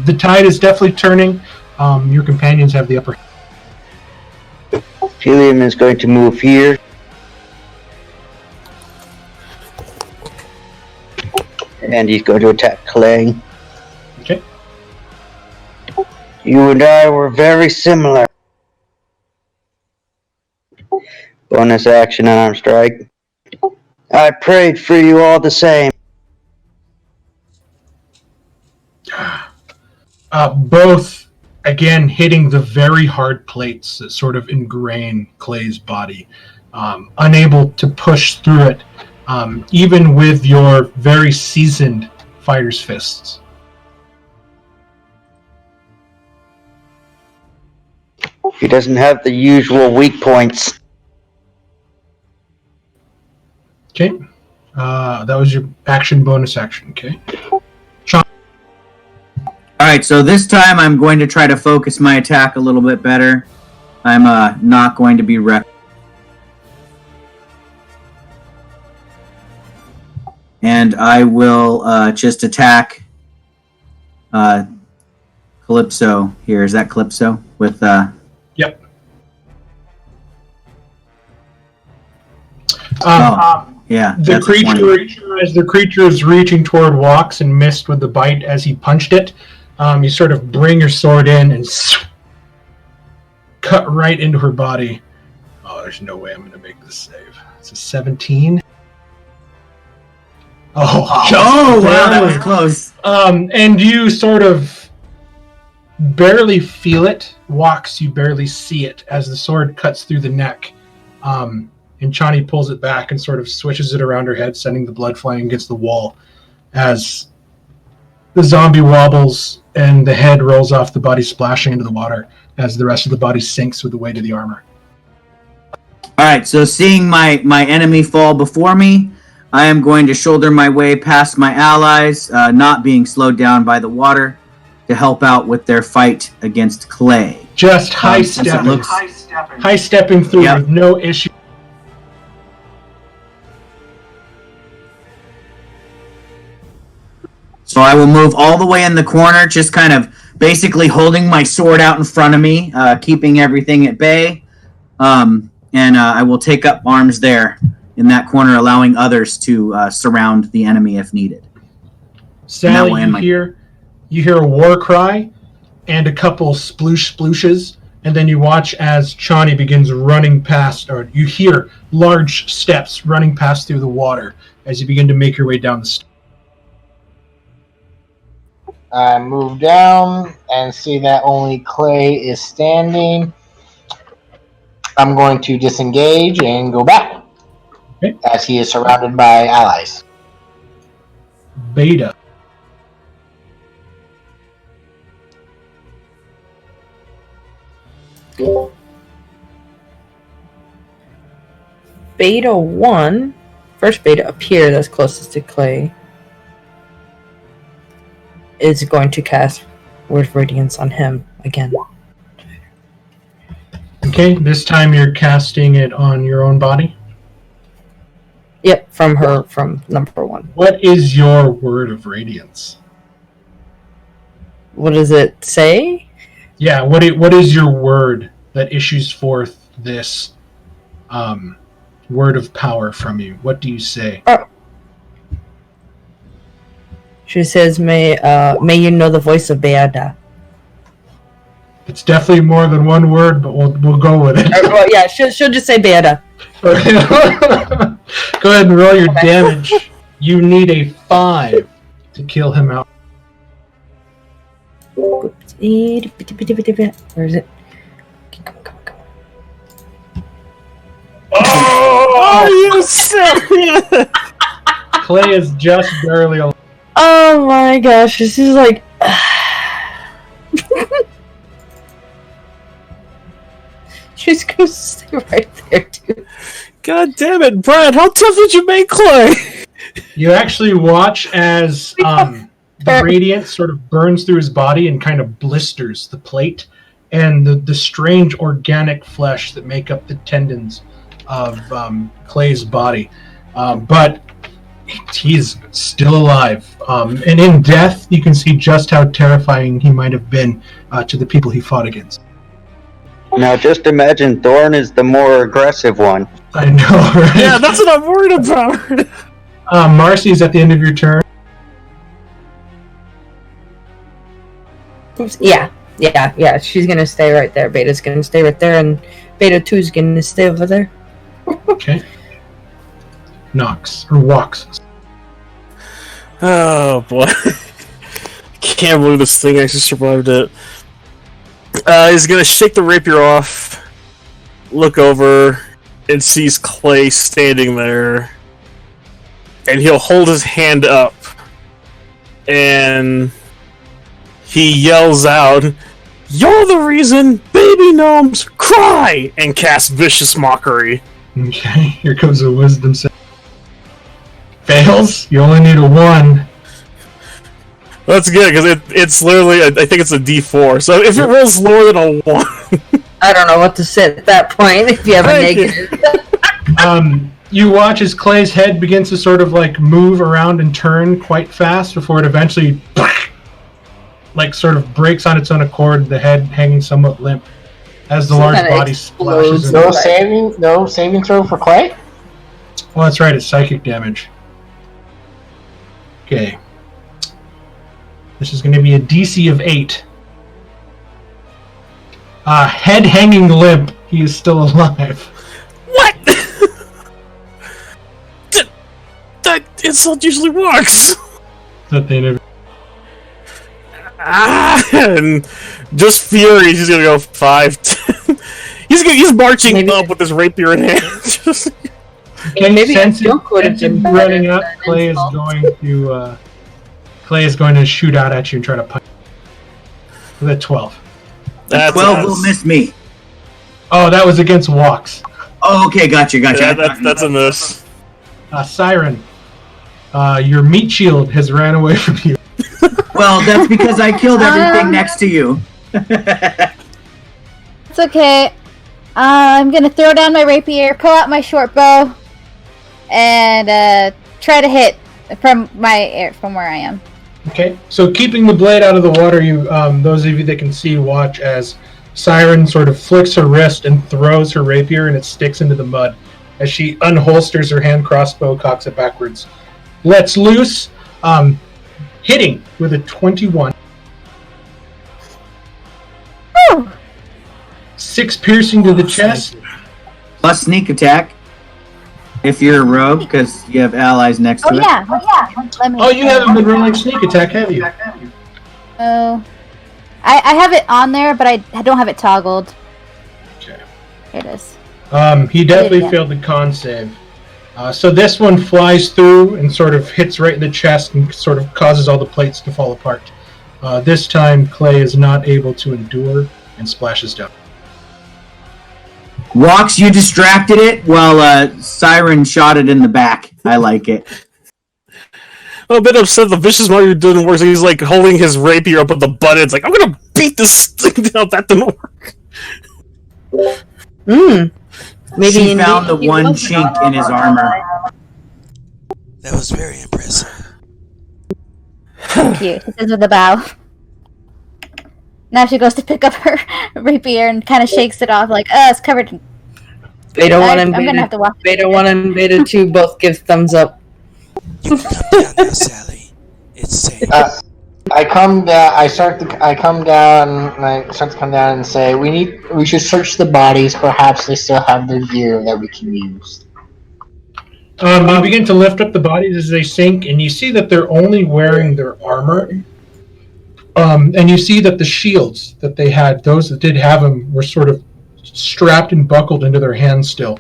The tide is definitely turning. Your companions have the upper hand. Helium is going to move here. And he's going to attack Clay. Okay. You and I were very similar. Bonus action arm strike. I prayed for you all the same. Both, again, hitting the very hard plates that sort of ingrain Clay's body. Unable to push through it, even with your very seasoned fighter's fists. He doesn't have the usual weak points. Okay. That was your action, bonus action, okay? Alright, so this time I'm going to try to focus my attack a little bit better. I'm not going to be and I will just attack Calypso here. Is that Calypso? With Yep. yeah. The that's a 20. creature, as the creature is reaching toward Walks and missed with the bite as he punched it, you sort of bring your sword in and cut right into her body. Oh, there's no way I'm going to make this save. It's a 17. Oh, wow, that was close. And you sort of barely feel it. Walks, you barely see it as the sword cuts through the neck. And Chani pulls it back and sort of swishes it around her head, sending the blood flying against the wall as the zombie wobbles and the head rolls off the body, splashing into the water as the rest of the body sinks with the weight of the armor. Alright, so seeing my enemy fall before me, I am going to shoulder my way past my allies, not being slowed down by the water, to help out with their fight against Clay. Just high-stepping through with no issue. So I will move all the way in the corner, just kind of basically holding my sword out in front of me, keeping everything at bay. And I will take up arms there in that corner, allowing others to surround the enemy if needed. Sally, you hear a war cry and a couple splooshes, and then you watch as Chani begins running past, or you hear large steps running past through the water as you begin to make your way down the stairs. I move down and see that only Clay is standing. I'm going to disengage and go back, as he is surrounded by allies. Beta. Beta 1, first beta up here that's closest to Clay, is going to cast Word of Radiance on him again. Okay, this time you're casting it on your own body? Yep, from number 1. What is your Word of Radiance? What does it say? Yeah, what is your word that issues forth this word of power from you? What do you say? She says, "May you know the voice of Beada." It's definitely more than one word, but we'll go with it. Well, yeah, she'll just say Beada. Go ahead and roll your damage. You need a 5 to kill him out. Where is it? Come on. Oh, you serious? Clay is just barely alive. Oh my gosh, this is like... She's gonna stay right there, too. God damn it, Brad, how tough did you make Clay? You actually watch as the radiance sort of burns through his body and kind of blisters the plate and the strange organic flesh that make up the tendons of Clay's body. But he's still alive. And in death, you can see just how terrifying he might have been to the people he fought against. Now just imagine Thorn is the more aggressive one. I know, right? Yeah, that's what I'm worried about. Marcy's at the end of your turn. Oops. Yeah. She's gonna stay right there. Beta's gonna stay right there, and Beta 2's gonna stay over there. Okay. Walks. Oh boy. Can't believe this thing actually survived it. He's gonna shake the rapier off, look over, and sees Clay standing there. And he'll hold his hand up. And he yells out, "You're the reason baby gnomes cry!" and casts Vicious Mockery. Okay, here comes a wisdom save. Fails. You only need a 1. That's good, because it's literally, I think it's a D4. So if it rolls lower than a 1... I don't know what to say at that point if you have a negative. You watch as Clay's head begins to sort of like move around and turn quite fast before it eventually like sort of breaks on its own accord, the head hanging somewhat limp as the large body splashes. No saving throw for Clay? Well, that's right, it's psychic damage. Okay. This is going to be a DC of 8. Head hanging limp. He is still alive. What? that insult usually works. That they never. And just fury. He's gonna go 5, 10. He's marching up with his rapier in hand. Can maybe sense a joke would have been running up? Clay is going to shoot out at you and try to punch. With a 12. That's 12 will miss me. Oh, that was against walks. Oh, okay, gotcha. Yeah, that's a miss. Siren, your meat shield has ran away from you. Well, that's because I killed everything next to you. It's okay. I'm gonna throw down my rapier, pull out my short bow, and try to hit from where I am. Okay, so keeping the blade out of the water, you those of you that can see watch as Siren sort of flicks her wrist and throws her rapier, and it sticks into the mud. As she unholsters her hand crossbow, cocks it backwards, lets loose, hitting with a 21. Woo! 6 piercing to the chest. Plus sneak attack. If you're a rogue, because you have allies next to it. Let me. Oh, you haven't been rolling sneak attack, have you? Oh, I have it on there, but I don't have it toggled. Okay. Here it is. He definitely failed the con save. So this one flies through and sort of hits right in the chest and sort of causes all the plates to fall apart. This time, Clay is not able to endure and splashes down. Walks, you distracted it while Siren shot it in the back. I like it. I'm a bit upset the Vicious Mockery didn't work, so he's like holding his rapier up with the butt. It's like, I'm gonna beat this thing down. That didn't work. Maybe she found the one chink in his armor. That was very impressive. Thank you. This is with the bow. Now she goes to pick up her rapier and kind of shakes it off, like, it's covered in... Beta 1 and I'm gonna have to watch Beta 1 and Beta 2 both give thumbs up. You can come down now, Sally. It's safe. I come down. I start to come down and say, we should search the bodies. Perhaps they still have their gear that we can use. You begin to lift up the bodies as they sink, and you see that they're only wearing their armor. And you see that the shields that they had, those that did have them, were sort of strapped and buckled into their hands still.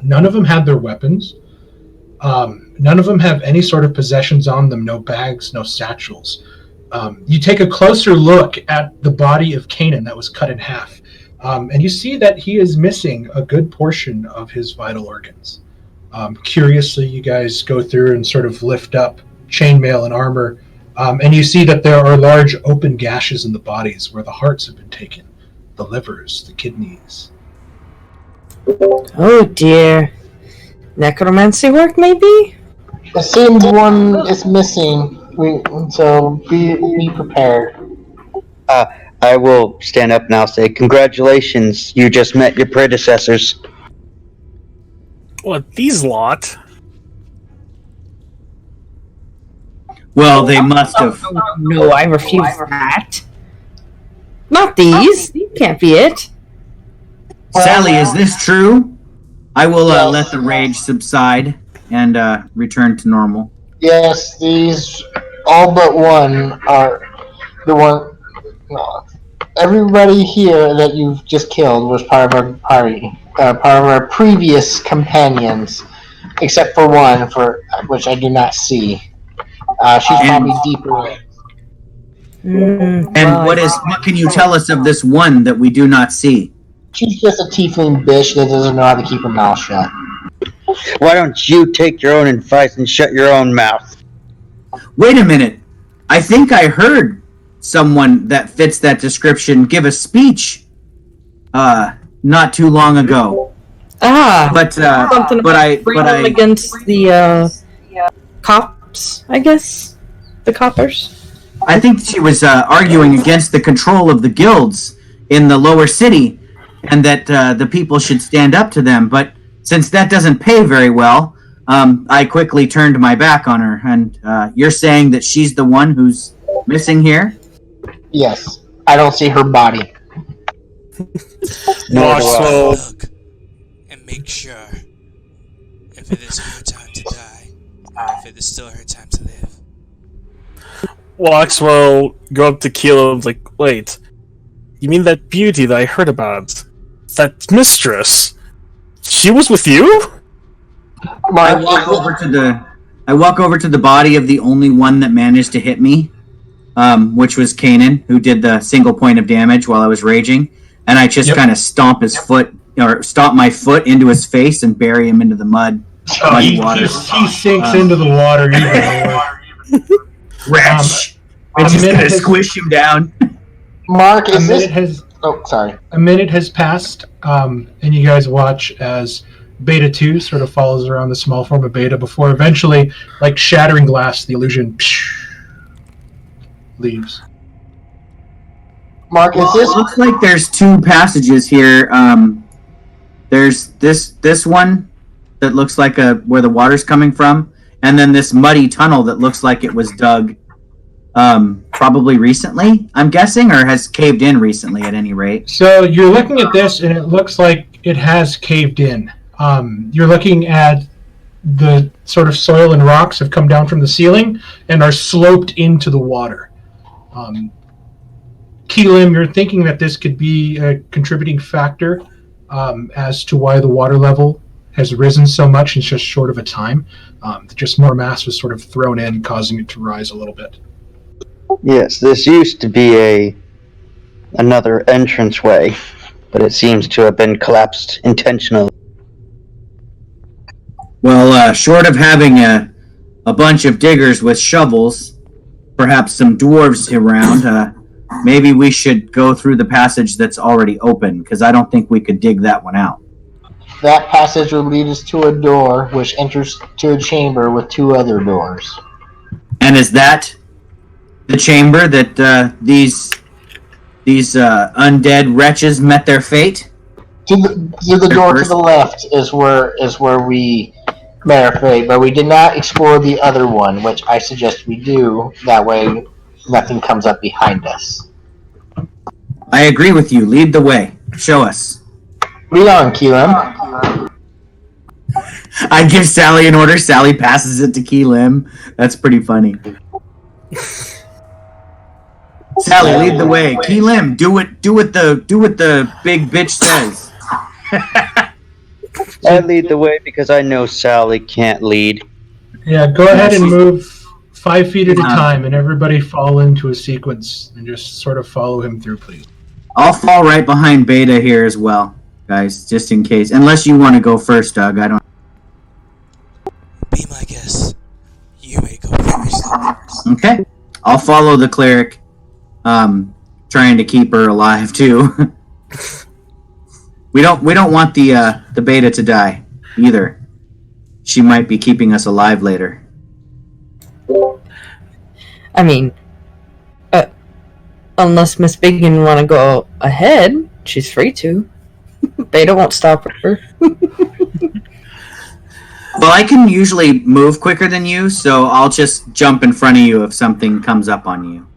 None of them had their weapons. None of them have any sort of possessions on them, no bags, no satchels. You take a closer look at the body of Kanan that was cut in half, and you see that he is missing a good portion of his vital organs. Curiously, you guys go through and sort of lift up chainmail and armor, and you see that there are large open gashes in the bodies where the hearts have been taken, the livers, the kidneys. Oh dear. necromancy work, maybe? It seems one is missing. So be prepared. I will stand up now and say, congratulations, you just met your predecessors. What, these lot? Well, they must have. No, I refuse that. Not these. Can't be it. Sally, is this true? I will Yes. let the rage subside and return to normal. Yes, these all but one are the one. No, everybody here that you've just killed was part of our party, part of our previous companions, except for one, for which I do not see. She's probably deeper. And what can you tell us of this one that we do not see? She's just a tiefling bitch that doesn't know how to keep her mouth shut. Why don't you take your own advice and shut your own mouth? Wait a minute. I think I heard someone that fits that description give a speech not too long ago. But I against the cops, I guess. The coppers. I think she was arguing against the control of the guilds in the lower city, and that the people should stand up to them. But since that doesn't pay very well, I quickly turned my back on her. And you're saying that she's the one who's missing here? Yes, I don't see her body. So, Look and make sure if it is her time to die, or if it is still her time to live. Wax will go up to Kilo and be like, wait, you mean that beauty that I heard about? That mistress? She was with you? I walk over to the body of the only one that managed to hit me, which was Kanan, who did the single point of damage while I was raging, and I just kind of stomp my foot into his face and bury him into the mud. Muddy water. He sinks into the water even more. Wretch! I'm just gonna squish him down. Mark, is A minute has passed, and you guys watch as Beta 2 sort of follows around the small form of Beta before eventually, like shattering glass, the illusion leaves. Mark, is this... It looks like there's two passages here. There's this one that looks like where the water's coming from, and then this muddy tunnel that looks like it was dug probably recently, I'm guessing, or has caved in recently at any rate. So you're looking at this, and it looks like it has caved in. You're looking at the sort of soil and rocks have come down from the ceiling and are sloped into the water. Keelim, you're thinking that this could be a contributing factor as to why the water level has risen so much in just short of a time. Just more mass was sort of thrown in, causing it to rise a little bit. Yes, this used to be another entranceway, but it seems to have been collapsed intentionally. Well, short of having a bunch of diggers with shovels, perhaps some dwarves around, maybe we should go through the passage that's already open, because I don't think we could dig that one out. That passage will lead us to a door, which enters to a chamber with two other doors. And is that the chamber that these undead wretches met their fate? To the door to the left is where we met our fate, but we did not explore the other one, which I suggest we do. That way, nothing comes up behind us. I agree with you. Lead the way. Show us. Lead on, Keelam. I give Sally an order. Sally passes it to Keelim. That's pretty funny. Sally, lead the way. Keelim, do what the big bitch says. I lead the way because I know Sally can't lead. Yeah, go ahead and move 5 feet at a time, and everybody fall into a sequence, and just sort of follow him through, please. I'll fall right behind Beta here as well, guys, just in case. Unless you want to go first, Doug. I don't. Be my guest. You may go first. Okay, I'll follow the cleric, trying to keep her alive too. We don't want the Beta to die either. she might be keeping us alive later. I mean, unless Miss Biggin want to go ahead, she's free to. Beta won't stop her. Well, I can usually move quicker than you, so I'll just jump in front of you if something comes up on you.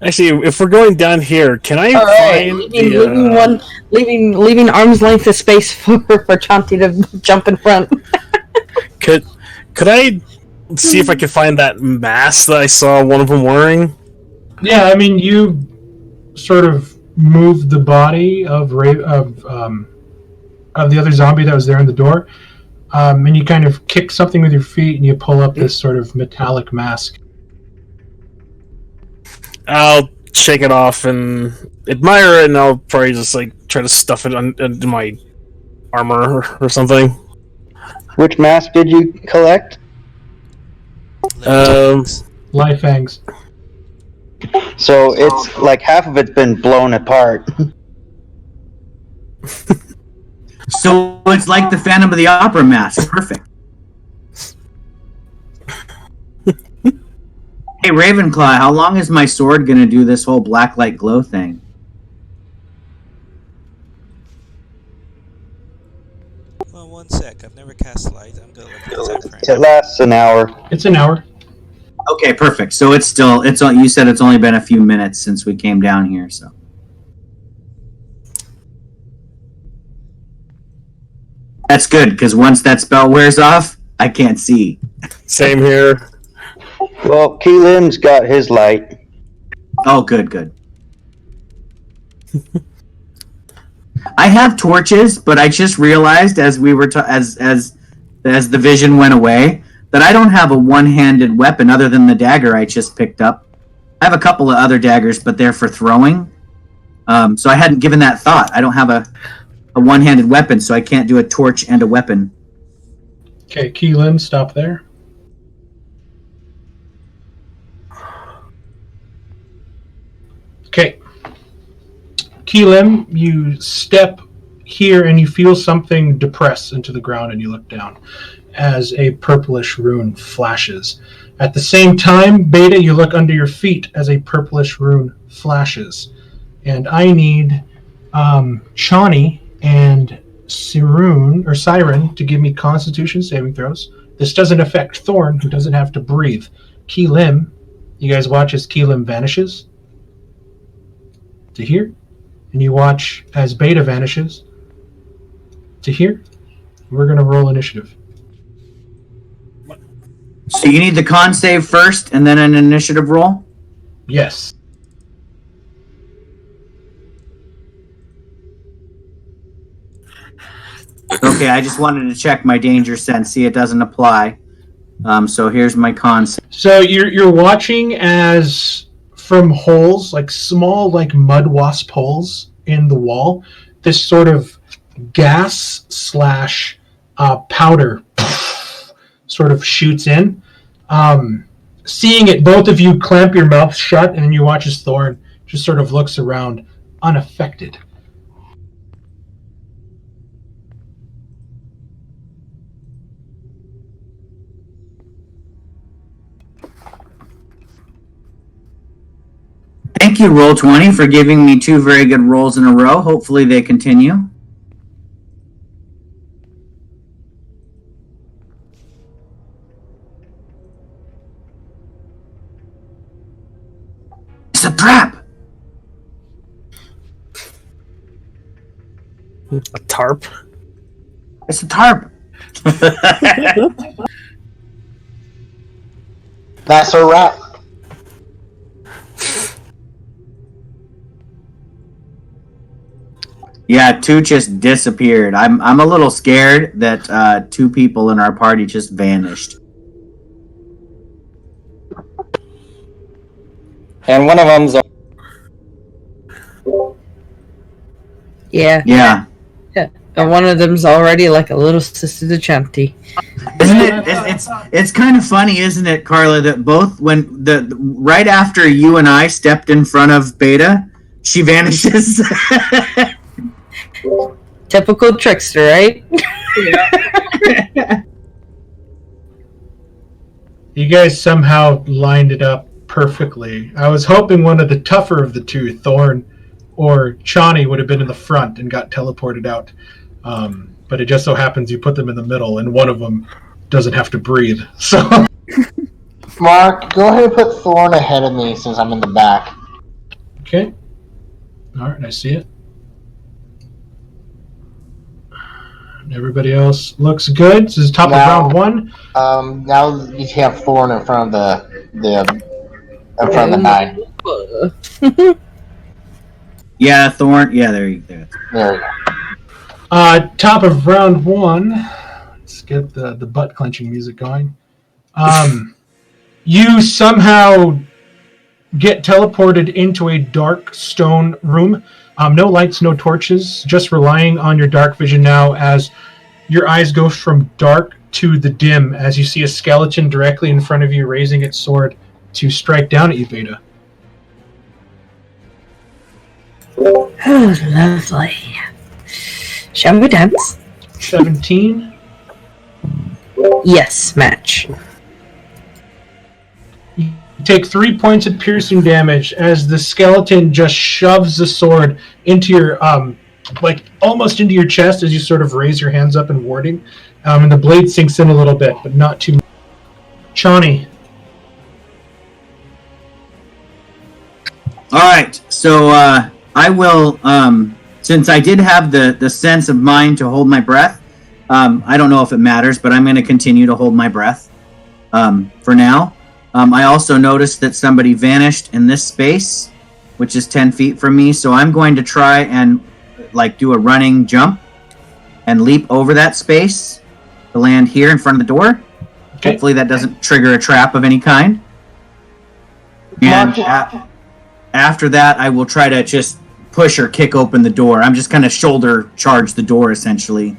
Actually, if we're going down here, can I find leaving arm's length of space for Chanti to jump in front? Could I see if I could find that mask that I saw one of them wearing? Yeah, I mean, you sort of moved the body of the other zombie that was there in the door, and you kind of kick something with your feet, and you pull up this sort of metallic mask. I'll shake it off and admire it, and I'll probably just try to stuff it into my armor or something. Which mask did you collect? Life fangs. So it's like half of it's been blown apart. So it's like the Phantom of the Opera mask. Perfect. Hey, Ravenclaw, how long is my sword going to do this whole black light glow thing? Well, 1 sec. I've never cast light. I'm gonna look at the time frame. It lasts an hour. It's an hour. Okay, perfect. So you said it's only been a few minutes since we came down here, so. That's good, because once that spell wears off, I can't see. Same here. Well, Keelan's got his light. Oh, good. I have torches, but I just realized as we were as the vision went away that I don't have a one-handed weapon other than the dagger I just picked up. I have a couple of other daggers, but they're for throwing. So I hadn't given that thought. I don't have a one-handed weapon, so I can't do a torch and a weapon. Okay, Keelan, stop there. Okay. Keelan, you step here and you feel something depress into the ground, and you look down as a purplish rune flashes. At the same time, Beta, you look under your feet as a purplish rune flashes. And I need Shawnee and Siren to give me Constitution saving throws. This doesn't affect Thorn, who doesn't have to breathe. Keelim, you guys watch as Keelim vanishes to here, and you watch as Beta vanishes to here. We're going to roll initiative. So you need the con save first, and then an initiative roll? Yes. Okay, I just wanted to check my danger sense, see it doesn't apply. So here's my con save. So you're watching as from holes, like small, like mud wasp holes in the wall, this sort of gas slash powder sort of shoots in. Seeing it, both of you clamp your mouth shut, and then you watch as Thorn just sort of looks around, unaffected. Thank you, Roll20, for giving me 2 very good rolls in a row. Hopefully they continue. It's a trap! A tarp? It's a tarp! That's a wrap. Yeah, 2 just disappeared. I'm a little scared that 2 people in our party just vanished. And one of them's Yeah. And one of them's already like a little sister to Chanty. Isn't it? It's kind of funny, isn't it, Carla? That both right after you and I stepped in front of Beta, she vanishes. Typical trickster, right? You guys somehow lined it up perfectly. I was hoping one of the tougher of the two, Thorn or Chani, would have been in the front and got teleported out. But it just so happens you put them in the middle, and one of them doesn't have to breathe. So, Mark, go ahead and put Thorn ahead of me since I'm in the back. okay. All right, I see it. Everybody else looks good. This is top of round one. Now you have Thorn in front of the 9. Yeah, Thorn. Yeah, there you go. There you go. Top of round one. Let's get the butt clenching music going. You somehow get teleported into a dark stone room. No lights, no torches, just relying on your dark vision now as your eyes go from dark to the dim as you see a skeleton directly in front of you raising its sword to strike down at you, Beta. Oh, lovely. Shall we dance? 17. Yes, match. You take 3 points of piercing damage as the skeleton just shoves the sword into your, almost into your chest as you sort of raise your hands up in warding. And the blade sinks in a little bit, but not too much. Chani. All right, so I will. Since I did have the sense of mind to hold my breath, I don't know if it matters, but I'm going to continue to hold my breath for now. I also noticed that somebody vanished in this space, which is 10 feet from me. So I'm going to try and do a running jump and leap over that space to land here in front of the door. Okay. Hopefully that doesn't trigger a trap of any kind. And after that, I will try to just push or kick open the door. I'm just kind of shoulder charge the door, essentially,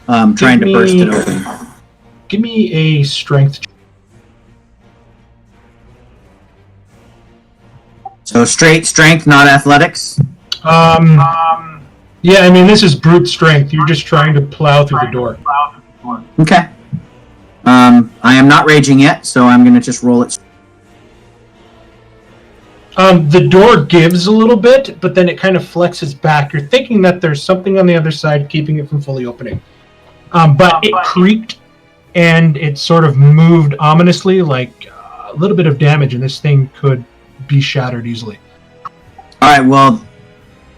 trying to burst it open. Give me a strength check. So straight strength, not athletics? Yeah, I mean, this is brute strength. You're just trying to plow through the door. Okay. I am not raging yet, so I'm going to just roll it. The door gives a little bit, but then it kind of flexes back. You're thinking that there's something on the other side keeping it from fully opening. But it creaked, and it sort of moved ominously, like a little bit of damage, and this thing could be shattered easily. All right, well,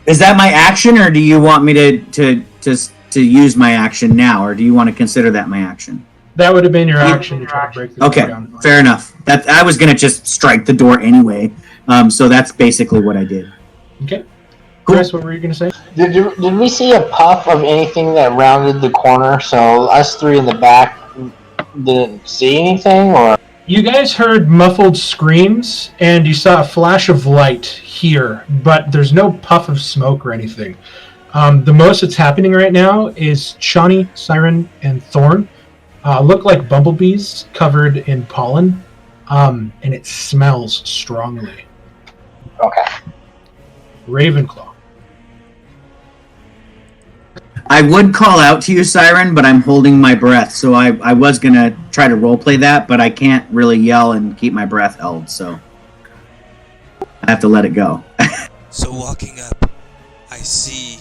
is that my action, or do you want me to use my action now, or do you want to consider that my action? That would have been your action to try to break the door down. Okay, fair enough. I was going to just strike the door anyway, so that's basically what I did. Okay. Cool. Chris, what were you going to say? Did we see a puff of anything that rounded the corner? So us three in the back didn't see anything, or? You guys heard muffled screams, and you saw a flash of light here, but there's no puff of smoke or anything. The most that's happening right now is Chani, Siren, and Thorn look like bumblebees covered in pollen, and it smells strongly. Okay. Ravenclaw. I would call out to you, Siren, but I'm holding my breath, so I was going to try to roleplay that, but I can't really yell and keep my breath held, so I have to let it go. So walking up, I see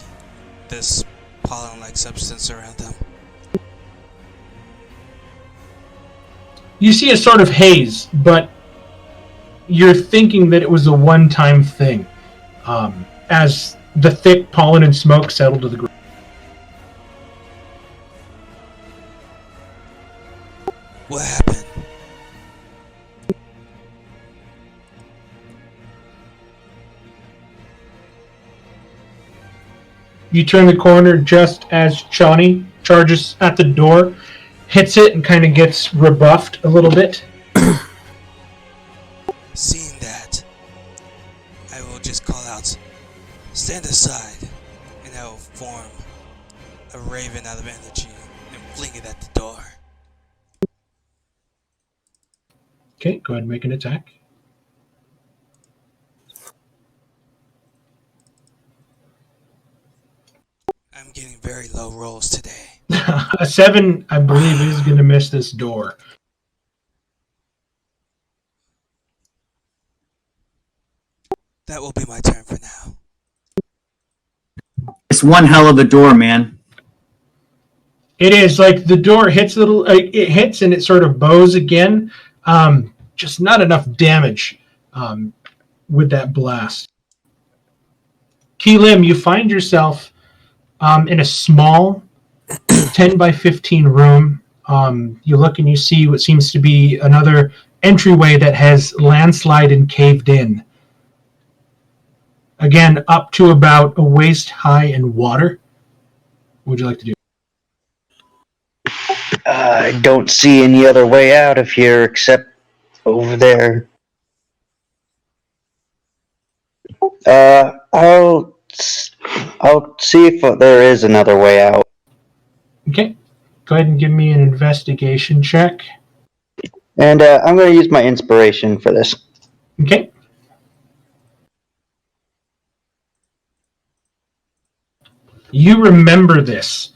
this pollen-like substance around them. You see a sort of haze, but you're thinking that it was a one-time thing, as the thick pollen and smoke settled to the ground. What happened? You turn the corner just as Chani charges at the door, hits it, and kind of gets rebuffed a little bit. Seeing that, I will just call out, "Stand aside," and I will form a raven out of energy and fling it at the door. Okay, go ahead and make an attack. I'm getting very low A 7, I believe, is going to miss this door. That will be my turn for now. It's one hell of a door, man. It is like the door hits a little. It hits and it sort of bows again. Just not enough damage with that blast. Keelim, you find yourself in a small 10 by 15 room. You look and you see what seems to be another entryway that has landslide and caved in. Again, up to about a waist high in water. What would you like to do? I don't see any other way out of here except over there. I'll see if there is another way out. Okay. Go ahead and give me an investigation check. And I'm going to use my inspiration for this. Okay. You remember this.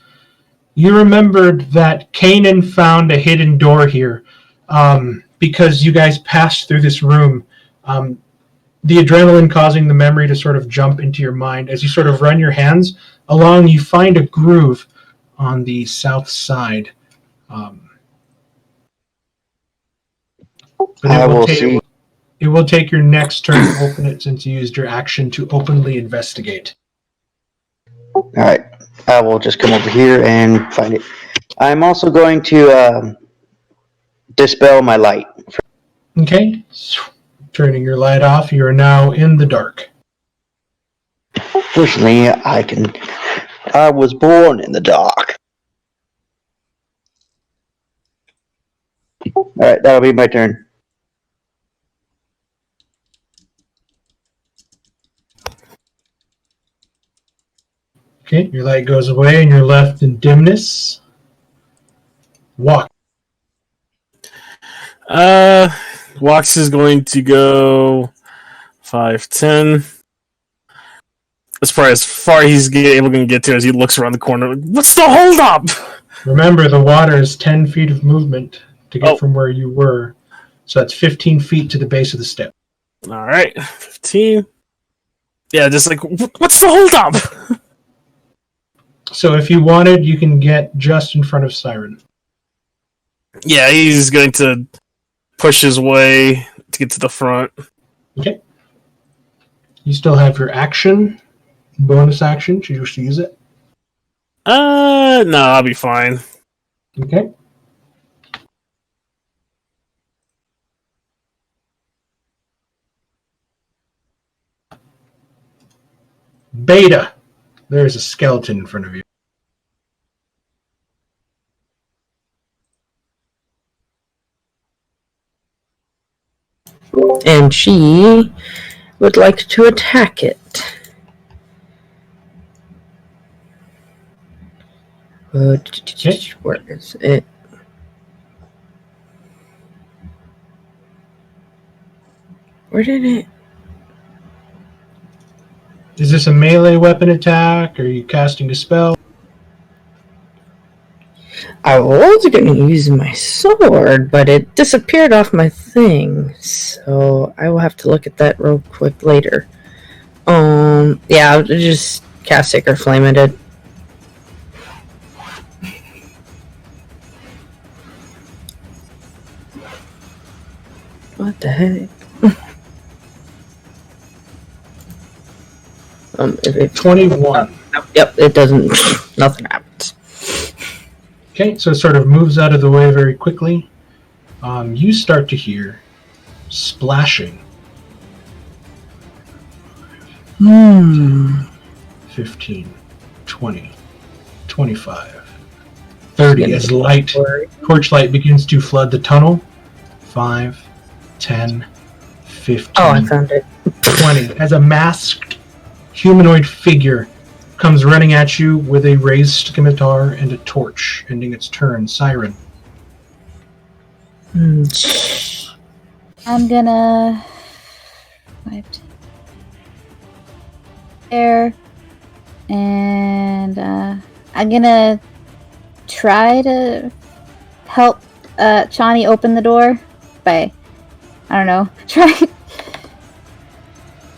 You remembered that Kanan found a hidden door here because you guys passed through this room. The adrenaline causing the memory to sort of jump into your mind. As you sort of run your hands along, you find a groove on the south side. But it will take your next turn to open it since you used your action to openly investigate. All right. I will just come over here and find it. I'm also going to dispel my light. Okay. Turning your light off, you are now in the dark. Fortunately, I was born in the dark. All right, that'll be my turn. Okay, your light goes away and you're left in dimness. Walk. Wax is going to go 5, 10. That's probably as far he's able to get to as he looks around the corner. What's the holdup? Remember, the water is 10 feet of movement to get from where you were. So that's 15 feet to the base of the step. All right, 15. Yeah, just like, what's the holdup? So if you wanted, you can get just in front of Siren. Yeah, he's going to push his way to get to the front. Okay. You still have your action, bonus action. Should you wish to use it? No, I'll be fine. Okay. Beta. There's a skeleton in front of you. And she would like to attack it. Where is it? Where did it? Is this a melee weapon attack? Are you casting a spell? I was going to use my sword, but it disappeared off my thing. So I will have to look at that real quick later. Yeah, I'll just cast Sacred Flame at it. What the heck? If it 21. Yep, it doesn't. Nothing happens. Okay, so it sort of moves out of the way very quickly. You start to hear splashing. 15, 20, 25, 30 as light, torchlight begins to flood the tunnel. 5, 10, 15, Oh, I found it. 20 as a masked humanoid figure comes running at you with a raised scimitar and a torch, ending its turn. Siren. I'm gonna... 5, 10. There. And I'm gonna try to help Chani open the door by, I don't know, try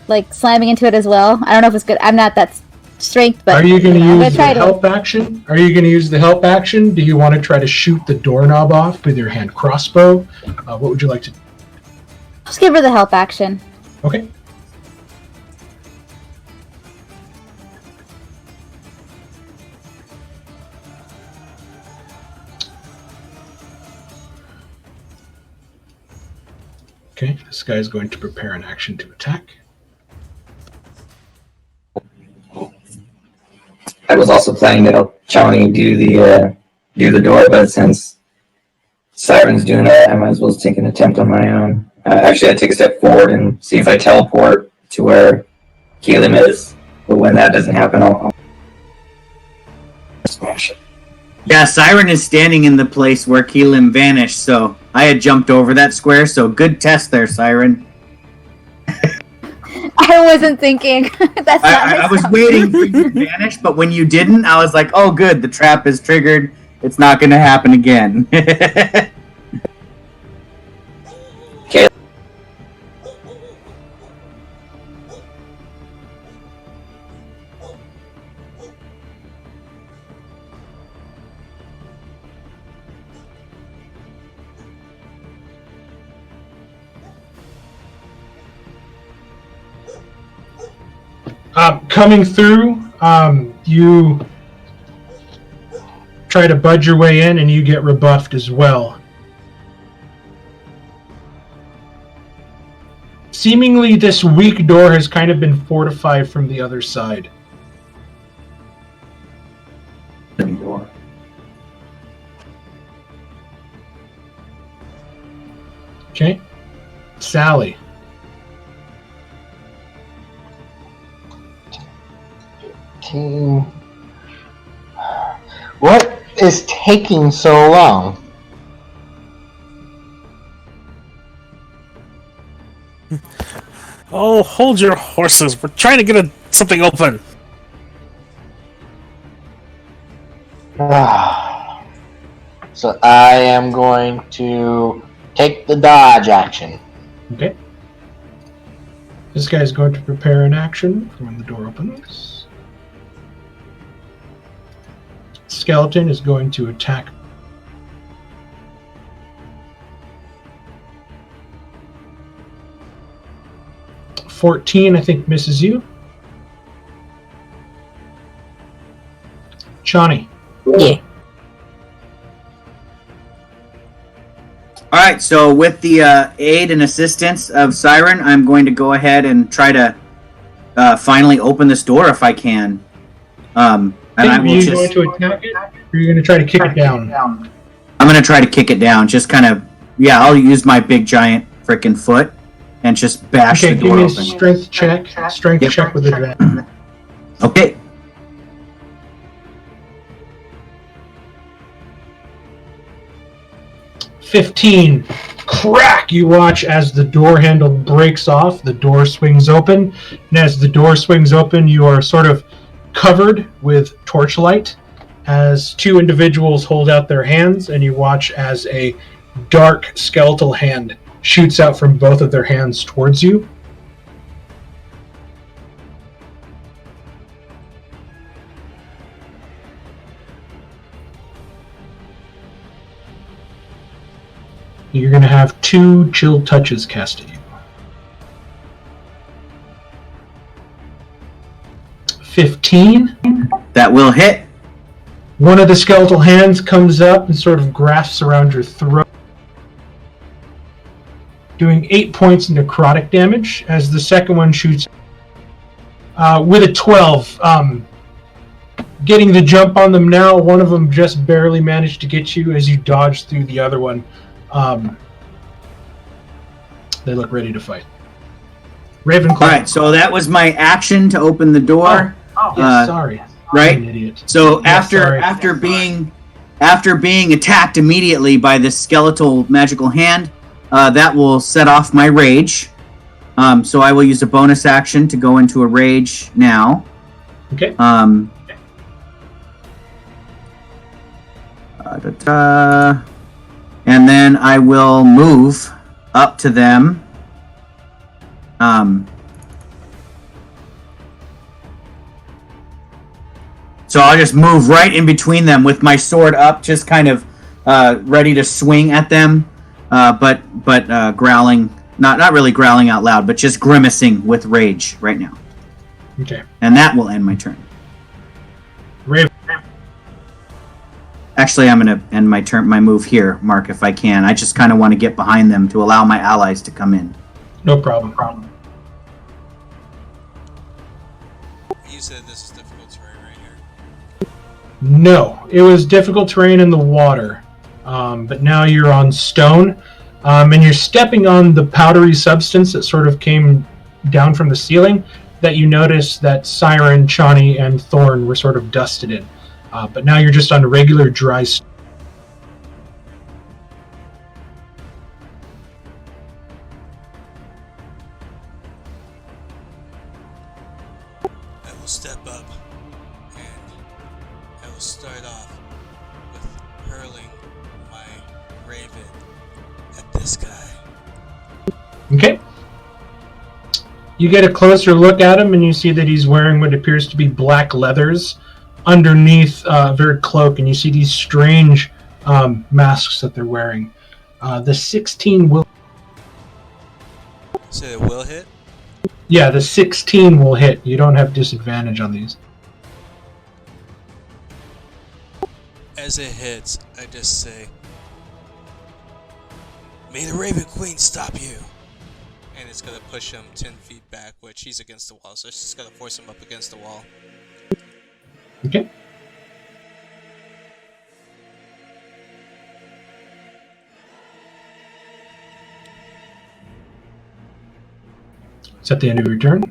like slamming into it as well. I don't know if it's good. I'm not that strength, but are you going to use the try help action? Are you going to use the help action? Do you want to try to shoot the doorknob off with your hand crossbow? What would you like to do? Just give her the help action. Okay. Okay, this guy is going to prepare an action to attack. I was also planning to help Chani do the door, but since Siren's doing that, I might as well take an attempt on my own. Actually, I'd take a step forward and see if I teleport to where Keelim is. But when that doesn't happen, I'll smash it. Yeah, Siren is standing in the place where Keelim vanished, so I had jumped over that square, so good test there, Siren. I wasn't thinking. That's not I was waiting for you to vanish, but when you didn't, I was like, oh good, the trap is triggered. It's not going to happen again. Okay. Coming through, you try to budge your way in, and you get rebuffed as well. Seemingly, this weak door has kind of been fortified from the other side. Okay. Sally. What is taking so long? Oh, hold your horses. We're trying to get something open. So I am going to take the dodge action. Okay. This guy is going to prepare an action for when the door opens. Skeleton is going to attack. $14, I think, misses you. Chani. Yeah. Alright, so with the aid and assistance of Siren, I'm going to go ahead and try to finally open this door if I can. And I Are will you just... going to attack it, or are you going to try to kick it down? I'm going to try to kick it down. Just kind of... Yeah, I'll use my big giant freaking foot and just bash Okay, the give door me a open. strength check. Strength Yep. check with advantage. Okay. $15. Crack! You watch as the door handle breaks off, the door swings open, and as the door swings open, you are sort of covered with torchlight as two individuals hold out their hands, and you watch as a dark skeletal hand shoots out from both of their hands towards you. You're going to have 2 chill touches cast at you. 15. That will hit. One of the skeletal hands comes up and sort of grasps around your throat, doing 8 points of necrotic damage as the second one shoots with a 12. Getting the jump on them now, one of them just barely managed to get you as you dodge through the other one. They look ready to fight. Ravenclaw. Alright, so that was my action to open the door. Yes, sorry. Right? I'm an idiot. So Yes, sorry. after being attacked immediately by this skeletal magical hand, that will set off my rage. So I will use a bonus action to go into a rage now. Okay. And then I will move up to them. So I'll just move right in between them with my sword up, just kind of ready to swing at them, but growling, not really growling out loud, but just grimacing with rage right now. Okay. And that will end my turn. Raven. Actually, I'm going to end my move here, Mark, if I can. I just kind of want to get behind them to allow my allies to come in. No problem. You said this is difficult terrain right here. No, it was difficult terrain in the water, but now you're on stone, and you're stepping on the powdery substance that sort of came down from the ceiling that you noticed that Siren, Chani, and Thorn were sort of dusted in. But now you're just on regular dry stone. I will step up and I will start off with hurling my raven at this guy. Okay. You get a closer look at him, and you see that he's wearing what appears to be black leathers underneath their cloak, and you see these strange masks that they're wearing. The 16 will... So it will hit? Yeah, the 16 will hit. You don't have disadvantage on these. As it hits, I just say, "May the Raven Queen stop you!" And it's gonna push him 10 feet back, which he's against the wall, so it's just gonna force him up against the wall. Okay. Is that the end of your turn?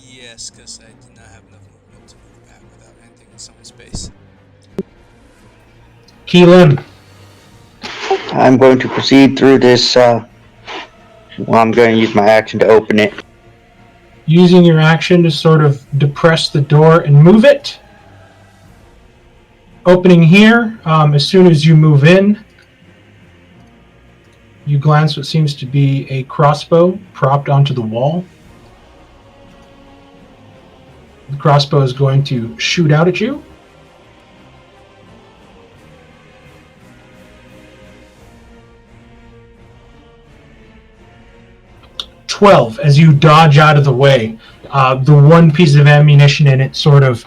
Yes, because I did not have enough movement to move back without ending in someone's space. Keelan. I'm going to proceed through this. I'm going to use my action to open it. Using your action to sort of depress the door and move it. Opening here, as soon as you move in, you glance what seems to be a crossbow propped onto the wall. The crossbow is going to shoot out at you. "12 as you dodge out of the way. The one piece of ammunition in it sort of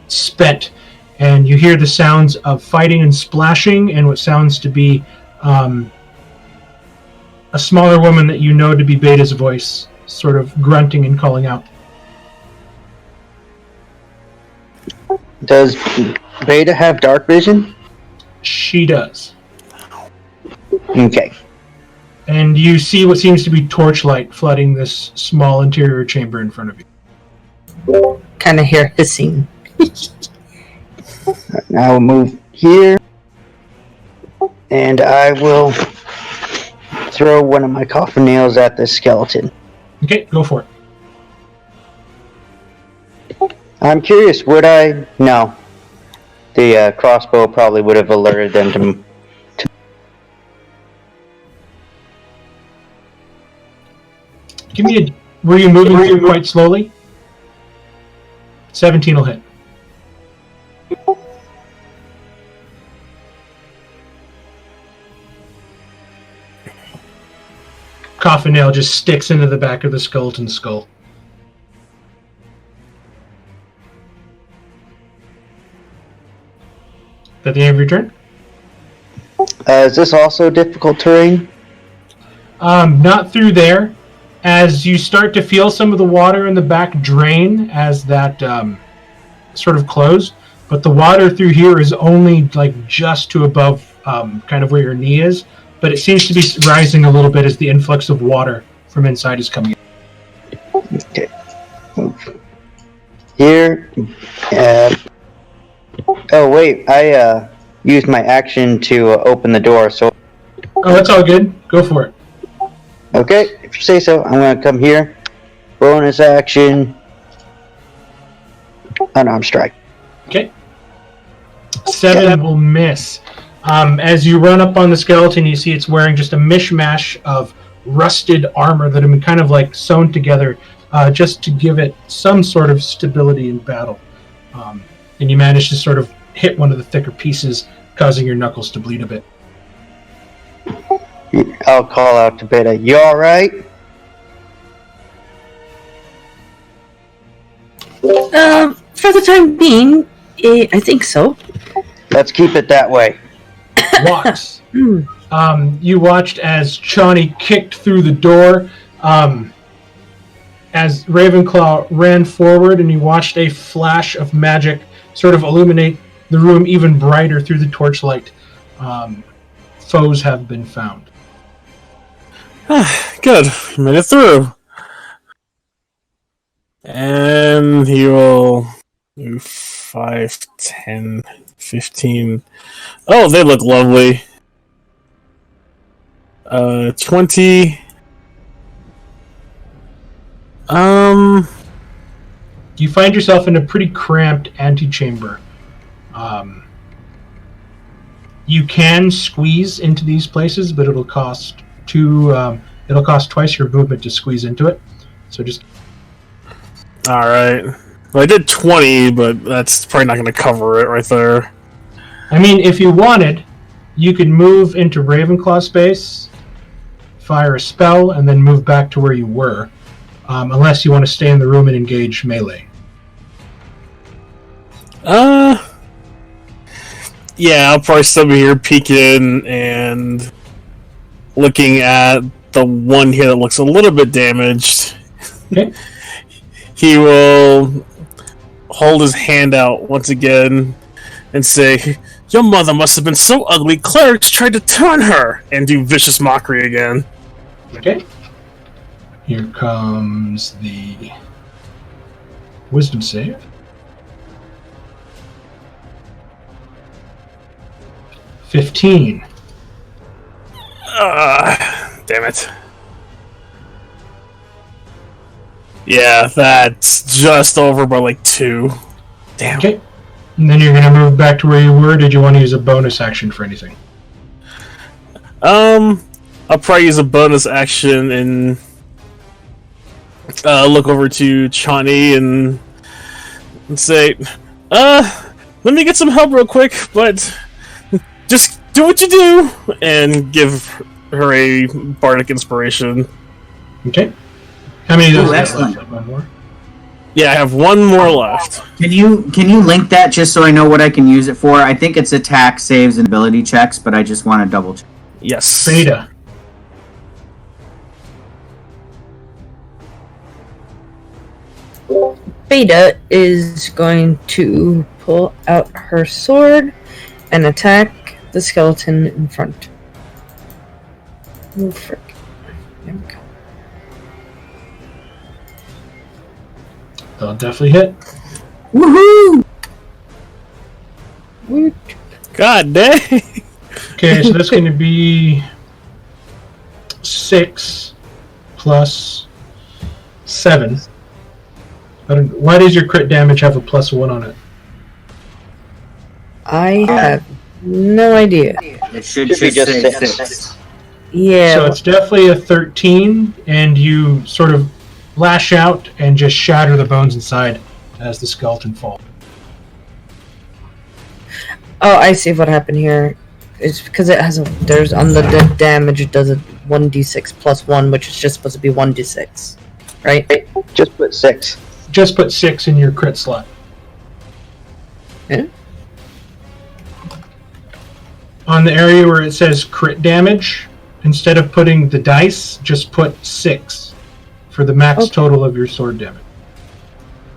spent, and you hear the sounds of fighting and splashing, and what sounds to be a smaller woman that you know to be Beta's voice, sort of grunting and calling out. Does Beta have dark vision? She does. Okay. And you see what seems to be torchlight flooding this small interior chamber in front of you. Kind of hear hissing. Now we'll move here. And I will throw one of my coffin nails at this skeleton. Okay, go for it. I'm curious, would I... No. The crossbow probably would have alerted them to... Give me a... Were you moving through quite slowly? 17 will hit. Coffin nail just sticks into the back of the skeleton's skull. Is that the end of your turn? Is this also difficult terrain? Not through there. As you start to feel some of the water in the back drain as that sort of closed, but the water through here is only like just to above kind of where your knee is, but it seems to be rising a little bit as the influx of water from inside is coming in. Okay. Move. Here. Oh, wait. I used my action to open the door, so... Oh, that's all good. Go for it. Okay, if you say so, I'm going to come here. Bonus action. Unarmed strike. Okay. 7 will miss. As you run up on the skeleton, you see it's wearing just a mishmash of rusted armor that have been kind of like sewn together just to give it some sort of stability in battle. And you manage to sort of hit one of the thicker pieces, causing your knuckles to bleed a bit. I'll call out to Beta. You alright? For the time being, I think so. Let's keep it that way. Walks. You watched as Chani kicked through the door as Ravenclaw ran forward, and you watched a flash of magic sort of illuminate the room even brighter through the torchlight. Foes have been found. Good. Made it through. And he will do 5, 10, 15. Oh, they look lovely. 20. You find yourself in a pretty cramped antechamber. You can squeeze into these places, but it'll cost twice your movement to squeeze into it. So just. All right. Well, I did 20, but that's probably not going to cover it right there. I mean, if you wanted, you could move into Ravenclaw space, fire a spell, and then move back to where you were. Unless you want to stay in the room and engage melee. Yeah, I'll probably still be here peeking and looking at the one here that looks a little bit damaged. Okay. He will hold his hand out once again and say, "Your mother must have been so ugly, clerics tried to turn her," and do vicious mockery again. Okay. Here comes the wisdom save. 15. Damn it. Yeah, that's just over by like 2. Damn. Okay. And then you're going to move back to where you were. Did you want to use a bonus action for anything? I'll probably use a bonus action and look over to Chani and say, let me get some help real quick, but just do what you do, and give her a bardic inspiration. Okay. How many of those? Excellent. One more. Yeah, I have one more left. Can you link that just so I know what I can use it for? I think it's attack, saves, and ability checks, but I just want to double check. Yes. Beta. Beta is going to pull out her sword and attack the skeleton in front. Oh, frick. There we go. They'll definitely hit. Woohoo! Woot. God dang. Okay, so that's going to be 6 plus 7. Why does your crit damage have a +1 on it? I have no idea. It should Should be just say just 6. Yeah. So it's definitely a 13, and you sort of lash out and just shatter the bones inside as the skeleton falls. Oh, I see what happened here. It's because it has there's on the damage it does a 1d6 plus 1, which is just supposed to be 1d6, right? Just put 6. Just put 6 in your crit slot. Yeah. On the area where it says crit damage, instead of putting the dice, just put 6 for the max total of your sword damage.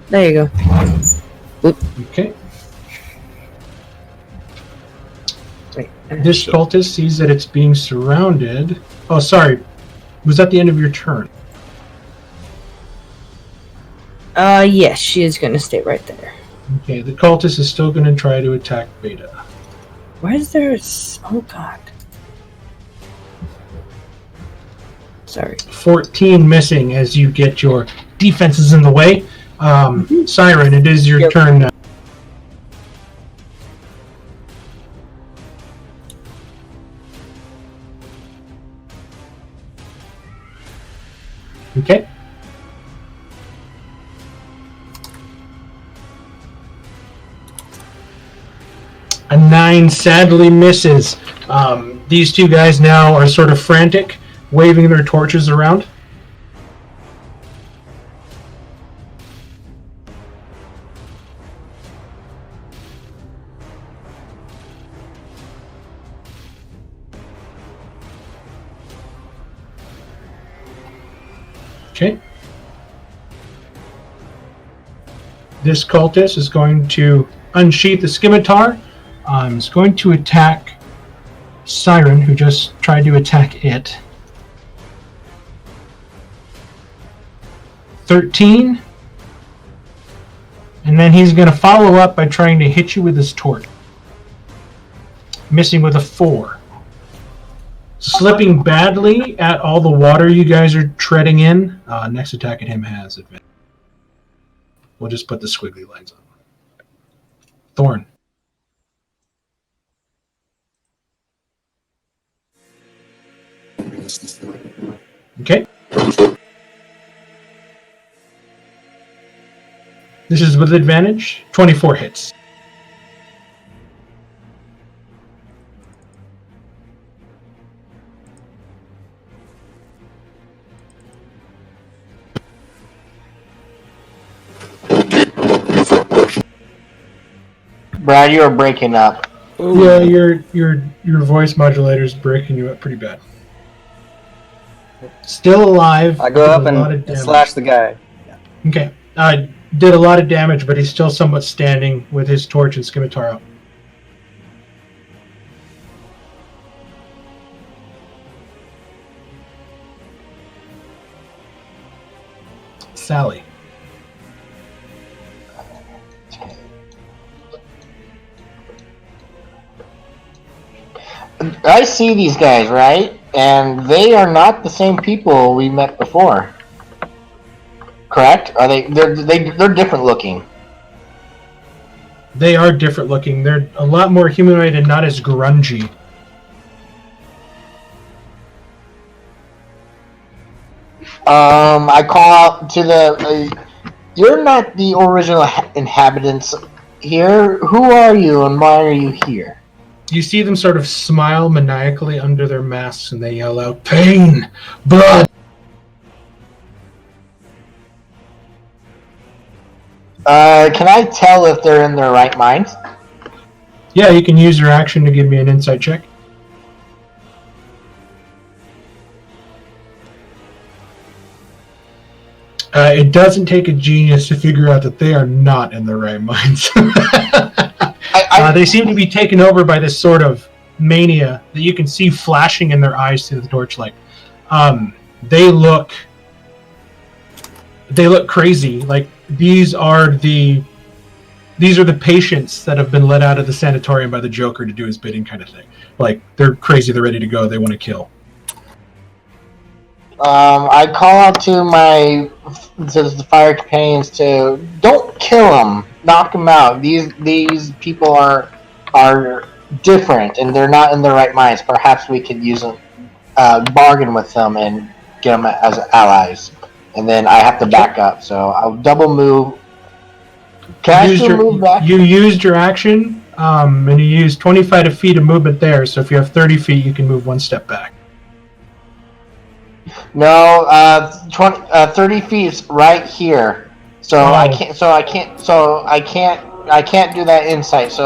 There you go. Okay. Wait. This cultist sees that it's being surrounded. Oh, sorry. Was that the end of your turn? Yes, she is going to stay right there. Okay, the cultist is still going to try to attack Beta. Why is there oh god. Sorry. 14 missing as you get your defenses in the way. Siren, it is your turn now. Okay. A 9 sadly misses. These two guys now are sort of frantic, waving their torches around. Okay. This cultist is going to unsheath the scimitar. Is going to attack Siren, who just tried to attack it. 13. And then he's going to follow up by trying to hit you with his torch. Missing with a 4. Slipping badly at all the water you guys are treading in. Next attack at him has advantage. We'll just put the squiggly lines on. Thorn. Okay. This is with advantage. 24 hits. Brad, you are breaking up. Yeah, your voice modulator is breaking you up pretty bad. Still alive. I go did up a lot of and damage. slash the guy. Okay. Did a lot of damage, but he's still somewhat standing with his torch and scimitar out. Sally. I see these guys, right? And they are not the same people we met before. Correct? Are they? They're different looking. They are different looking. They're a lot more humanoid and not as grungy. I call out to the. You're not the original inhabitants here. Who are you, and why are you here? You see them sort of smile maniacally under their masks, and they yell out, "Pain! Blood!" Can I tell if they're in their right minds? Yeah, you can use your action to give me an insight check. It doesn't take a genius to figure out that they are not in their right minds. They seem to be taken over by this sort of mania that you can see flashing in their eyes through the torchlight. They look crazy. Like these are the patients that have been let out of the sanatorium by the Joker to do his bidding, kind of thing. Like they're crazy, they're ready to go, they want to kill. I call out to the fire companions to don't kill them, knock them out. These people are different and they're not in their right minds. Perhaps we could use a bargain with them and get them as allies. And then I have to back up, so I'll double move. Can I still move back? You used your action, and you used 25 feet of movement there. So if you have 30 feet, you can move one step back. No, 30 feet is right here. So I can't do that insight. You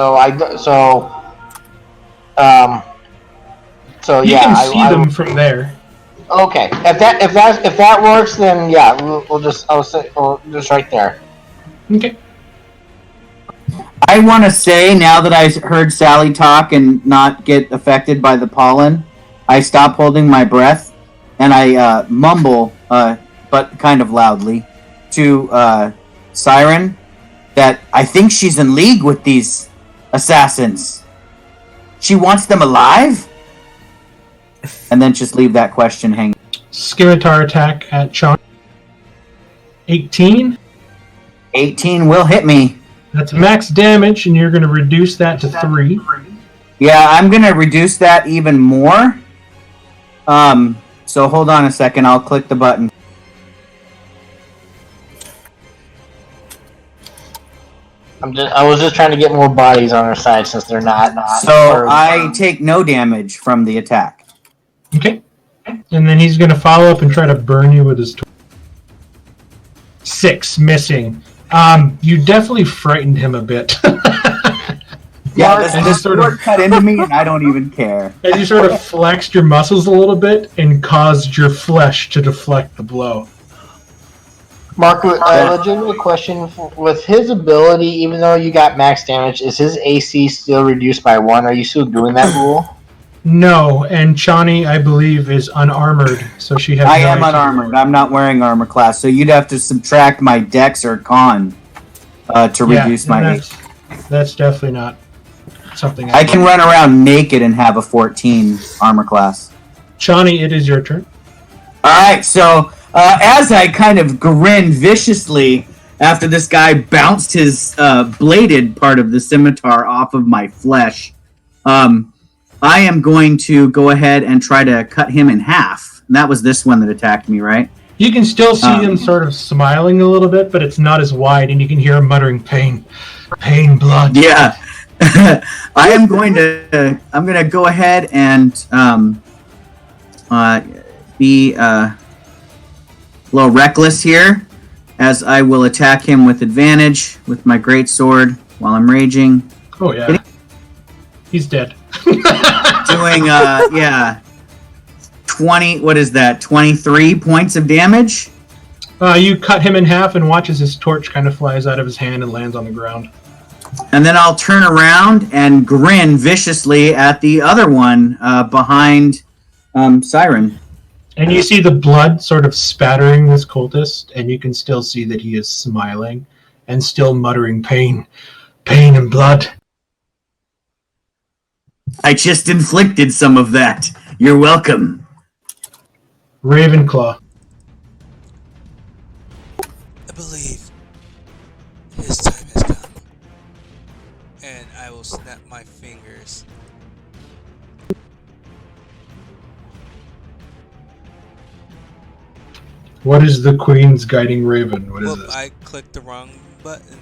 can see them from there. Okay, if that works, then yeah, we'll just right there. Okay. I want to say, now that I heard Sally talk and not get affected by the pollen, I stop holding my breath and I mumble, but kind of loudly, to Siren that I think she's in league with these assassins. She wants them alive? And then just leave that question hanging. Scimitar attack at Sean. 18. 18 will hit me. That's max damage, and you're going to reduce that to 3. Yeah, I'm going to reduce that even more. So hold on a second. I'll click the button. I was just trying to get more bodies on our side since they're not. So I take no damage from the attack. Okay. And then he's going to follow up and try to burn you with his torch. 6, missing. You definitely frightened him a bit. Yeah, this sword cut into me, and I don't even care. As you sort of flexed your muscles a little bit and caused your flesh to deflect the blow. Mark, a legitimate question. With his ability, even though you got max damage, is his AC still reduced by 1? Are you still doing that rule? No, and Chani, I believe, is unarmored, so she has. I am unarmored. I'm not wearing armor class, so you'd have to subtract my dex or con to reduce my AC. That's definitely not something I can run around naked and have a 14 armor class. Chani, it is your turn. Alright, so as I kind of grin viciously after this guy bounced his bladed part of the scimitar off of my flesh, I am going to go ahead and try to cut him in half. And that was this one that attacked me, right? You can still see him sort of smiling a little bit, but it's not as wide, and you can hear him muttering, "Pain, pain, blood." Yeah. I'm going to go ahead and be a little reckless here, as I will attack him with advantage with my greatsword while I'm raging. Oh yeah, he's dead. Doing 20. What is that? 23 points of damage. You cut him in half and watch as his torch kind of flies out of his hand and lands on the ground. And then I'll turn around and grin viciously at the other one behind Siren. And you see the blood sort of spattering this cultist, and you can still see that he is smiling and still muttering, "Pain, pain and blood." I just inflicted some of that. You're welcome. Ravenclaw. I believe his time has come, and I will snap my fingers. What is the Queen's guiding raven? What is this? I clicked the wrong button.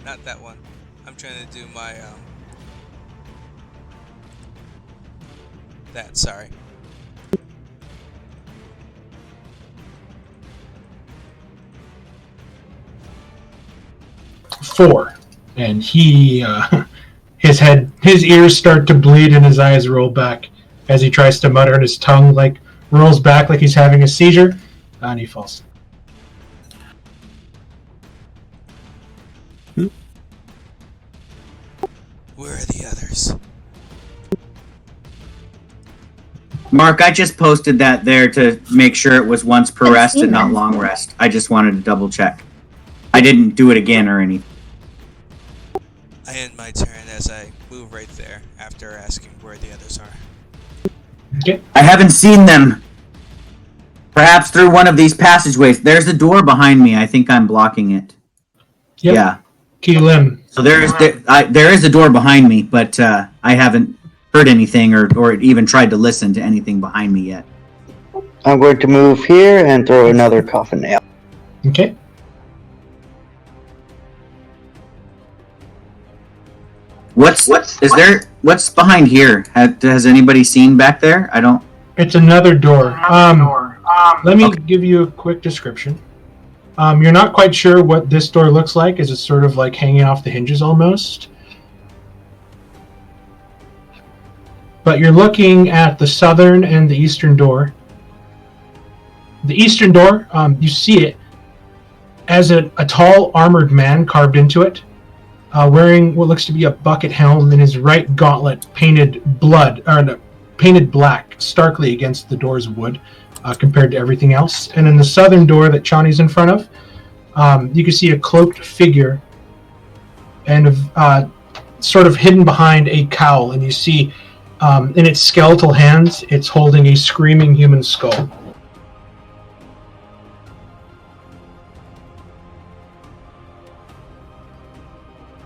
Not that one. I'm trying to do my sorry. Four, and he, his ears start to bleed and his eyes roll back as he tries to mutter, and his tongue like rolls back like he's having a seizure, and he falls. Where are the others? Mark, I just posted that there to make sure it was once per rest and not long rest. I just wanted to double check. I didn't do it again or anything. I end my turn as I move right there after asking where the others are. Okay. I haven't seen them. Perhaps through one of these passageways. There's a door behind me. I think I'm blocking it. Yep. Yeah. Keelim. So there is a door behind me, but I haven't heard anything or even tried to listen to anything behind me yet. I'm going to move here and throw another coffin nail. Okay. What's behind here? Has anybody seen back there? I don't. It's another door. Let me give you a quick description. You're not quite sure what this door looks like, as it's sort of like hanging off the hinges almost. But you're looking at the southern and the eastern door. The eastern door, you see it as a tall armored man carved into it, wearing what looks to be a bucket helm, and his right gauntlet painted black, starkly against the door's wood, compared to everything else. And in the southern door that Chani's in front of, you can see a cloaked figure, and sort of hidden behind a cowl, and you see in its skeletal hands, it's holding a screaming human skull.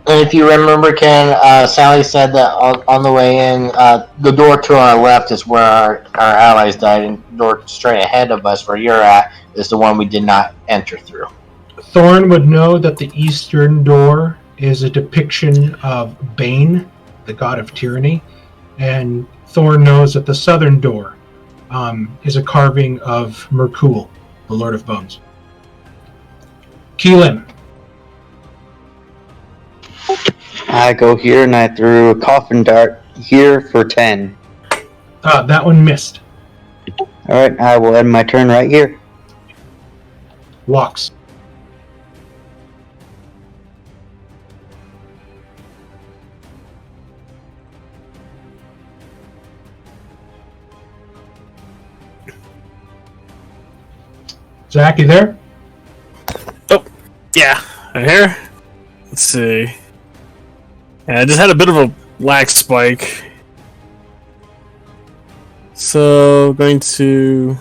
And if you remember, Ken, Sally said that on the way in, the door to our left is where our allies died, and the door straight ahead of us, where you're at, is the one we did not enter through. Thorn would know that the eastern door is a depiction of Bane, the god of tyranny, and Thorn knows that the southern door is a carving of Merkul, the Lord of Bones. Keelan. I go here and I threw a coffin dart here for 10. That one missed. Alright, I will end my turn right here. Walks. Zach, you there? Yeah, I'm here. Let's see. Yeah, I just had a bit of a lag spike. So, going to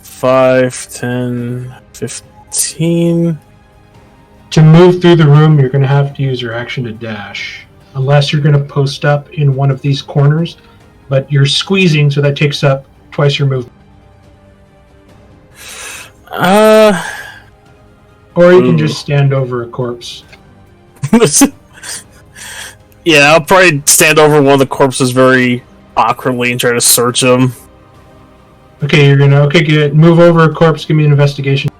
5, 10, 15. To move through the room, you're going to have to use your action to dash. Unless you're going to post up in one of these corners, but you're squeezing, so that takes up twice your movement. Or you can just stand over a corpse. Yeah, I'll probably stand over one of the corpses very awkwardly and try to search them. Okay, you're gonna good. Move over a corpse. Give me an investigation.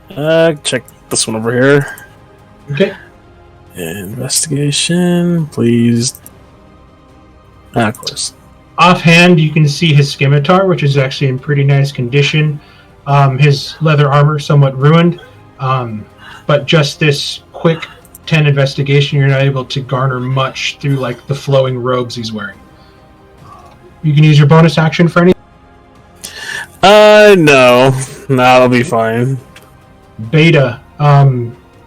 Check this one over here. Okay. Investigation, please. Of course. Offhand, you can see his scimitar, which is actually in pretty nice condition. His leather armor somewhat ruined, but just this quick 10 investigation, you're not able to garner much through like the flowing robes he's wearing. You can use your bonus action for any. No, that'll be fine. Beta,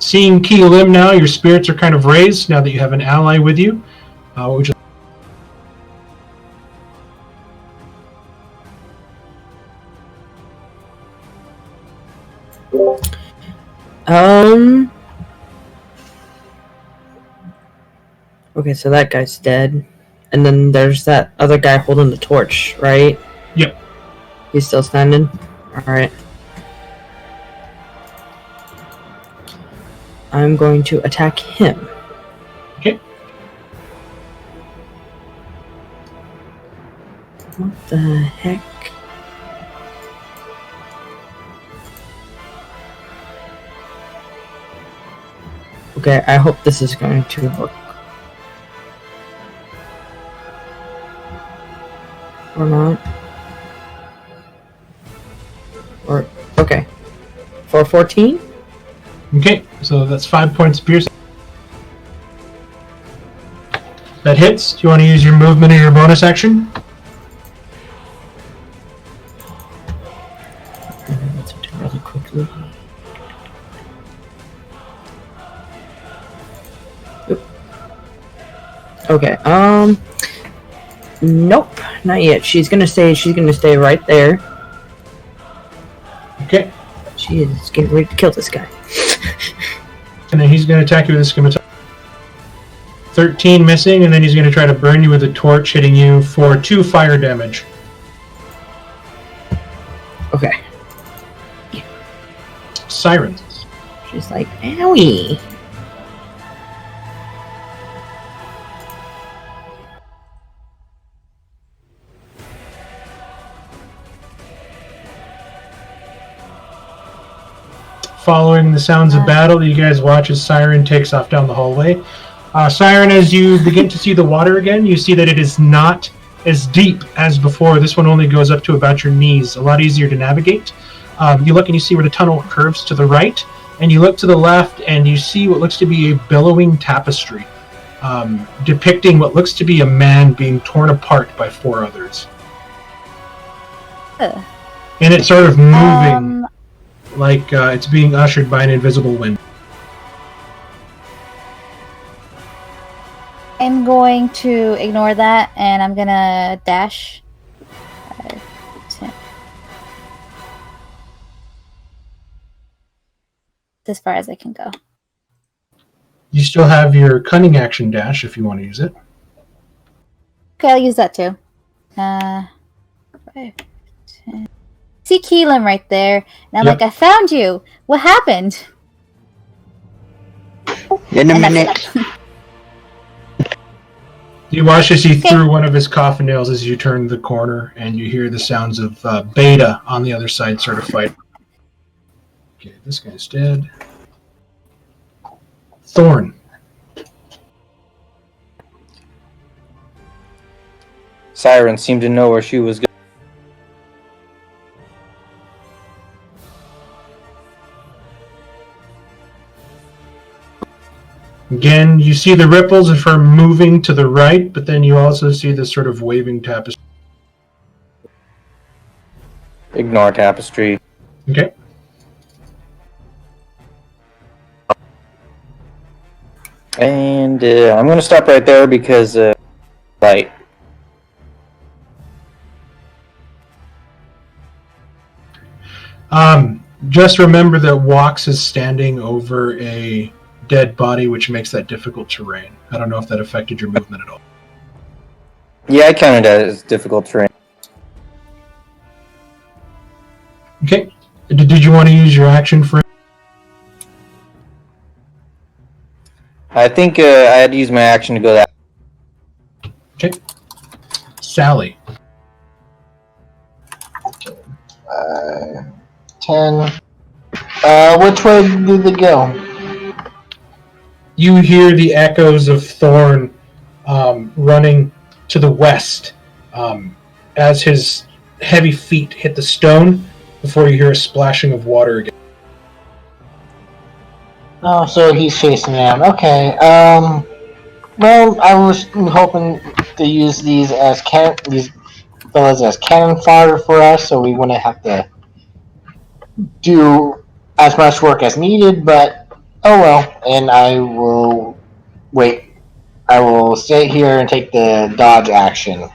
seeing Keelim now, your spirits are kind of raised now that you have an ally with you. What would you? Okay, so that guy's dead. And then there's that other guy holding the torch, right? Yep. He's still standing? Alright. I'm going to attack him. Okay. What the heck? Okay, I hope this is going to work. Or not. Or, okay. For 14? Okay, so that's 5 points of piercing. That hits. Do you want to use your movement or your bonus action? Let's do really quickly. Okay, nope, not yet. She's gonna stay right there. Okay. She is getting ready to kill this guy. And then he's going to attack you with a scimitar. 13 missing, and then he's going to try to burn you with a torch, hitting you for 2 fire damage. Okay. Sirens. She's like, owie. Following the sounds of battle, you guys watch as Siren takes off down the hallway. Siren, as you begin to see the water again, you see that it is not as deep as before. This one only goes up to about your knees. A lot easier to navigate. You look and you see where the tunnel curves to the right, and you look to the left and you see what looks to be a billowing tapestry, depicting what looks to be a man being torn apart by 4 others. And it's sort of moving like it's being ushered by an invisible wind. I'm going to ignore that, and I'm gonna dash. 5, 10. As far as I can go. You still have your cunning action dash if you want to use it. Okay, I'll use that too. 5, 10. See Keelan right there, and I'm Yep. like, I found you. What happened? In a And that's minute. it. You watch as he threw one of his coffin nails as you turn the corner, and you hear the sounds of Beta on the other side sort of fight. Okay, this guy's dead. Thorn. Siren seemed to know where she was going. Again, you see the ripples of her moving to the right, but then you also see this sort of waving tapestry. Ignore tapestry. Okay. And I'm going to stop right there because light. Just remember that Wax is standing over a dead body, which makes that difficult terrain. I don't know if that affected your movement at all. Yeah, I counted that as difficult terrain. Okay. Did you want to use your action for? I think I had to use my action to go that. Okay. Sally. 10. Which way did they go? You hear the echoes of Thorn running to the west as his heavy feet hit the stone before you hear a splashing of water again. Oh, so he's chasing them. Okay. Well, I was hoping to use these fellas as cannon fodder for us, so we wouldn't have to do as much work as needed. But oh well. And I will wait. I will stay here and take the dodge action.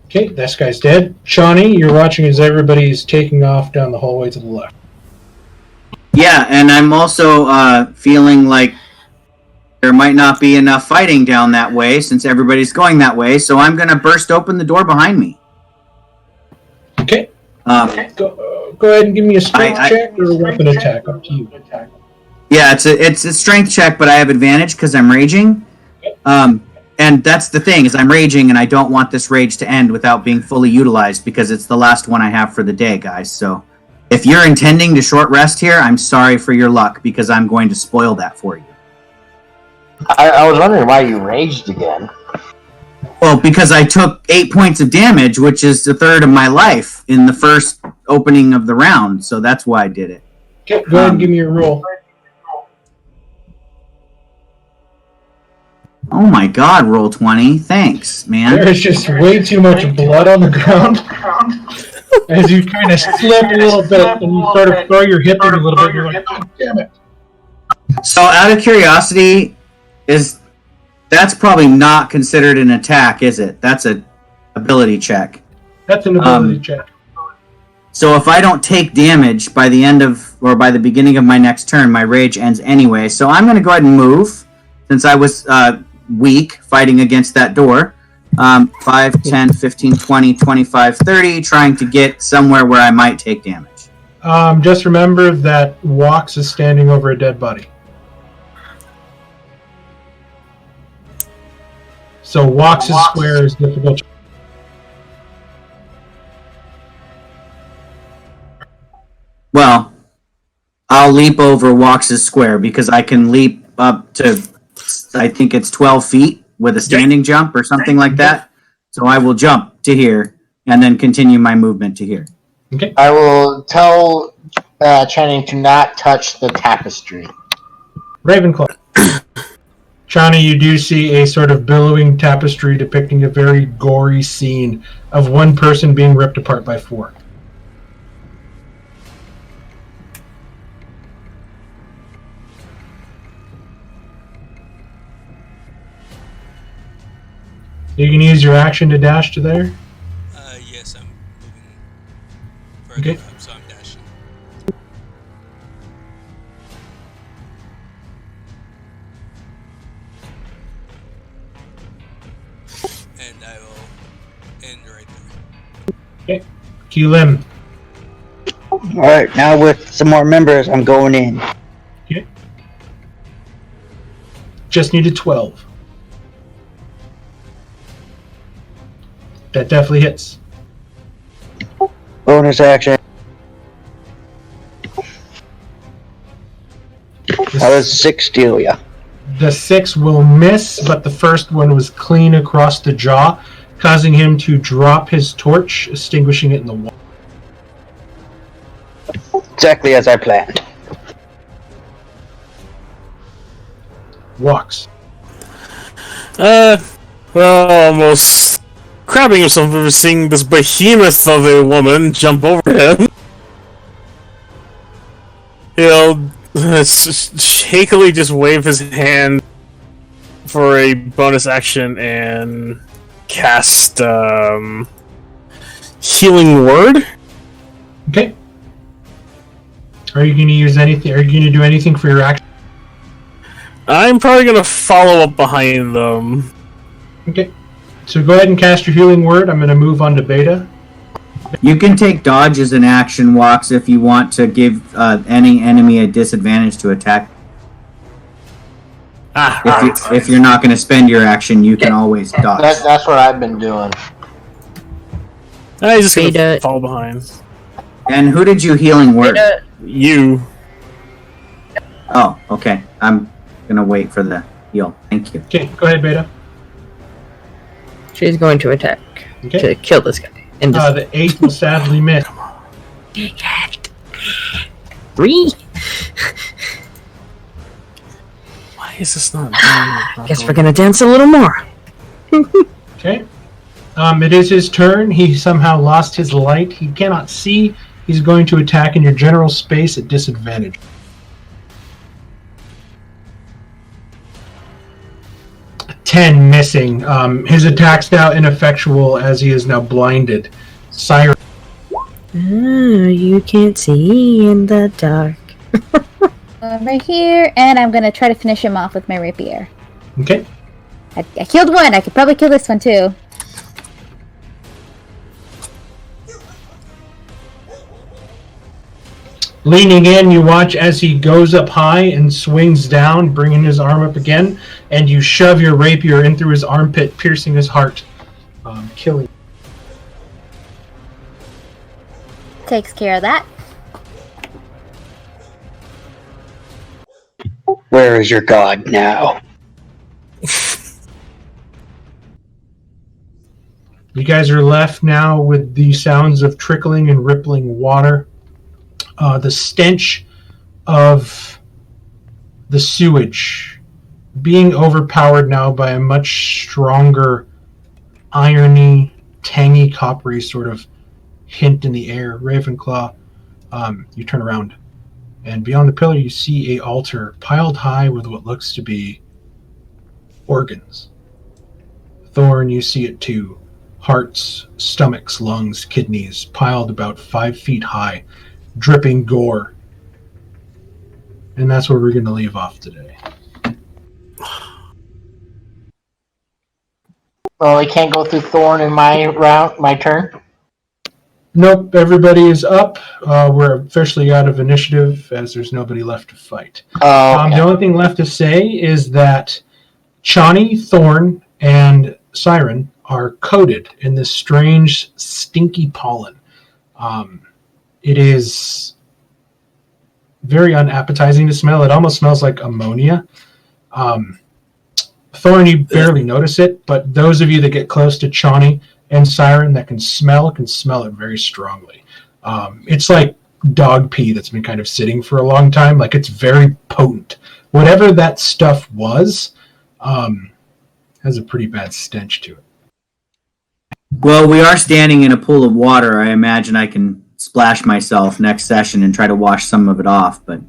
Okay, this guy's dead. Shawnee, you're watching as everybody's taking off down the hallway to the left. Yeah, and I'm also feeling like there might not be enough fighting down that way since everybody's going that way, so I'm going to burst open the door behind me. Okay. Go ahead and give me a strength check or a weapon attack. Up to you. Yeah, it's a strength check, but I have advantage because I'm raging. And that's the thing, is I'm raging, and I don't want this rage to end without being fully utilized because it's the last one I have for the day, guys. So if you're intending to short rest here, I'm sorry for your luck because I'm going to spoil that for you. I was wondering why you raged again. Well, because I took 8 points of damage, which is a third of my life in the first opening of the round, so that's why I did it. Okay, go ahead and give me your roll. Oh my god, roll 20. Thanks, man. There's just way too much blood on the ground. As you kind of slip a little bit and you sort of throw your hip in a little bit, you're like, oh, damn it. So, out of curiosity, that's probably not considered an attack, is it? That's a ability check. That's an ability check. So if I don't take damage by the end of, or by the beginning of my next turn, my rage ends anyway. So I'm going to go ahead and move, since I was weak fighting against that door. 5, 10, 15, 20, 25, 30, trying to get somewhere where I might take damage. Just remember that Wax is standing over a dead body. So Wax's square is difficult. Well, I'll leap over Wax's square because I can leap up to, I think it's 12 feet with a standing jump or something like that. So I will jump to here and then continue my movement to here. Okay. I will tell Channing to not touch the tapestry. Ravenclaw. Chani, you do see a sort of billowing tapestry depicting a very gory scene of one person being ripped apart by 4. You can use your action to dash to there. Yes, I'm moving further Okay. up, so I'm dashing. And I will end right there. Okay. Keelim. Alright, now with some more members, I'm going in. Okay. Just needed 12. That definitely hits. Bonus action. How does 6 deal ya? The 6 will miss, but the first one was clean across the jaw, causing him to drop his torch, extinguishing it in the wall. Exactly as I planned. Walks. Well, almost crabbing himself over seeing this behemoth of a woman jump over him. He'll shakily just wave his hand for a bonus action and cast Healing Word. Okay. Are you going to use anything? Are you going to do anything for your action? I'm probably going to follow up behind them. Okay. So go ahead and cast your Healing Word. I'm going to move on to Beta. You can take dodge as an action, Walks, if you want to give any enemy a disadvantage to attack. If you're not going to spend your action, you can always dodge. That's what I've been doing. He's just going to fall behind. And who did you Healing Word? You. Oh, okay. I'm going to wait for the heal. Thank you. Okay, go ahead, Beta. She's going to attack to kill this guy. And the 8 will sadly miss. 3. Why is this not? Guess we're gonna dance a little more. Okay. It is his turn. He somehow lost his light. He cannot see. He's going to attack in your general space at disadvantage. Ten missing. His attack's now ineffectual as he is now blinded. Siren. You can't see in the dark. Right here, and I'm gonna try to finish him off with my rapier. Okay. I killed one. I could probably kill this one too. Leaning in, you watch as he goes up high and swings down, bringing his arm up again, and you shove your rapier in through his armpit, piercing his heart, killing. Takes care of that. Where is your god now? You guys are left now with the sounds of trickling and rippling water. The stench of the sewage being overpowered now by a much stronger irony, tangy, coppery sort of hint in the air. Ravenclaw, you turn around, and beyond the pillar you see a altar piled high with what looks to be organs. Thorn, you see it too. Hearts, stomachs, lungs, kidneys, piled about 5 feet high, dripping gore. And that's where we're going to leave off today. Well, I can't go through Thorn in my turn. Nope, everybody is up. We're officially out of initiative as there's nobody left to fight. Okay. The only thing left to say is that Chani, Thorn, and Siren are coated in this strange, stinky pollen. It is very unappetizing to smell. It almost smells like ammonia. Thorn, you barely notice it, but those of you that get close to Chani and Siren that can smell it very strongly. It's like dog pee that's been kind of sitting for a long time. Like, it's very potent. Whatever that stuff was, has a pretty bad stench to it. Well, we are standing in a pool of water. I imagine I can splash myself next session and try to wash some of it off, but...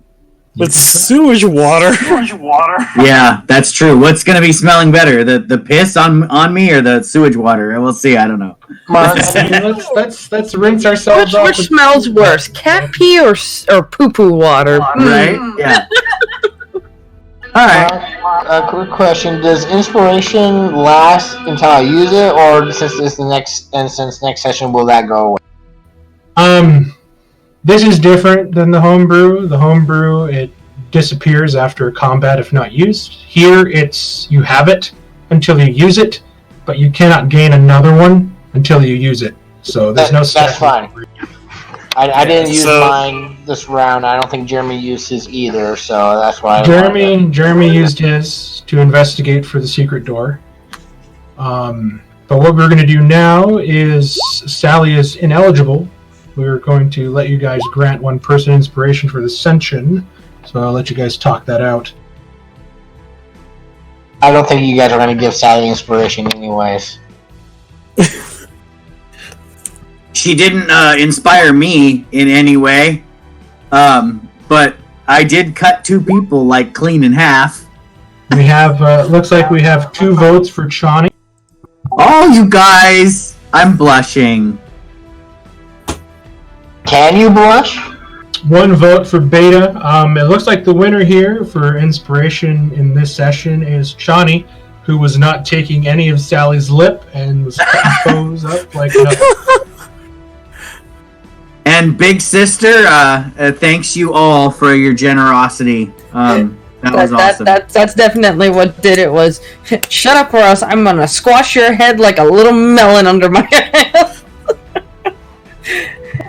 With sewage water. Yeah, that's true. What's going to be smelling better, the piss on me or the sewage water? We'll see. I don't know. Let's rinse ourselves off. Which smells worse, cat pee or poo-poo water? Right? Yeah. All right. A quick question: does inspiration last until I use it, or since next session will that go away? This is different than the homebrew. The homebrew, it disappears after combat if not used. Here, it's you have it until you use it, but you cannot gain another one until you use it. So there's no That's fine. I didn't use So- mine this round. I don't think Jeremy used his either, so that's why. Jeremy used his to investigate for the secret door. But what we're going to do now is Sally is ineligible. We're going to let you guys grant one person inspiration for the Ascension. So I'll let you guys talk that out. I don't think you guys are going to give Sally inspiration anyways. She didn't inspire me in any way, but I did cut 2 people like clean in half. We have, looks like we have 2 votes for Chani. Oh, you guys! I'm blushing. Can you blush? 1 vote for Beta. It looks like the winner here for inspiration in this session is Chani, who was not taking any of Sally's lip and was cutting foes up like nothing. And Big Sister, thanks you all for your generosity. That was awesome. That's definitely what did it. Was shut up or else I'm gonna squash your head like a little melon under my ass.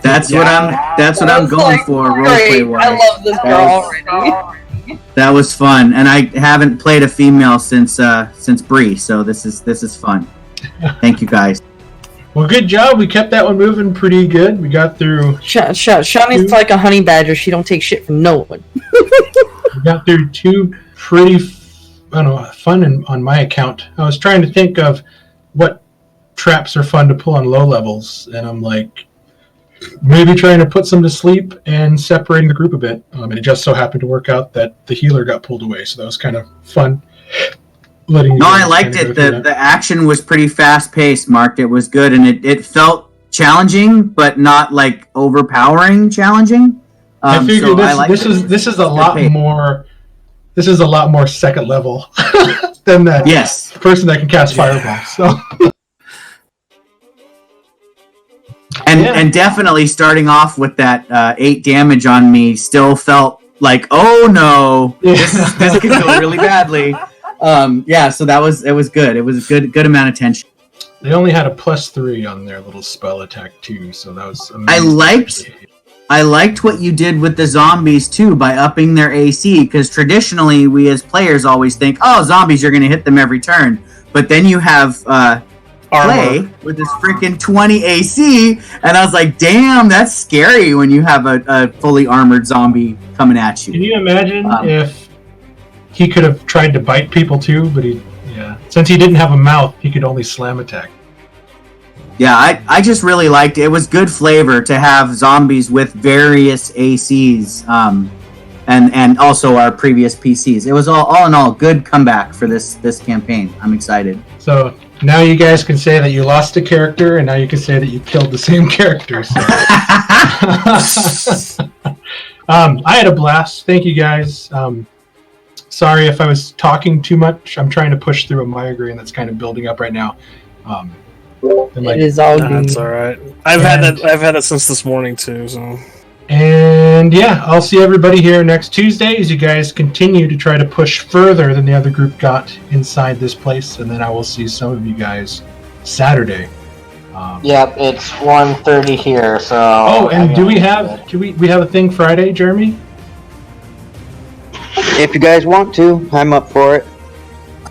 That's what I'm going for. Roleplay wise. I love this girl already. That was fun, and I haven't played a female since Bree, so this is fun. Thank you guys. Well, good job. We kept that one moving pretty good. We got through. Shawnee's like a honey badger. She don't take shit from no one. We got through 2 pretty, fun on my account. I was trying to think of what traps are fun to pull on low levels, and I'm like, maybe trying to put some to sleep and separating the group a bit. And it just so happened to work out that the healer got pulled away, so that was kind of fun. I liked it. The action was pretty fast paced, Mark. It was good, and it felt challenging, but not like overpowering challenging. I figured so this is a lot more. This is a lot more second level than that. Yes, person that can cast fireball. So. And definitely starting off with that 8 damage on me still felt like, oh no, this could go really badly. So it was good. It was a good amount of tension. They only had a +3 on their little spell attack too, so that was amazing. I liked what you did with the zombies too by upping their AC, because traditionally we as players always think, oh, zombies, you're going to hit them every turn, but then you have play with this freaking 20 AC, and I was like, damn, that's scary when you have a fully armored zombie coming at you. Can you imagine if he could have tried to bite people too, but since he didn't have a mouth, he could only slam attack. Yeah, I just really liked it. It was good flavor to have zombies with various ACs, and also our previous PCs. It was all in all good comeback for this campaign. I'm excited. So now you guys can say that you lost a character, and now you can say that you killed the same character. So. I had a blast. Thank you guys. Sorry if I was talking too much. I'm trying to push through a migraine that's kind of building up right now. It is all good. That's all right. I've had it since this morning too. So. And I'll see everybody here next Tuesday as you guys continue to try to push further than the other group got inside this place, and then I will see some of you guys Saturday. Yep, it's 1:30 here. So. Oh, and do we have a thing Friday, Jeremy? If you guys want to, I'm up for it.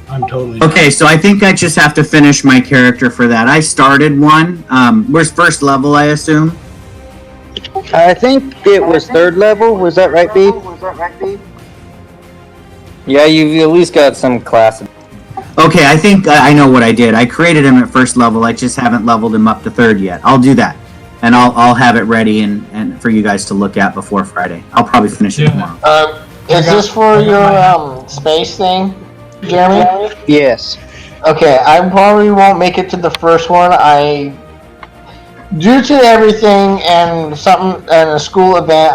I'm totally. Okay, so I think I just have to finish my character for that. I started one. Where's first level, I assume? I think it was 3rd level. Was that right, B? Yeah, you've at least got some class. Okay, I think I know what I did. I created him at 1st level. I just haven't leveled him up to 3rd yet. I'll do that, and I'll have it ready and for you guys to look at before Friday. I'll probably finish it tomorrow. Is this for your space thing, Jeremy? Yes. Okay, I probably won't make it to the first one. Due to everything and a school event,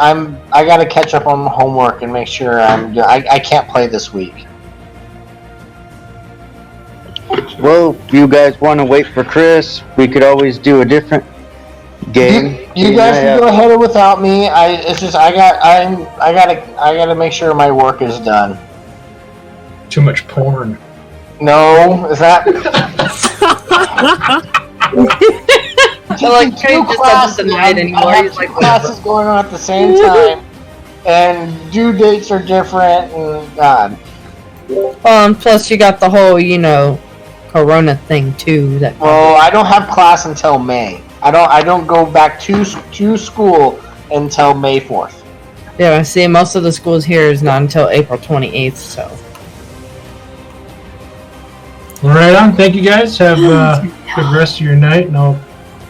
I gotta catch up on homework and make sure I can't play this week. Well, if you guys want to wait for Chris, we could always do a different You Game guys I can go have- ahead without me. I gotta make sure my work is done. Too much porn. No, is that So, like, Trey two just classes? doesn't deny it anymore. I have He's two like, classes going on at the same time, and due dates are different. And God, and plus you got the whole, Corona thing too. well, I don't have class until May. I don't go back to school until May 4th. Yeah, see, most of the schools here is not until April 28th. So. All right, on. Thank you guys. Have a good rest of your night, and I'll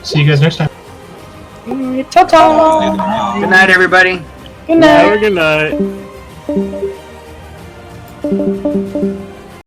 see you guys next time. Ta-ta! Good night, everybody. Good night. Have a good night.